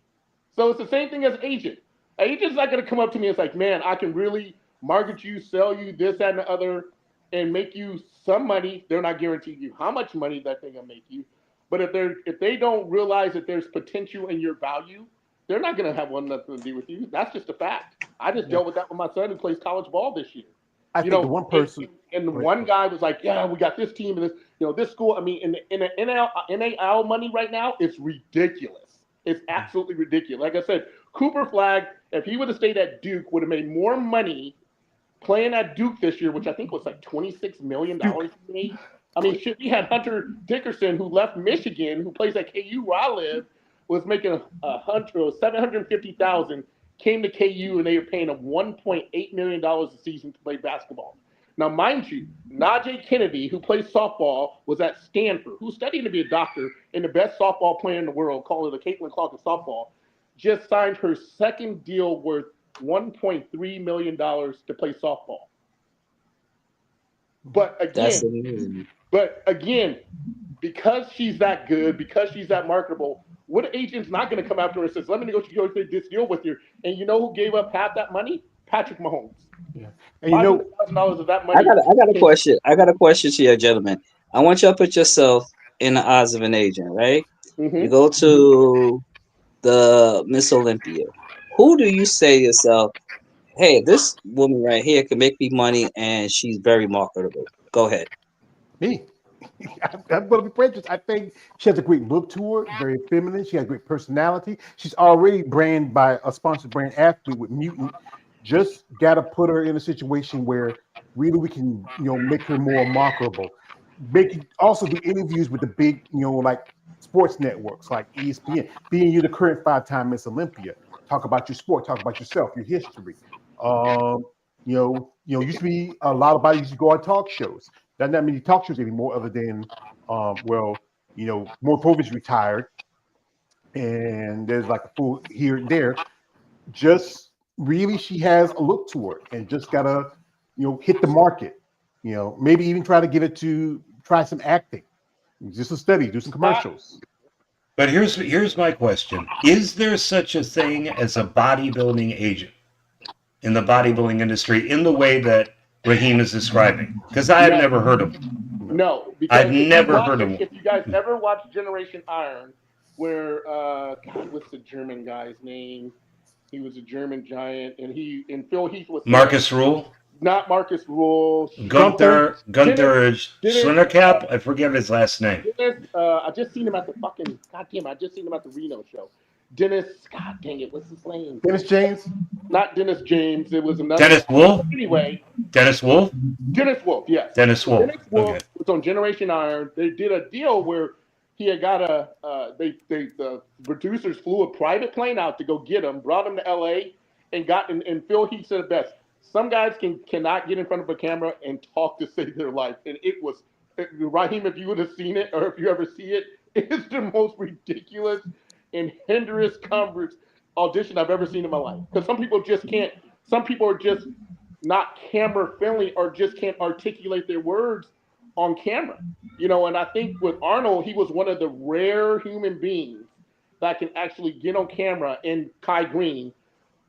So it's the same thing as an agent. An agent's not going to come up to me and it's like, man, I can really market you, sell you this, that, and the other, and make you some money. They're not guaranteeing you how much money that they're going to make you. But if they don't realize that there's potential in your value, they're not going to have nothing to do with you. That's just a fact. I just Yeah. dealt with that with my son who plays college ball this year. I You think the know, one person. and the Go ahead. one guy was like, "Yeah, we got this team and this, this school." I mean, in the NAL money right now, it's ridiculous. It's absolutely ridiculous. Like I said, Cooper Flag, if he would have stayed at Duke, would have made more money playing at Duke this year, which I think was like $26 million he made. I mean, shit, we had Hunter Dickerson, who left Michigan, who plays at KU where I live, was making $750,000, came to KU and they were paying him $1.8 million a season to play basketball. Now, mind you, Najee Kennedy, who plays softball, was at Stanford, who's studying to be a doctor and the best softball player in the world, calling it the Caitlin Clark of softball, just signed her second deal worth $1.3 million to play softball. But That's again, amazing. because she's that good, because she's that marketable, what agent's not going to come after her and says, "Let me negotiate this deal with you"? And you know who gave up half that money? Patrick Mahomes. Yeah. And you know, $500,000 of that I money. got a question. I got a question to you, gentlemen. I want you to put yourself in the eyes of an agent, right? You Mm-hmm. go to the Miss Olympia. Who do you say to yourself, hey, this woman right here can make me money and she's very marketable? Go ahead. me. I'm going to be prejudiced. I think she has a great look to her, very feminine. She has great personality. She's already branded by a sponsored brand athlete with Mutant. Just got to put her in a situation where really we can, make her more marketable. Also do interviews with the big, like sports networks like ESPN. Being you the current 5-time Miss Olympia, talk about your sport, talk about yourself, your history. Um, used to be a lot of bodies used to go on talk shows. There's not many talk shows anymore, other than, more Povich retired, and there's like a full here and there. Just really, she has a look to her, and just gotta, hit the market. Maybe even try to get it to try some acting, just a study, do some commercials. But here's my question: is there such a thing as a bodybuilding agent in the bodybuilding industry in the way that Raheem is describing? Because I have No, never heard of one. no, I've because never heard of one. if you guys ever watch Generation Iron, where God, what's the German guy's name? He was a German giant, and Phil Heath was saying, Marcus Rule, not Marcus Rule. Gunther, Gunther Dennis, Schlinnercap. I forget his last name. I just seen him at the fucking goddamn. I just seen him at the Reno show. Dennis, God dang it, what's his name? Dennis James. Not Dennis James. It was another. Dennis Wolf. Anyway, Dennis Wolf. Dennis Wolf. Yes. Dennis Wolf. Dennis Wolf Okay. was on Generation Iron. They did a deal where he had got the producers flew a private plane out to go get him, brought him to LA, and Phil Heath said it best. Some guys cannot get in front of a camera and talk to save their life, and it was Raheem. If you would have seen it, or if you ever see it, it's the most ridiculous and hinderous audition I've ever seen in my life. Because some people just can't. Some people are just not camera friendly, or just can't articulate their words on camera. And I think with Arnold, he was one of the rare human beings that can actually get on camera, and Kai Green,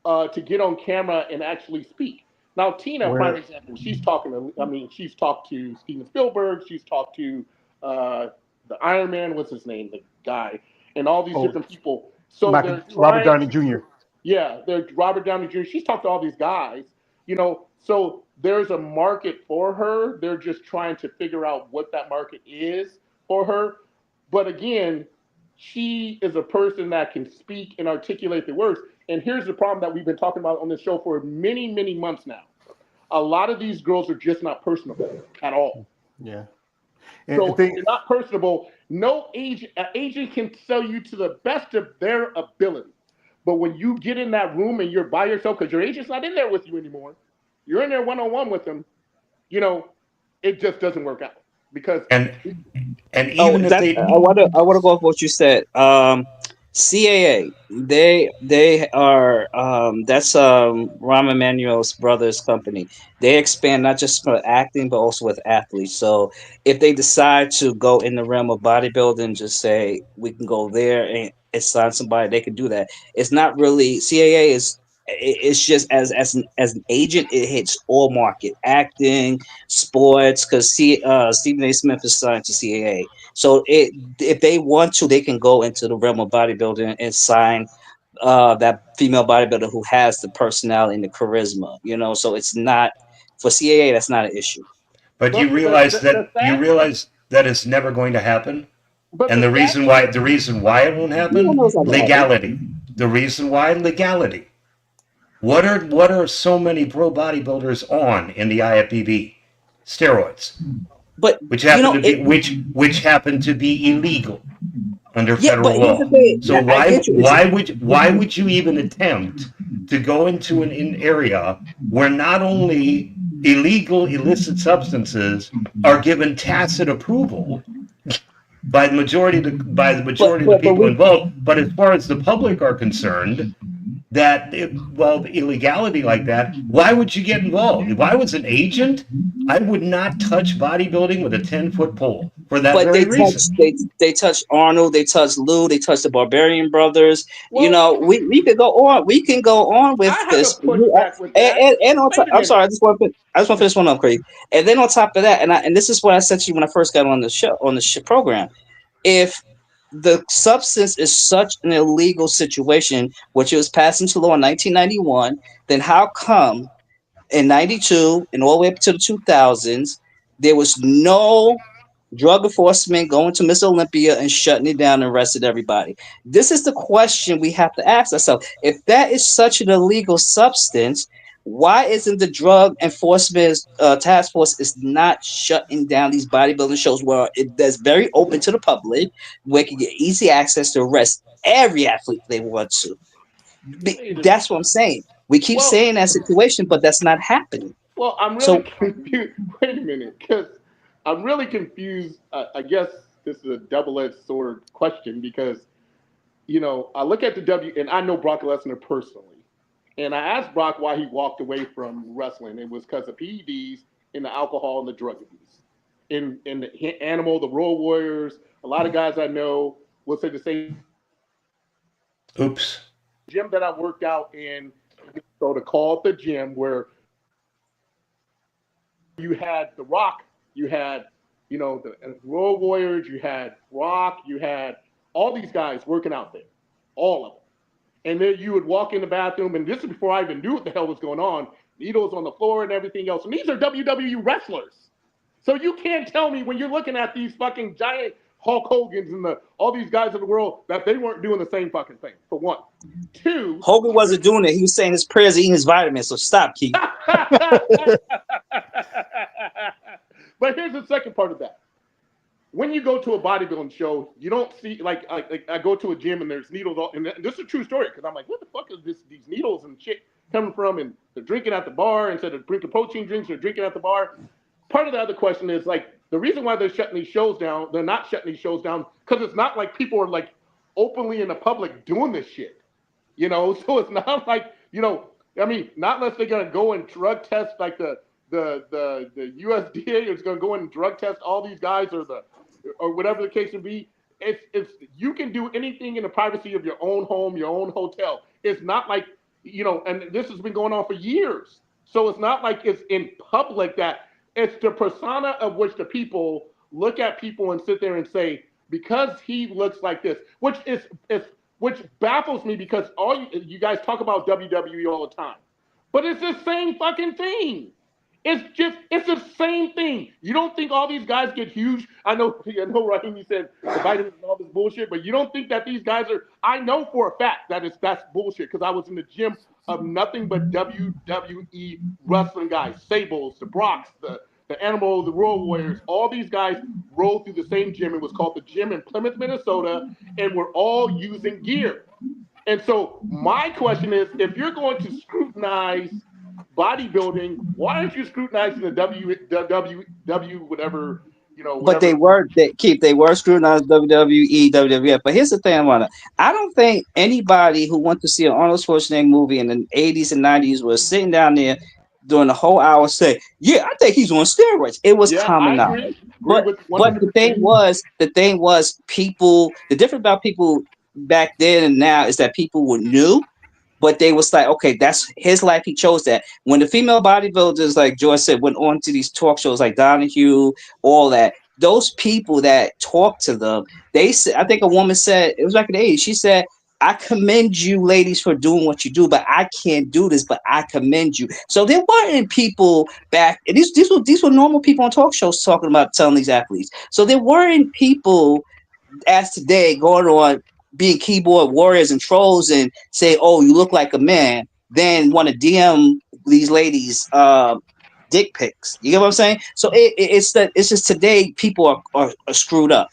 to get on camera and actually speak. Now, Tina, prime example, she's talked to Steven Spielberg, she's talked to the Iron Man, what's his name, the guy, and all these different people. So Robert Downey Jr. Yeah, they're Robert Downey Jr. She's talked to all these guys, so there's a market for her. They're just trying to figure out what that market is for her. But again, she is a person that can speak and articulate the words. And here's the problem that we've been talking about on this show for many, many months now. A lot of these girls are just not personable at all. Yeah. So if you're not personable, no agent can sell you to the best of their ability. But when you get in that room and you're by yourself, because your agent's not in there with you anymore, you're in there one-on-one with them, it just doesn't work out. Because and even if they, I want to go off what you said. CAA, they are that's Rahm Emanuel's brother's company. They expand not just for acting but also with athletes. So if they decide to go in the realm of bodybuilding, just say we can go there and sign somebody, they can do that. It's not really CAA is. It's just as an agent, it hits all market acting, sports. Because Stephen A. Smith is signed to CAA, so if they want to, they can go into the realm of bodybuilding and sign that female bodybuilder who has the personality and the charisma. So it's not for CAA. That's not an issue. but you realize that it's never going to happen. And the reason why it won't happen, legality. The reason why, legality. What are so many pro bodybuilders on in the IFBB? Steroids, but which happen to be illegal under federal law. So why would you even attempt to go into an area where not only illegal illicit substances are given tacit approval by the majority of the people involved, but as far as the public are concerned, illegality like that, why would you get involved? If I was an agent, I would not touch bodybuilding with a 10-foot pole for that very reason. They touched Arnold, they touched Lou, they touched the Barbarian Brothers. We could go on. We can go on with this. And on top, I'm sorry, I just want to finish one up, Craig. And then on top of that, and this is what I said to you when I first got on the program. If the substance is such an illegal situation, which it was passed into law in 1991, then how come in 92 and all the way up to the 2000s, there was no drug enforcement going to Miss Olympia and shutting it down and arrested everybody? This is the question we have to ask ourselves. If that is such an illegal substance, why isn't the drug enforcement task force is not shutting down these bodybuilding shows where that's very open to the public, where can get easy access to arrest every athlete they want to? That's what I'm saying. We keep saying that situation, but that's not happening. Well, I'm really confused. Wait a minute, because I'm really confused. I guess this is a double-edged sword question because, I look at the and I know Brock Lesnar personally. And I asked Brock why he walked away from wrestling. It was because of PEDs and the alcohol and the drug abuse. In the Animal, the Road Warriors, a lot of guys I know will say the same. Oops. Gym that I worked out in, so to call it the gym, where you had The Rock, you had, the Road Warriors, you had Rock, you had all these guys working out there, all of them. And then you would walk in the bathroom, and this is before I even knew what the hell was going on. Needles on the floor and everything else. And these are WWE wrestlers. So you can't tell me when you're looking at these fucking giant Hulk Hogan's and all these guys in the world that they weren't doing the same fucking thing, for one. Two. Hogan wasn't doing it. He was saying his prayers, eating his vitamins. So stop, Keith. But here's the second part of that. when you go to a bodybuilding show, you don't see like I go to a gym and there's needles all, and this is a true story because I'm like, what the fuck is these needles and shit coming from? And they're drinking at the bar instead of drinking protein drinks, they're drinking at the bar. Part of the other question is like the reason why they're shutting these shows down. They're not shutting these shows down because it's not like people are like openly in the public doing this shit. So it's not like, I mean, not unless they're gonna go and drug test like the USDA is gonna go and drug test all these guys or whatever the case may be. It's you can do anything in the privacy of your own home, your own hotel. It's not like, and this has been going on for years. So it's not like it's in public that it's the persona of which the people look at people and sit there and say, because he looks like this, which baffles me because all you guys talk about WWE all the time, but it's the same fucking thing. It's the same thing. You don't think all these guys get huge? I know Raheem said the vitamins and all this bullshit, but you don't think that these guys are? I know for a fact that's bullshit because I was in the gym of nothing but WWE wrestling guys, Sables, the Brocks, the Animal, the Royal Warriors. All these guys rolled through the same gym. It was called the gym in Plymouth, Minnesota, and we're all using gear. And so my question is, if you're going to scrutinize bodybuilding, why aren't you scrutinizing the W whatever, But whatever? they were scrutinized WWE, WWF. But here's the thing, I don't think anybody who went to see an Arnold Schwarzenegger movie in the 80s and 90s was sitting down there during the whole hour say, yeah, I think he's on steroids. It was Yeah, I common agree. knowledge. Agree But with but the thing 100%. was people, the difference about people back then and now is that people were new, but they was like, okay, that's his life. He chose that. When the female bodybuilders, like George said, went on to these talk shows like Donahue, all that, those people that talked to them, they said, I think a woman said, it was back in the 80s, she said, I commend you ladies for doing what you do, but I can't do this, but I commend you. So there weren't people back, and these were normal people on talk shows talking about telling these athletes. So there weren't people as today going on being keyboard warriors and trolls and say, "Oh, you look like a man," then want to DM these ladies dick pics. You get what I'm saying? So it's just today people are screwed up.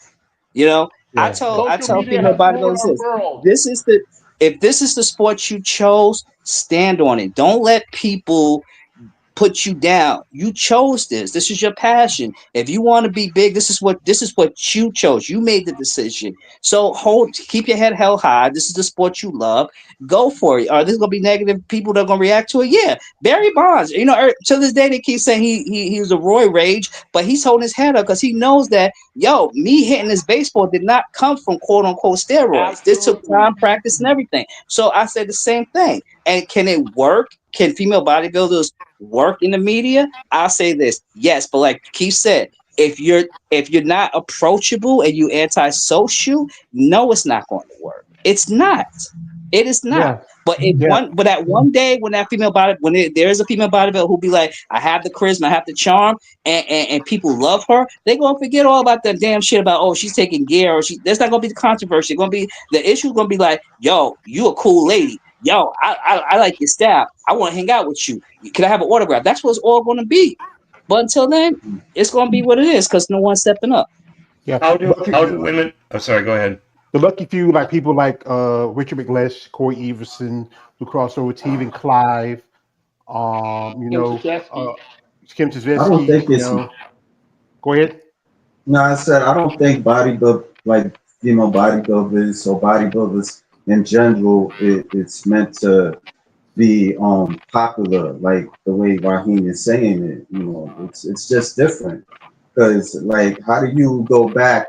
You know, I Yeah, tell yeah. I Social tell media female has ruined bodybuilders our this: world. this is the if this is the sport you chose, stand on it. Don't let people put you down. You chose this. This is your passion. If you want to be big, this is what you chose. You made the decision. So keep your head held high. This is the sport you love. Go for it. Are there gonna be negative people that are gonna react to it? Yeah. Barry Bonds, to this day they keep saying he was a Roy Rage, but he's holding his head up because he knows that me hitting this baseball did not come from quote unquote steroids. This took Absolutely. time, practice, and everything. So I said the same thing. And can it work? Can female bodybuilders work in the media? I'll say this, yes, but like Keith said, if you're not approachable and you antisocial, no, it's not going to work. It's not. It is not. Yeah, yeah. But that one day when that female body when there is a female bodybuilder who'll be like, I have the charisma, I have the charm, and people love her, they gonna forget all about that damn shit about, oh, she's taking gear, or there's not gonna be the controversy. It's gonna be the issue gonna be like, yo, you a cool lady. Yo, I like your style. I want to hang out with you. Can I have an autograph? That's what it's all going to be. But until then, it's going to be what it is because no one's stepping up. Yeah, How do women? Oh, sorry. Go ahead. the lucky few, like people like Richard McLeish, Corey Everson, who crossed over to even Clive, Kim Chesky. Kim I don't Tversky, think it's Go ahead. no. I said I don't think bodybuild like bodybuilders or bodybuilders in general. It's meant to be popular like the way Raheem is saying it. It's just different because like how do you go back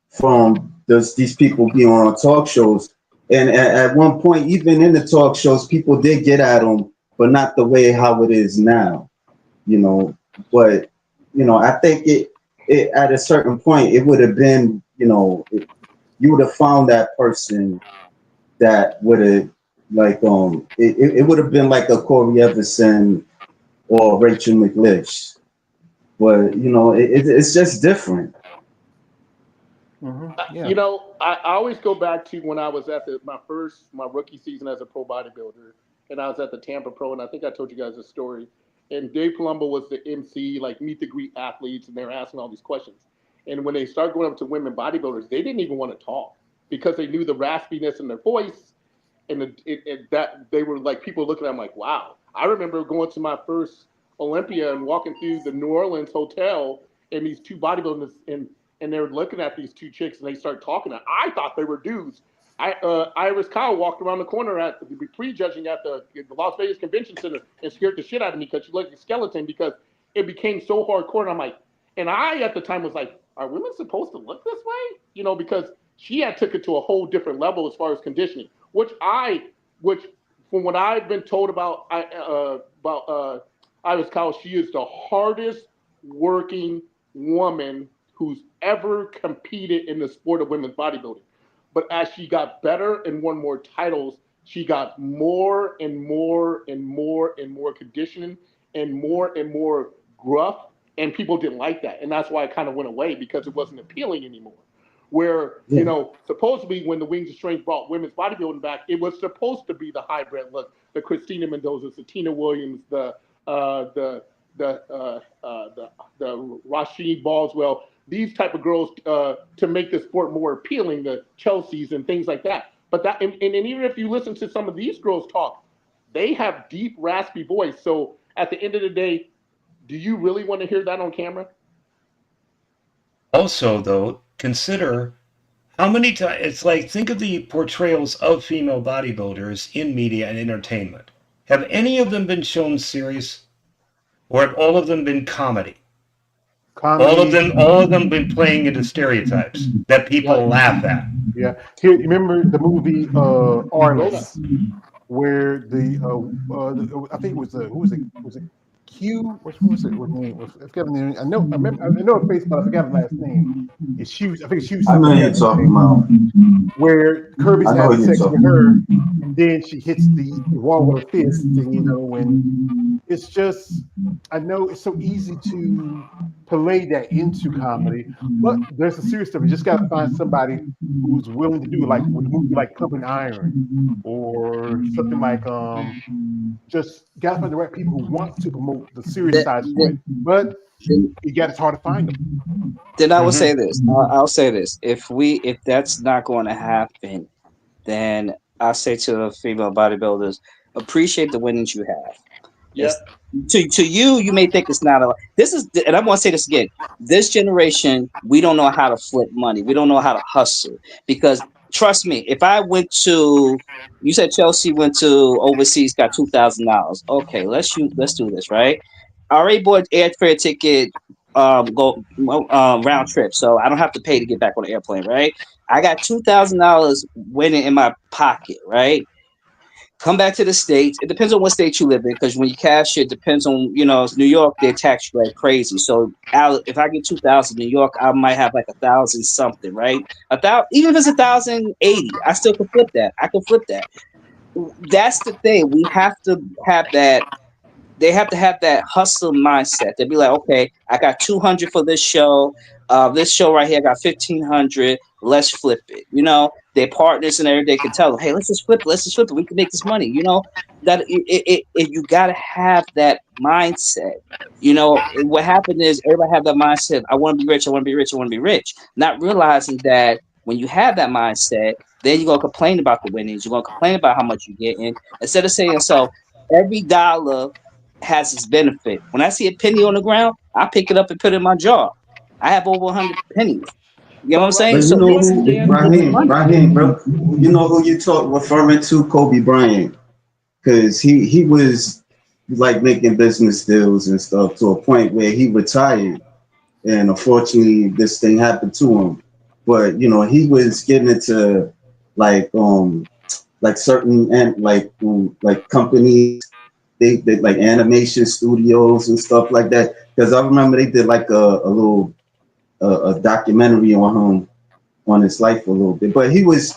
from these people being on talk shows and at one point even in the talk shows people did get at them but not the way how it is now. you know. But I think it at a certain point it would have been, you would have found that person that would have like it would have been like a Corey Everson or Rachel McLeish. But it's just different. Yeah. I always go back to when I was at my rookie season as a pro bodybuilder, and I was at the Tampa Pro, and I think I told you guys a story. And Dave Palumbo was the MC, like meet the greet athletes, and they were asking all these questions. And when they started going up to women bodybuilders, they didn't even want to talk because they knew the raspiness in their voice, and that they were like people looking at them like, wow. I remember going to my first Olympia and walking through the New Orleans hotel, and these two bodybuilders, and they were looking at these two chicks, and they started talking. I thought they were dudes. Iris Kyle walked around the corner at prejudging at the Las Vegas Convention Center and scared the shit out of me because she looked like a skeleton because it became so hardcore. And I'm like, and I at the time was like, are women supposed to look this way? You know, because she had took it to a whole different level as far as conditioning, which from what I've been told about Iris Kyle, she is the hardest working woman who's ever competed in the sport of women's bodybuilding. But as she got better and won more titles, she got more and more and more and more conditioning and more gruff, and people didn't like that. And that's why it kind of went away because it wasn't appealing anymore. Where, you know, supposedly when the Wings of Strength brought women's bodybuilding back, it was supposed to be the hybrid look, the Christina Mendozas, the Tina Williams, the Rashid Boswell, these type of girls to make the sport more appealing, the Chelseas and things like that. But that, and even if you listen to some of these girls talk, they have deep, raspy voice. So at the end of the day, do you really want to hear that on camera? Also, though, consider how many times it's like, think of the portrayals of female bodybuilders in media and entertainment. Have any of them been shown serious, or have all of them been comedy? All of them been playing into stereotypes that people laugh at. Yeah. Here, remember the movie Arliss, where I think it was who was it? Was it Q? What was it? What name? I forgot the name. I know her face, but I forgot her last name. It's Hughes. I think it's Hughes. I know who you're talking about. Where Kirby's having sex with her, and then she hits the wall with her fist, and you know, and it's just, I know it's so easy to play that into comedy, but there's a serious stuff. You just got to find somebody who's willing to do it, like with a movie like Pumping Iron, or something like just got to find the right people who want to promote the serious side of it. But it's hard to find them. Then I will say this. I'll say this. If that's not going to happen, then I say to the female bodybuilders, appreciate the winnings you have. Yes. To you, you may think it's not this is, and I want to say this again. This generation, we don't know how to flip money. We don't know how to hustle, because trust me, if I went to, you said Chelsea went to overseas, got $2,000. Okay, let's do this, right? I already bought airfare ticket, round trip, so I don't have to pay to get back on the airplane, right? I got $2,000 winning in my pocket, right? Come back to the States. It depends on what state you live in, because when you cash it, depends on, New York, they tax you like crazy. So if I get 2,000 New York, I might have like 1,000 something, right? Even if it's 1,080, I still can flip that. I can flip that. That's the thing. We have to have that. They have to have that hustle mindset. They'd be like, okay, I got 200 for this show. This show right here, I got 1,500. Let's flip it. Their partners and everything can tell them, hey, let's just flip it. Let's just flip it. We can make this money. That you got to have that mindset. What happened is everybody have that mindset. I want to be rich. I want to be rich. I want to be rich. Not realizing that when you have that mindset, then you're going to complain about the winnings. You're going to complain about how much you're getting. Instead of saying, so every dollar has its benefit. When I see a penny on the ground, I pick it up and put it in my jar. I have over 100 pennies. You know what I'm saying? But you know who, Raheem, bro, you know who you referring to? Kobe Bryant. Because he was like making business deals and stuff to a point where he retired. And unfortunately, this thing happened to him. But, he was getting into like certain, and like companies, they like animation studios and stuff like that. Because I remember they did like a little a documentary on him, on his life a little bit. But he was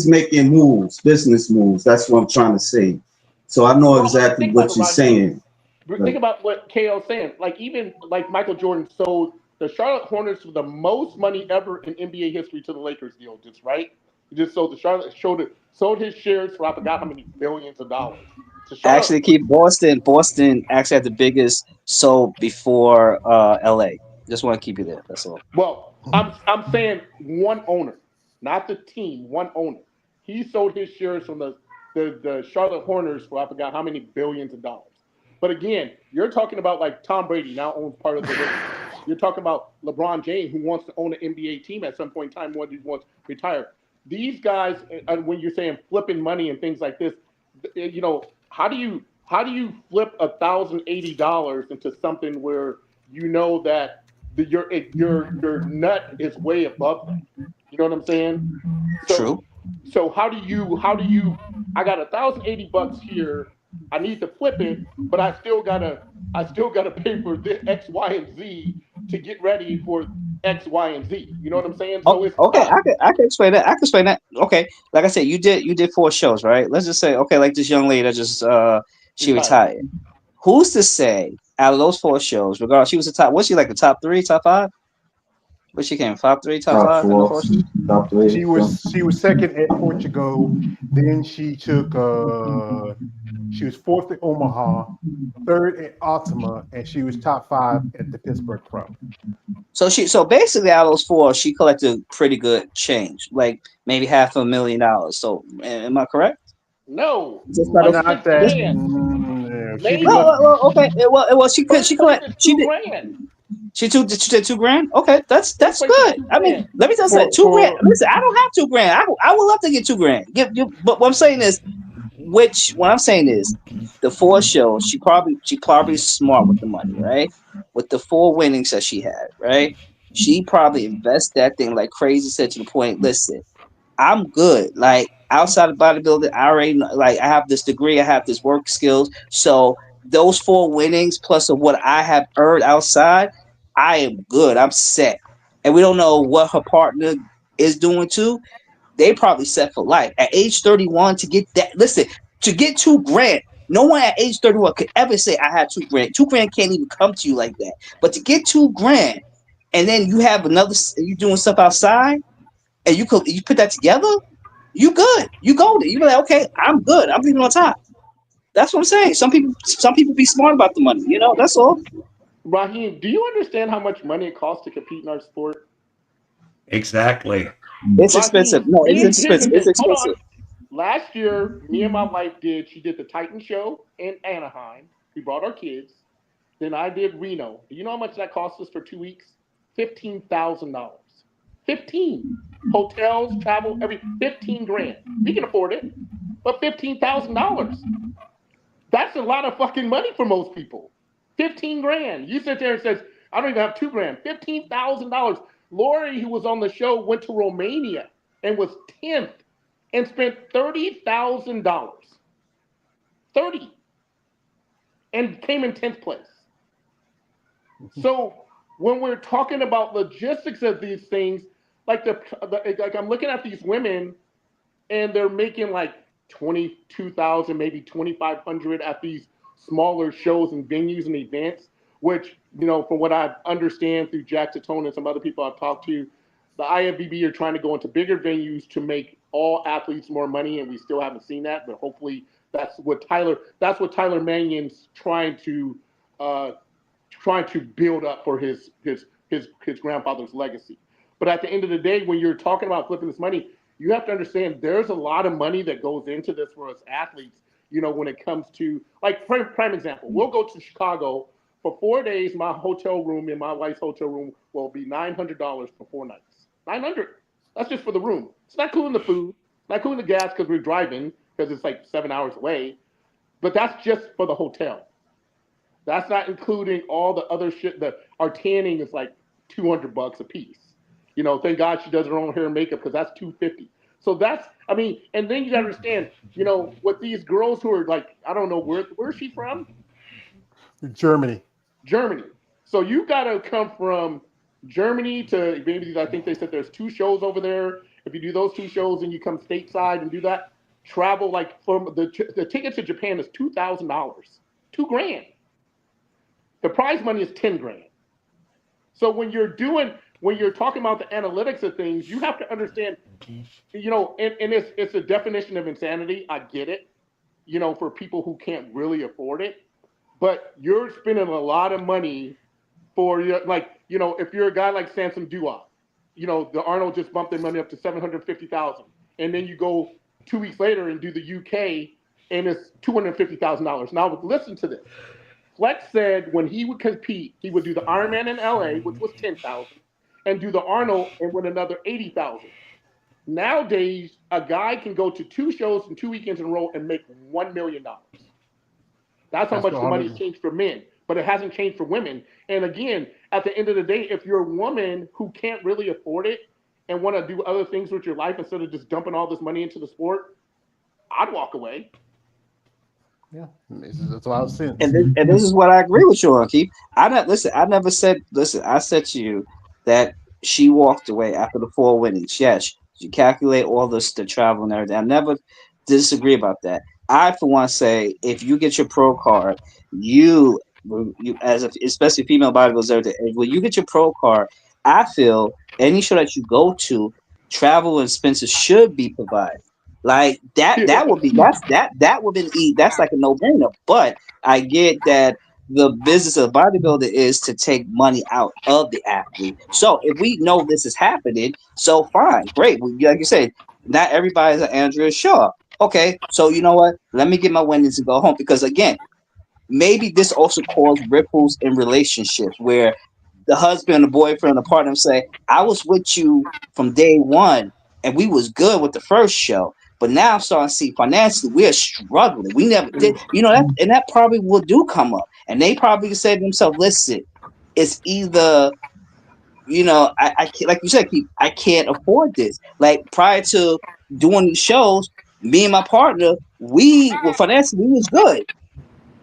making moves, business moves. That's what I'm trying to say. So I know exactly what you're saying. Think about what KL's saying. Like even like Michael Jordan sold the Charlotte Hornets for the most money ever in NBA history to the Lakers deal, just right? He just sold sold his shares for I forgot how many billions of dollars. Actually, Boston actually had the biggest sold before LA. Just want to keep you there. That's all. Well, I'm saying one owner, not the team. One owner. He sold his shares from the Charlotte Hornets for I forgot how many billions of dollars. But again, you're talking about like Tom Brady now owns part of the Lakers. You're talking about LeBron James who wants to own an NBA team at some point in time when he wants to retire. These guys, when you're saying flipping money and things like this, how do you flip $1,080 into something where you know that your nut is way above that. You know what I'm saying? So True. so how do you I got $1,080 here. I need to flip it, but I still gotta pay for this X, Y, and Z to get ready for X, Y, and Z. You know what I'm saying? Oh, So it's okay, tough. I can explain that. I can explain that. Okay, like I said, you did 4 shows, right? Let's just say, okay, like this young lady that just she Retired. retired. Who's to say out of those 4 shows, regardless, she was the top? Was she like the top three, top five? But she came top three, top Top five in the four, 4 shows. top three. She was second at Portugal. Then she was fourth at Omaha, third at Altima, and she was top five at the Pittsburgh Pro. So basically, out of those 4, she collected pretty good change, like maybe $500,000. So am I correct? No, Just by like those, Not six that. just grand. Yeah, she be well, Maybe lucky. okay. Well, first she place collect is she two did. grand. She did 2 grand. Okay, First that's place is good. two I mean, grand. let me tell you something. for 2 grand. for Listen, I don't have 2 grand. I would love to get 2 grand. But what I'm saying is, what I'm saying is, the 4 shows. She probably smart with the money, right? With the 4 winnings that she had, right? She probably invest that thing like crazy. Said to the point, listen, I'm good. Like outside of bodybuilding, I already like I have this degree, I have this work skills. So those 4 winnings plus of what I have earned outside, I am good. I'm set. And we don't know what her partner is doing too. They probably set for life. At age 31 to get that, listen, to get 2 grand. No one at age 31 could ever say I had 2 grand. 2 grand can't even come to you like that. But to get 2 grand and then you have you doing stuff outside and you put that together, you good. You golden. You be like, okay, I'm good. I'm leaving on top. That's what I'm saying. Some people be smart about the money. That's all. Raheem, do you understand how much money it costs to compete in our sport? Exactly. It's expensive. Raheem, No, it's here's the expensive. It's thing. Hold on. expensive. Last year, me and my wife she did the Titan show in Anaheim. We brought our kids. Then I did Reno. Do you know how much that cost us for 2 weeks? $15,000. 15. Hotels, travel, 15 grand. We can afford it. But $15,000. That's a lot of fucking money for most people. 15 grand. You sit there and says, I don't even have 2 grand. $15,000. Lori, who was on the show, went to Romania and was 10th and spent $30,000. 30 and came in 10th place. So when we're talking about logistics of these things, like I'm looking at these women and they're making like 22,000, maybe 2,500 at these smaller shows and venues and events, which, from what I understand through Jack Tatone and some other people I've talked to, the IFBB are trying to go into bigger venues to make all athletes more money, and we still haven't seen that, but hopefully that's what Tyler Mannion's uh, trying to build up for his grandfather's legacy. But at the end of the day, when you're talking about flipping this money, you have to understand there's a lot of money that goes into this for us athletes. When it comes to like prime example, we'll go to Chicago for 4 days. My hotel room in my wife's hotel room will be $900 for 4 nights. 900. That's just for the room. It's not including the food, not including the gas because we're driving because it's like 7 hours away. But that's just for the hotel. That's not including all the other shit. Our tanning is like $200 a piece. Thank God she does her own hair and makeup because that's $250. So and then you gotta understand, with these girls who are like, I don't know where's she from? Germany. Germany. So you gotta come from Germany to maybe I think they said there's 2 shows over there. If you do those 2 shows and you come stateside and do that, travel like from the ticket to Japan is $2,000, 2 grand. The prize money is 10 grand. So when you're talking about the analytics of things, you have to understand, and it's a definition of insanity. I get it, for people who can't really afford it, but you're spending a lot of money for your, like, if you're a guy like Samson Dua, the Arnold just bumped their money up to 750,000, and then you go 2 weeks later and do the UK, and it's $250,000. Now listen to this. Flex said when he would compete, he would do the Ironman in LA, which was 10,000, and do the Arnold and win another 80,000. Nowadays, a guy can go to 2 shows and 2 weekends in a row and make $1 million. That's how much the money's changed for men, but it hasn't changed for women. And again, at the end of the day, if you're a woman who can't really afford it and want to do other things with your life instead of just dumping all this money into the sport, I'd walk away. Yeah, that's what I was saying. And this is what I agree with you on, Keith. I never said. Listen, I said to you that she walked away after the 4 winnings. Yes, you calculate all the travel and everything. I never disagree about that. I, for one, say if you get your pro card, you as a, especially female bodybuilders, everything. When you get your pro card, I feel any show that you go to, travel expenses should be provided. Like that would be that would be that's like a no brainer. But I get that the business of bodybuilding is to take money out of the athlete. So if we know this is happening, so fine, great. Like you said, not everybody's an Andrea Shaw. Okay, so you know what? Let me get my winnings and go home because again, maybe this also caused ripples in relationships where the husband, the boyfriend, the partner say, "I was with you from day one, and we was good with the first show, but now I'm starting to see financially we're struggling. We never did, that, and that probably will do come up, and they probably say to themselves, "Listen, it's either." I can't, like you said, Keith, I can't afford this. Like prior to doing these shows, me and my partner, we were financially we was good.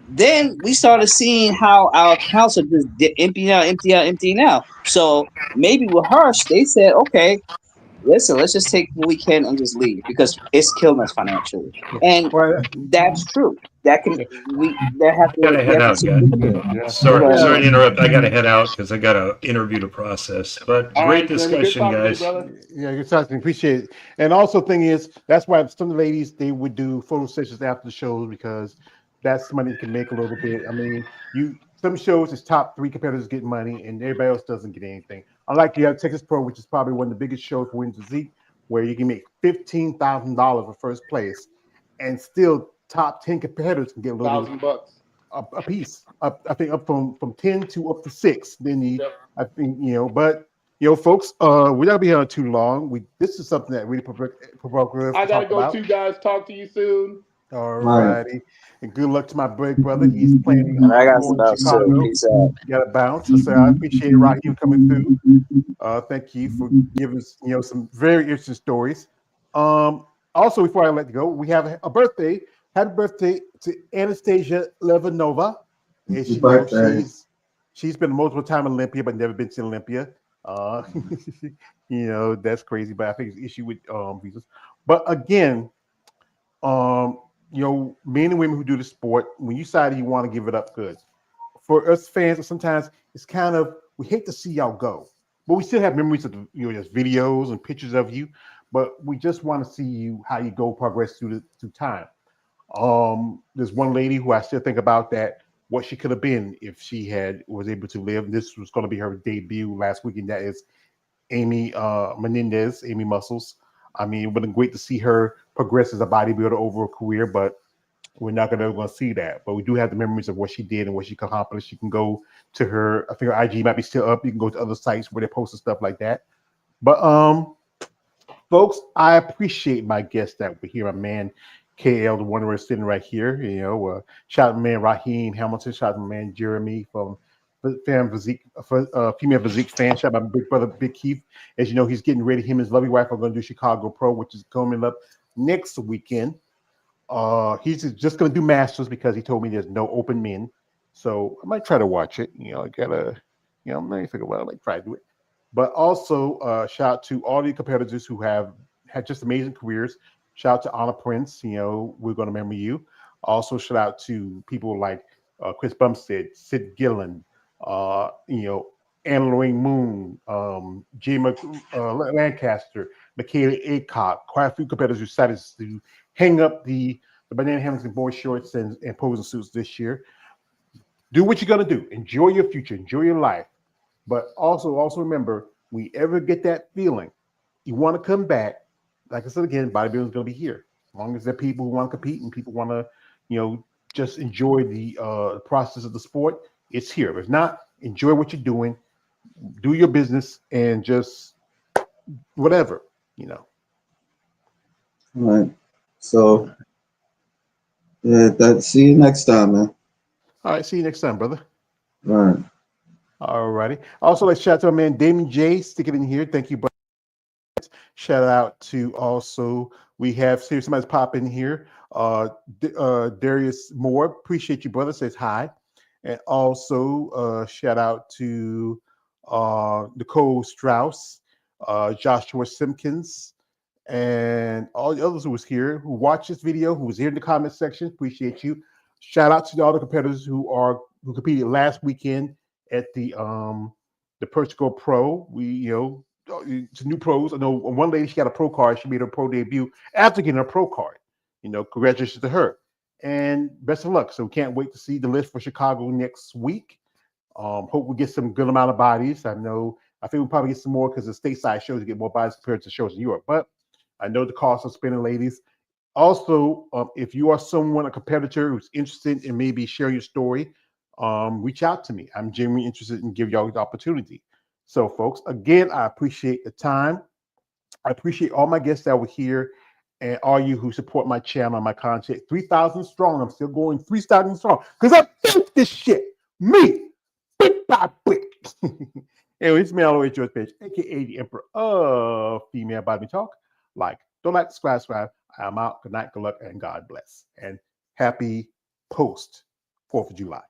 Then we started seeing how our accounts are just emptying out, emptying out, emptying out. So maybe with her, they said, okay, listen, let's just take what we can and just leave because it's killing us financially. And Well, that's true. That can Gotta we head have to out, see. guys. yeah. Sorry to interrupt. I gotta head out because I got an interview to process. But All great right, Jeremy, good discussion, talking to you, guys. brother. Yeah, good talking. Appreciate it. And also, thing is, that's why some ladies they would do photo sessions after the shows because that's money you can make a little bit. I mean, some shows it's top 3 competitors get money and everybody else doesn't get anything. Unlike you have Texas Pro, which is probably one of the biggest shows for women's physique, where you can make $15,000 for first place, and still top 10 competitors can get a little $1,000 a piece. I think up from 10 to up to 6. Then I think but folks, we're not gonna be here too long. This is something that really provoked us I to gotta talk go about. too, guys. Talk to you soon. All Right. righty, and good luck to my big brother. He's planning And I got some on about so Chicago. peace out. Got to bounce. So I appreciate Raheem coming through. Thank you for giving us some very interesting stories. Also, before I let you go, we have a birthday. Happy birthday to Anastasia Levanova. And Happy birthday. she's been a multiple time Olympia, but never been to Olympia. Uh, that's crazy. But I think it's an issue with visas. But again, men and women who do the sport, when you decide you want to give it up, good. For us fans, sometimes it's kind of we hate to see y'all go, but we still have memories of just videos and pictures of you. But we just want to see you how you go progress through time. There's one lady who I still think about that what she could have been if she was able to live. This was going to be her debut last weekend. That is Amy Menendez, Amy Muscles. I mean, it would have been great to see her progress as a bodybuilder over a career, but we're not going to see that. But we do have the memories of what she did and what she accomplished. You can go to her, I think her IG might be still up. You can go to other sites where they post stuff like that. But folks, I appreciate my guests that were here. My man KL, the Wanderer, sitting right here. Shout out to my man Raheem Hamilton. Shout out to my man Jeremy from Female Physique fan. Shout out to my big brother Big Keith. As you know, he's getting ready. Him and his lovely wife are going to do Chicago Pro, which is coming up next weekend. He's just going to do Masters because he told me there's no open men. So I might try to watch it. I gotta, I might think about it. I might try to do it. But also, shout out to all the competitors who have had just amazing careers. Shout out to Anna Prince. We're going to remember you. Also, shout out to people like Chris Bumstead, Sid Gillen, Anna Lorraine Moon, Jay Lancaster, Michaela Aycock, quite a few competitors who decided to hang up the banana hammocks and boy shorts and posing suits this year. Do what you're going to do. Enjoy your future. Enjoy your life. But also remember, we ever get that feeling, you want to come back. Like I said again, bodybuilding is going to be here. As long as there are people who want to compete and people want to, just enjoy the process of the sport, it's here. If not, enjoy what you're doing, do your business, and just whatever. All right. So, yeah, see you next time, man. All right, see you next time, brother. All right. All righty. Also, let's shout out to our man Damon J. Stick it in here. Thank you, brother. Shout out to also, we have somebody's pop in here. Darius Moore, appreciate you, brother. Says hi. And also shout out to Nicole Strauss, Joshua Simpkins, and all the others who was here, who watched this video, who was here in the comment section. Appreciate you. Shout out to all the competitors who competed last weekend at the Portugal Pro. We it's new pros. I know one lady, she got a pro card. She made her pro debut after getting a pro card. Congratulations to her. And best of luck. So we can't wait to see the list for Chicago next week. Hope we get some good amount of bodies. I think we'll probably get some more because the stateside shows get more bodies compared to shows in Europe. But I know the cost of spending, ladies. Also, if you are a competitor who's interested in maybe sharing your story, reach out to me. I'm genuinely interested in giving y'all the opportunity. So, folks, again, I appreciate the time. I appreciate all my guests that were here and all you who support my channel and my content. 3,000 strong. I'm still going 3,000 strong because I built this shit. Me. Brick by brick. Anyway, it's me all the way, George Page, a.k.a. the Emperor of Female Body Talk. Don't subscribe. I'm out. Good night, good luck, and God bless. And happy post 4th of July.